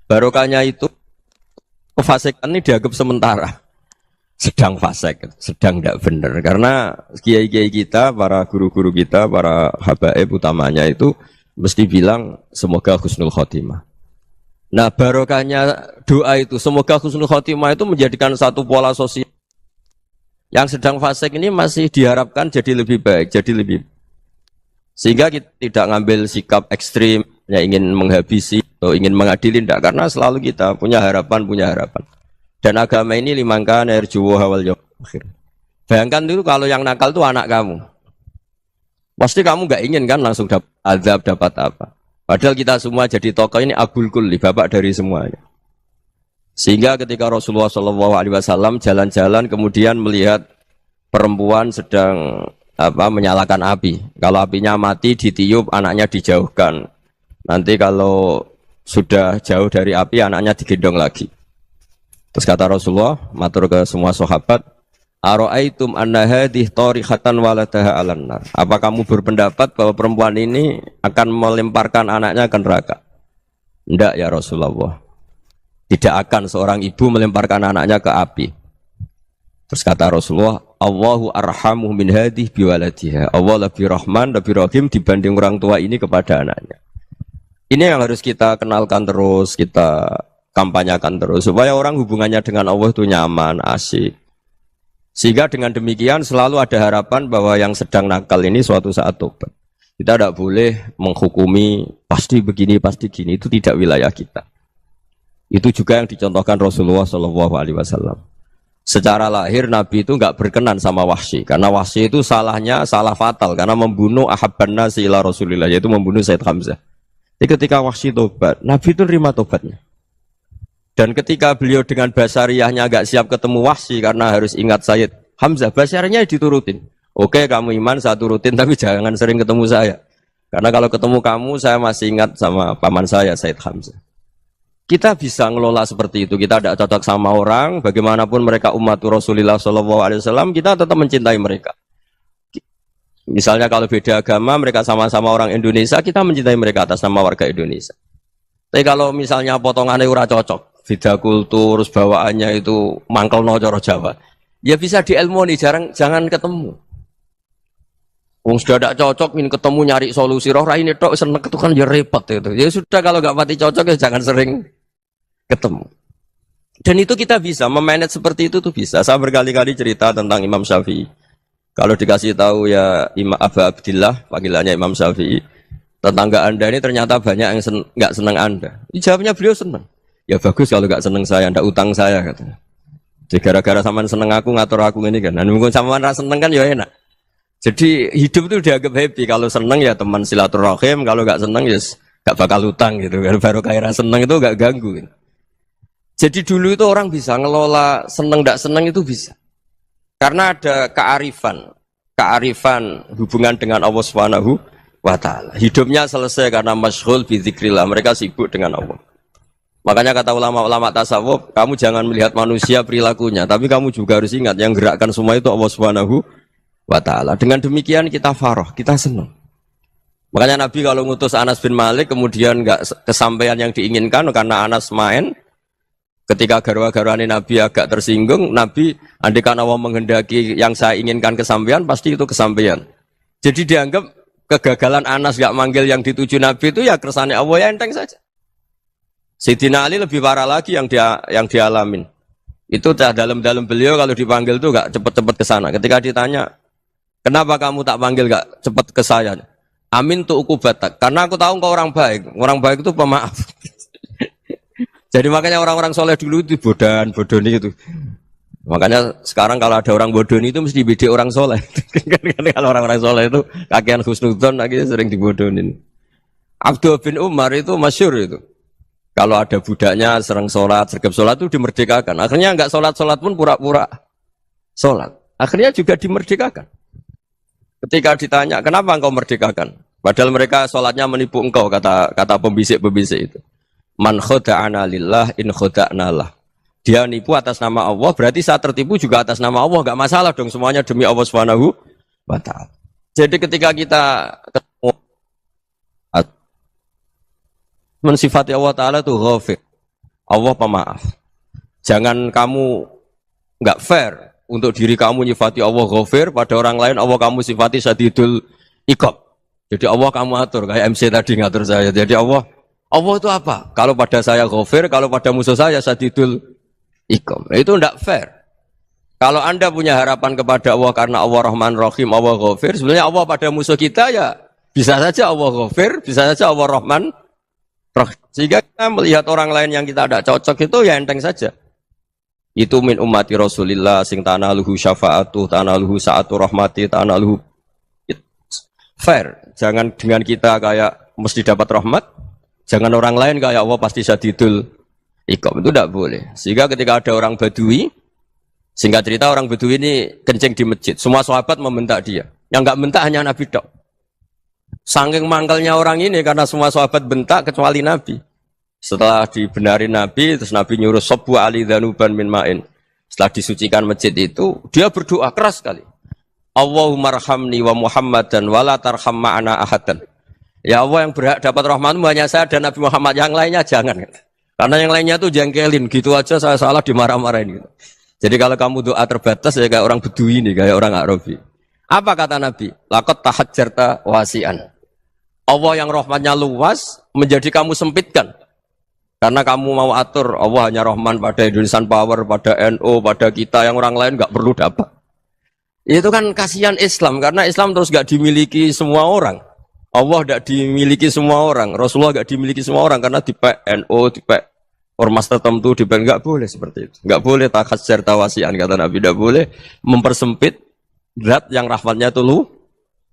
Barokahnya itu kefasikan ini dianggap sementara. Sedang fasik, sedang tidak benar. Karena kiai-kiai kita, para guru-guru kita, para habaib utamanya itu mesti bilang semoga husnul khotimah. Nah barokahnya doa itu semoga husnul khotimah itu menjadikan satu pola sosial. Yang sedang fasik ini masih diharapkan jadi lebih baik, jadi lebih. Sehingga kita tidak ngambil sikap ekstrim, ya ingin menghabisi atau ingin mengadili, tidak. Karena selalu kita punya harapan. Dan agama ini limangka nerjuwa hawal yaumil akhir. Bayangkan dulu kalau yang nakal itu anak kamu. Pasti kamu nggak ingin kan langsung dapat azab, dapat apa. Padahal kita semua jadi tokoh ini abul kulli, bapak dari semuanya. Sehingga ketika Rasulullah SAW jalan-jalan kemudian melihat perempuan sedang menyalakan api. Kalau apinya mati ditiup, anaknya dijauhkan. Nanti kalau sudah jauh dari api, anaknya digendong lagi. Terus kata Rasulullah, matur ke semua sahabat, Aro'aitum anna hadih torihatan waladaha alan nar. Apa kamu berpendapat bahwa perempuan ini akan melemparkan anaknya ke neraka? Tidak ya Rasulullah. Tidak akan seorang ibu melemparkan anaknya ke api. Terus kata Rasulullah, Allahu arhamu min hadih biwaladiha. Allah lebih rahman, lebih rahim dibanding orang tua ini kepada anaknya. Ini yang harus kita kenalkan terus, kita kampanyakan terus. Supaya orang hubungannya dengan Allah itu nyaman, asik. Sehingga dengan demikian selalu ada harapan bahwa yang sedang nakal ini suatu saat tobat. Kita tidak boleh menghukumi pasti begini, pasti gini. Itu tidak wilayah kita. Itu juga yang dicontohkan Rasulullah SAW. Secara lahir Nabi itu nggak berkenan sama Wahsy. Karena Wahsy itu salahnya salah fatal. Karena membunuh ahabban nasi ila Rasulillah. Yaitu membunuh Sayyid Hamzah. Jadi ketika Wahsy tobat, Nabi itu terima tobatnya. Dan ketika beliau dengan basariyahnya agak siap ketemu Wahsy karena harus ingat Sayyid Hamzah, basariyahnya diturutin. Oke, kamu iman, saya turutin, tapi jangan sering ketemu saya. Karena kalau ketemu kamu, saya masih ingat sama paman saya, Sayyid Hamzah. Kita bisa ngelola seperti itu. Kita tidak cocok sama orang, bagaimanapun mereka umat Rasulullah SAW, kita tetap mencintai mereka. Misalnya kalau beda agama, mereka sama-sama orang Indonesia, kita mencintai mereka atas nama warga Indonesia. Tapi kalau misalnya potongannya ora cocok, beda kultur, bawaannya itu mangkel no cara Jawa, ya bisa diilmoni, jangan ketemu. Wong sudah tidak cocok, ingin ketemu nyari solusi. Roh ini tok seneng itu kan ya repot itu. Ya sudah kalau nggak pati cocok ya jangan sering ketemu. Dan itu kita bisa memanage seperti itu tuh bisa. Saya berkali-kali cerita tentang Imam Syafi'i. Kalau dikasih tahu ya Imam Aba Abdillah, panggilannya Imam Syafi'i, tetangga Anda ini ternyata banyak yang nggak senang Anda. Jawabnya beliau senang. Ya bagus kalau nggak senang saya, ndak utang saya katanya. Jadi gara-gara sampean seneng aku ngatur aku ini kan. Dan mungkin sampean ra seneng kan ya enak. Jadi hidup itu dianggap happy. Kalau seneng ya teman silaturahim, kalau nggak seneng ya nggak bakal utang gitu. Baru kayak seneng itu nggak ganggu. Gitu. Jadi dulu itu orang bisa ngelola seneng ndak seneng itu bisa. Karena ada kearifan hubungan dengan Allah Subhanahu wa Ta'ala. Hidupnya selesai karena masyghul bi dzikrillah, mereka sibuk dengan Allah. Makanya kata ulama-ulama tasawuf, kamu jangan melihat manusia perilakunya, tapi kamu juga harus ingat yang gerakkan semua itu Allah Subhanahu wa Ta'ala. Dengan demikian kita farah, kita senang. Makanya Nabi kalau ngutus Anas bin Malik kemudian enggak kesampaian yang diinginkan karena Anas main. Ketika garwa-garwane Nabi agak tersinggung, Nabi andaikan Allah menghendaki yang saya inginkan kesampaian, pasti itu kesampaian. Jadi dianggap kegagalan Anas gak manggil yang dituju Nabi itu ya kersane Allah ya enteng saja. Sayyidina Ali lebih parah lagi yang dialamin. Itu dalam beliau kalau dipanggil itu gak cepet-cepet ke sana. Ketika ditanya, kenapa kamu tak panggil gak cepet ke saya? Amin tuh ukubatak. Karena aku tahu engkau orang baik. Orang baik itu pemaaf. Jadi makanya orang-orang soleh dulu itu bodoni itu. Makanya sekarang kalau ada orang bodoni itu mesti beda orang soleh. Kalau orang-orang soleh itu kakean husnudzon akhirnya sering dibodonin. Abdul bin Umar itu masyhur itu. Kalau ada budaknya sering sholat, sergap sholat itu dimerdekakan. Akhirnya enggak sholat pun pura-pura sholat. Akhirnya juga dimerdekakan. Ketika ditanya kenapa engkau merdekakan? Padahal mereka sholatnya menipu engkau kata pembisik-pembisik itu. Man khoda'ana lillah in khoda'na lah. Dia nipu atas nama Allah, berarti saat tertipu juga atas nama Allah. Enggak masalah dong, semuanya demi Allah Subhanahu wa Ta'ala. Jadi ketika kita ketemu mensifati Allah Ta'ala itu ghafir. Allah pemaaf. Jangan kamu enggak fair untuk diri kamu nyifati Allah ghafir, pada orang lain Allah kamu sifati syadidul iqab. Jadi Allah kamu atur, kayak MC tadi ngatur saya. Jadi Allah itu apa? Kalau pada saya ghafir, kalau pada musuh saya syadidul iqam. Itu tidak fair. Kalau Anda punya harapan kepada Allah karena Allah Rahman Rahim, Allah ghafir, sebenarnya Allah pada musuh kita ya bisa saja Allah ghafir, bisa saja Allah Rahman Rahim. Sehingga kita melihat orang lain yang kita tidak cocok itu ya enteng saja. Itu min ummati Rasulillah sing tanaluhu syafa'atuh, tanaluhu sa'atu rahmati, tanaluhu fair. Jangan dengan kita kayak mesti dapat rahmat. Jangan orang lain kayak Allah pasti syadidul iqam, itu tidak boleh. Sehingga ketika ada orang Badui, singkat cerita orang Badui ini kencing di masjid, semua sahabat membentak dia. Yang enggak bentak hanya Nabi tok. Saking mangkalnya orang ini karena semua sahabat bentak kecuali Nabi. Setelah dibenarin Nabi, terus Nabi nyuruh sabbu ali dhanuban min ma'in. Setelah disucikan masjid itu, dia berdoa keras sekali. Allahumma arhamni wa Muhammadan wa la tarham ma'ana ahadan. Ya Allah yang berhak dapat rahmatmu hanya saya dan Nabi Muhammad, yang lainnya jangan. Karena yang lainnya tuh jengkelin, gitu aja saya salah dimarah-marahin. Gitu. Jadi kalau kamu doa terbatas ya kayak orang Bedui ini, kayak orang Arabi. Apa kata Nabi? Laqad tahajjarta wasi'an. Allah yang rahmatnya luas menjadi kamu sempitkan. Karena kamu mau atur Allah hanya rahman pada Indonesian Power, pada NU, pada kita yang orang lain nggak perlu dapat. Itu kan kasihan Islam, karena Islam terus nggak dimiliki semua orang. Allah tidak dimiliki semua orang, Rasulullah tidak dimiliki semua orang karena dipek NU, dipek ormas tertentu, dipek nggak boleh seperti itu, nggak boleh takhasyar tawasian kata Nabi, tidak boleh mempersempit zat yang rahmatnya itu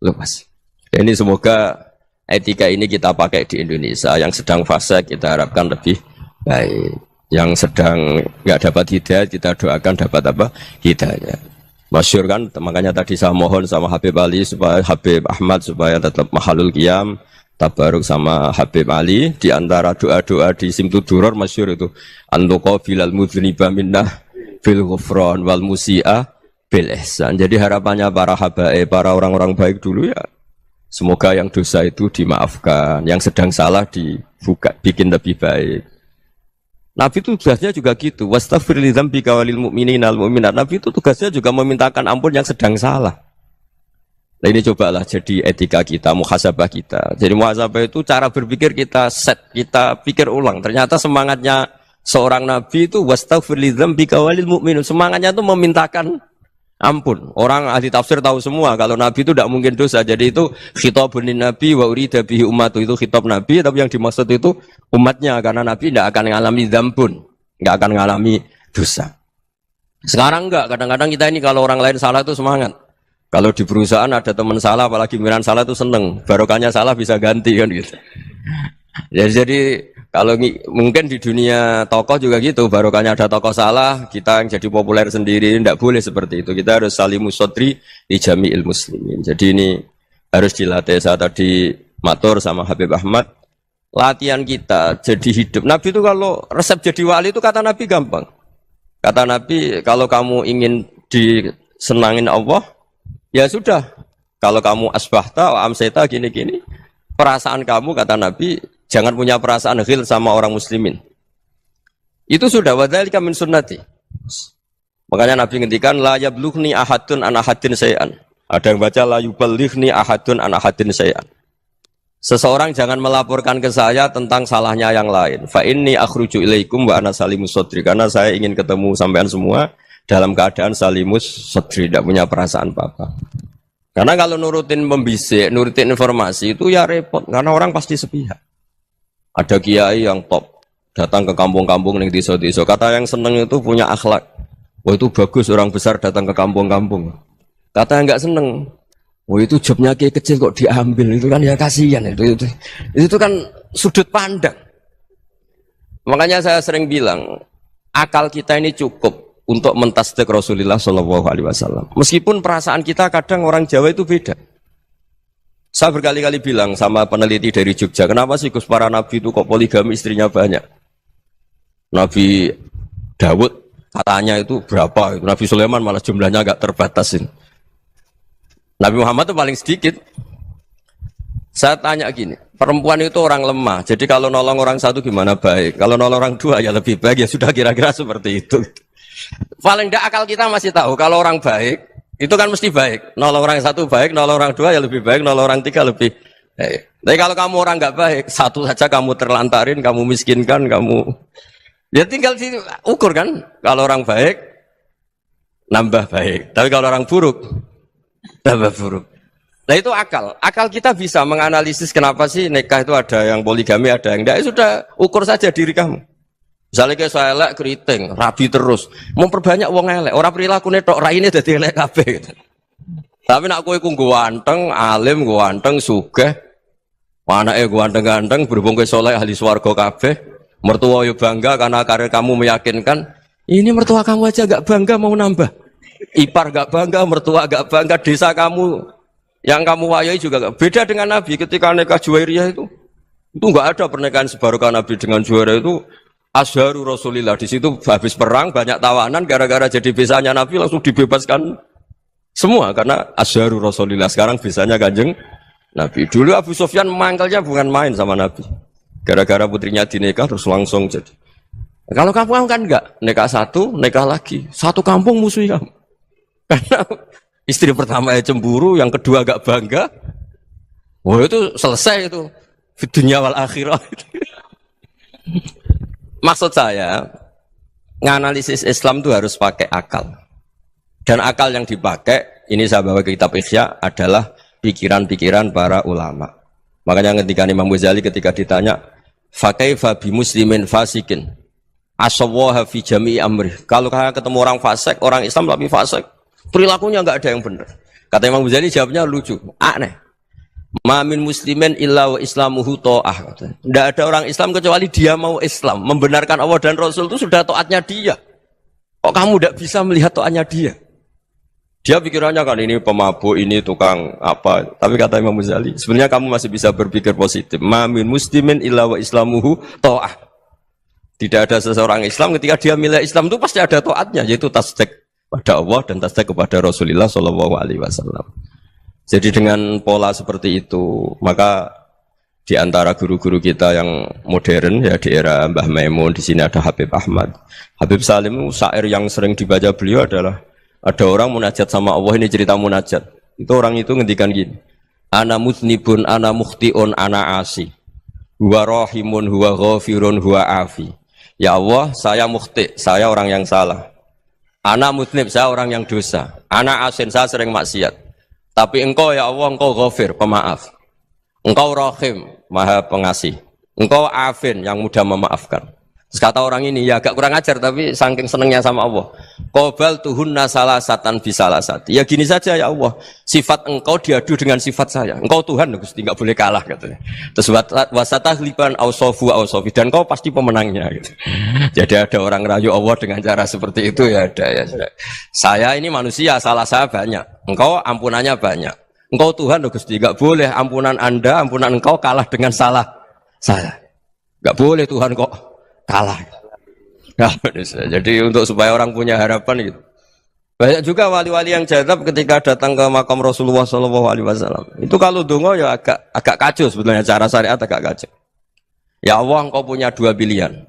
luas. Ini semoga etika ini kita pakai di Indonesia, yang sedang fase kita harapkan lebih baik, yang sedang nggak dapat hidayah kita doakan dapat apa hidayah. Masyhur kan, makanya tadi saya mohon sama Habib Ali supaya Habib Ahmad supaya tetap mahalul qiyam, tabaruk sama Habib Ali di antara doa-doa di Simtud Duror masyhur itu antuqa bilal mudhniba minnah fil ghufran wal musi'ah bil ihsan. Jadi harapannya para habaib, para orang-orang baik dulu ya, semoga yang dosa itu dimaafkan, yang sedang salah dibuka, bikin lebih baik. Nabi itu tugasnya juga gitu. Wastaghfir li dzambika walil mu'minina wal mu'minat. Nabi itu tugasnya juga memintakan ampun yang sedang salah. Nah ini cobalah jadi etika kita, muhasabah kita. Jadi muhasabah itu cara berpikir kita set, kita pikir ulang. Ternyata semangatnya seorang nabi itu wastaghfir li dzambika walil mu'minun. Semangatnya itu memintakan ampun. Orang ahli tafsir tahu semua kalau nabi itu tidak mungkin dosa. Jadi itu khitabun nabi wa urida bihi ummatu, itu khitab nabi, tapi yang dimaksud itu umatnya, karena nabi tidak akan mengalami dzambun, tidak akan mengalami dosa. Sekarang enggak, kadang-kadang kita ini kalau orang lain salah itu semangat. Kalau di perusahaan ada teman salah, apalagi miran salah itu seneng. Barokahnya salah bisa ganti kan gitu. Jadi kalau mungkin di dunia tokoh juga gitu, barokahnya ada tokoh salah, kita yang jadi populer sendiri, tidak boleh seperti itu. Kita harus salimus sodri di jami'il muslimin. Jadi ini harus dilatih. Saya tadi matur sama Habib Ahmad, latihan kita jadi hidup. Nabi itu kalau resep jadi wali itu kata Nabi gampang. Kata Nabi, kalau kamu ingin disenangin Allah, ya sudah, kalau kamu asbahta wa amseta gini-gini, perasaan kamu, kata Nabi, jangan punya perasaan ghil sama orang muslimin. Itu sudah, wadzalika min sunnati. Makanya Nabi ngendikan la yablughni ahadun an ahadin syai'an. Ada yang baca la yuballighni ahadun an ahadin syai'an. Seseorang jangan melaporkan ke saya tentang salahnya yang lain. Fa inni akhruju ilaikum wa ana salimus sodri. Karena saya ingin ketemu sampean semua dalam keadaan salimus sodri, tidak punya perasaan apa-apa. Karena kalau nurutin membisik, nurutin informasi itu ya repot, karena orang pasti sepihak. Ada kiai yang top, datang ke kampung-kampung yang desa-desa, kata yang seneng itu punya akhlak. Wah itu bagus, orang besar datang ke kampung-kampung. Kata yang nggak seneng, wah itu jobnya kiai kecil kok diambil, itu kan ya kasihan. Itu kan sudut pandang. Makanya saya sering bilang, akal kita ini cukup untuk mentasdik Rasulullah Shallallahu Alaihi Wasallam. Meskipun perasaan kita kadang orang Jawa itu beda. Saya berkali-kali bilang sama peneliti dari Jogja, kenapa sih Gus para nabi itu kok poligami istrinya banyak? Nabi Dawud katanya itu berapa? Nabi Sulaiman malah jumlahnya agak terbatasin. Nabi Muhammad itu paling sedikit. Saya tanya gini, perempuan itu orang lemah. Jadi kalau nolong orang satu gimana baik? Kalau nolong orang dua ya lebih baik. Ya sudah kira-kira seperti itu. Paling tidak akal kita masih tahu kalau orang baik itu kan mesti baik. Nolong orang satu baik, nolong orang dua ya lebih baik, nolong orang tiga lebih baik. Tapi kalau kamu orang nggak baik, satu saja kamu terlantarin, kamu miskinkan, kamu ya tinggal diukur kan. Kalau orang baik nambah baik, tapi kalau orang buruk tambah buruk. Nah itu akal. Akal kita bisa menganalisis kenapa sih nikah itu ada yang poligami, ada yang enggak. Ya sudah, ukur saja diri kamu. Misalnya kayak saya elek keriting, rabi terus, memperbanyak wong elek, orang perilaku netok raine dadi elek kabeh gitu. Tapi nak kowe ku ganteng, alim, ganteng, sugih, anake ganteng-ganteng, berhubung kowe saleh ahli swarga kabeh, mertua yo bangga karena karir kamu meyakinkan, ini mertua kamu aja gak bangga mau nambah. Ipar gak bangga, mertua gak bangga, desa kamu yang kamu wayai juga gak. Beda dengan Nabi ketika nikah Juwairiyah itu gak ada pernikahan sebarokah Nabi dengan Juwairiyah itu. Azharu Rasulillah, di situ habis perang banyak tawanan, gara-gara jadi besanya Nabi langsung dibebaskan semua karena Azharu Rasulillah. Sekarang besanya Kanjeng Nabi. Dulu Abu Sufyan mangkalnya bukan main sama Nabi, gara-gara putrinya dinikah terus langsung jadi. Kalau kamu kan enggak, nikah satu, nikah lagi, satu kampung musuhi kamu. Karena istri pertama ya cemburu, yang kedua agak bangga. Wah itu selesai itu, dunia wal akhirah. Maksud saya, nganalisis Islam itu harus pakai akal. Dan akal yang dipakai, ini saya bawa ke kitab Ihya, adalah pikiran-pikiran para ulama. Makanya ketika Imam Ghazali ketika ditanya, fakaifa bi muslimin fasikin asawwaha fi jami'i amri. Kalau ketemu orang fasik, orang Islam tapi fasik, perilakunya enggak ada yang benar. Kata Imam Ghazali jawabnya lucu, aneh. Ma min muslimin illa wa islamuhu ta'ah. Tidak ada orang Islam kecuali dia mau Islam, membenarkan Allah dan Rasul itu sudah taatnya dia. Kok kamu tidak bisa melihat taatnya dia? Dia pikirannya kan ini pemabuk, ini tukang apa. Tapi kata Imam Ghazali, sebenarnya kamu masih bisa berpikir positif. Ma min muslimin illa wa islamuhu ta'ah. Tidak ada seseorang Islam ketika dia milih Islam itu pasti ada taatnya, yaitu tasdik pada Allah dan tasdik kepada Rasulullah Shallallahu Alaihi Wasallam. Jadi dengan pola seperti itu, maka di antara guru-guru kita yang modern ya di era Mbah Maimun, di sini ada Habib Ahmad, Habib Salim, syair yang sering dibaca beliau adalah ada orang munajat sama Allah, ini cerita munajat. Itu orang itu ngendikan gini, ana muznibun, ana mukhtiun, ana asi, huwa rahimun, huwa ghafirun, huwa afi. Ya Allah, saya mukhti, saya orang yang salah. Ana muznib, saya orang yang dosa. Ana asin, saya sering maksiat. Tapi engkau ya Allah, engkau ghafir, pemaaf. Engkau rahim, maha pengasih. Engkau afin, yang mudah memaafkan. Terus kata orang ini, ya agak kurang ajar, tapi saking senengnya sama Allah. Qobal tuhunna salasatan bisalasati. Ya gini saja ya Allah, sifat engkau diadu dengan sifat saya. Engkau Tuhan, Gusti, nggak boleh kalah katanya. Terus wasatahliban ausofu ausofi, dan engkau pasti pemenangnya. Gitu. Jadi ada orang rayu Allah dengan cara seperti itu ya ada ya. Saya ini manusia, salah saya banyak. Engkau ampunannya banyak. Engkau Tuhan, Gusti, nggak boleh ampunan Anda, ampunan engkau kalah dengan salah saya. Nggak boleh Tuhan kok kalah. Nah, jadi untuk supaya orang punya harapan gitu. Banyak juga wali-wali yang jadab ketika datang ke makam Rasulullah SAW. Itu kalau dongo ya agak kacau sebetulnya, cara syariat agak kacau. Ya Allah, engkau punya dua pilihan.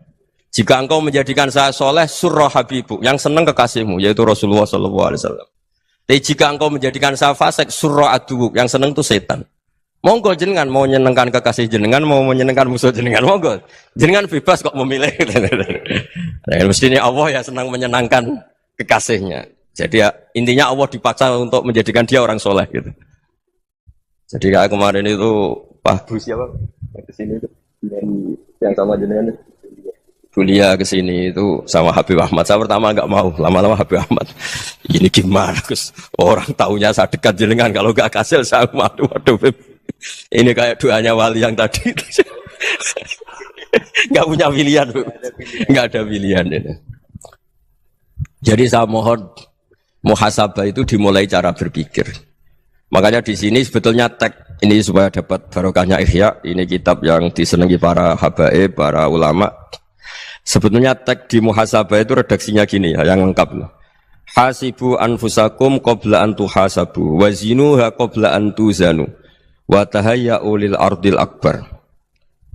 Jika engkau menjadikan saya soleh, surah habibu, yang senang kekasihmu, yaitu Rasulullah SAW. Tapi jika engkau menjadikan saya fasik, surah adubuk, yang senang itu setan. Monggo jenengan mau menyenangkan kekasih jenengan, mau menyenangkan musuh jenengan, monggo. Jenengan bebas kok memilih. Nah, mestinya Allah ya senang menyenangkan kekasihnya. Jadi ya, intinya Allah dipaksa untuk menjadikan dia orang soleh gitu. Jadi kayak kemarin itu Pak Bu siapa? Kesini itu yang sama jenengan itu. Kuliah kesini itu sama Habib Ahmad. Saya pertama nggak mau, lama-lama Habib Ahmad. Ini gimana, Gus? Orang taunya saya dekat jenengan, kalau nggak kasil saya waduh. Ini kayak doanya wali yang tadi. Nggak punya pilihan, nggak ada pilihan ini. Jadi saya mohon muhasabah itu dimulai cara berpikir. Makanya di sini sebetulnya tag ini supaya dapat barokahnya Ihya. Ini kitab yang disenangi para habaib, para ulama. Sebetulnya tag di muhasabah itu redaksinya gini ya, yang lengkap loh. Hasibu anfusakum qabla an tuhasabu wa zinuha qabla an tuzanu wa tahayya'u lil ardil akbar.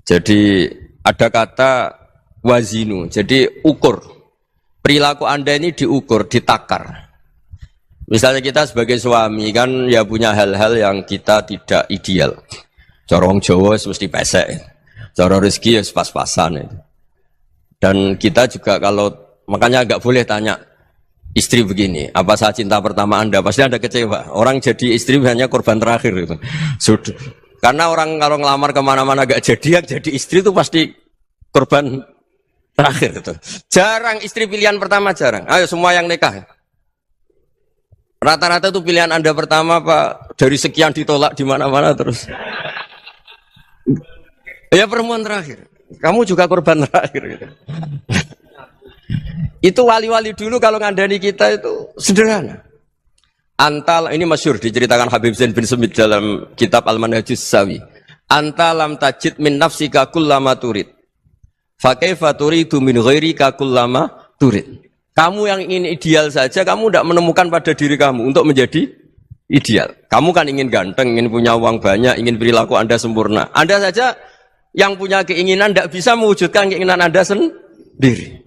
Jadi ada kata wazinu, jadi ukur. Perilaku Anda ini diukur, ditakar. Misalnya kita sebagai suami kan ya punya hal-hal yang kita tidak ideal. Corong Jawa mesti pesek. Cara rezeki ya pas-pasan itu. Dan kita juga kalau, makanya nggak boleh tanya istri begini, apa saya cinta pertama Anda? Pasti Anda kecewa. Orang jadi istri hanya korban terakhir itu. Sudah. Karena orang kalau ngelamar kemana-mana nggak jadi, yang jadi istri itu pasti korban terakhir itu. Jarang istri pilihan pertama, jarang. Ayo semua yang nikah. Rata-rata itu pilihan Anda pertama Pak, dari sekian ditolak di mana-mana terus. Ya perempuan terakhir. Kamu juga korban terakhir gitu. Itu wali-wali dulu kalau ngandani kita itu sederhana. Antal, ini masyhur diceritakan Habib Zain bin Semit dalam kitab Al-Manhajus Sawi. Anta lam tajid min nafsika kullama turid. Fa kaifa turidu min ghairika kullama turid. Kamu yang ingin ideal saja, kamu tidak menemukan pada diri kamu untuk menjadi ideal. Kamu kan ingin ganteng, ingin punya uang banyak, ingin perilaku Anda sempurna. Anda saja yang punya keinginan tidak bisa mewujudkan keinginan Anda sendiri.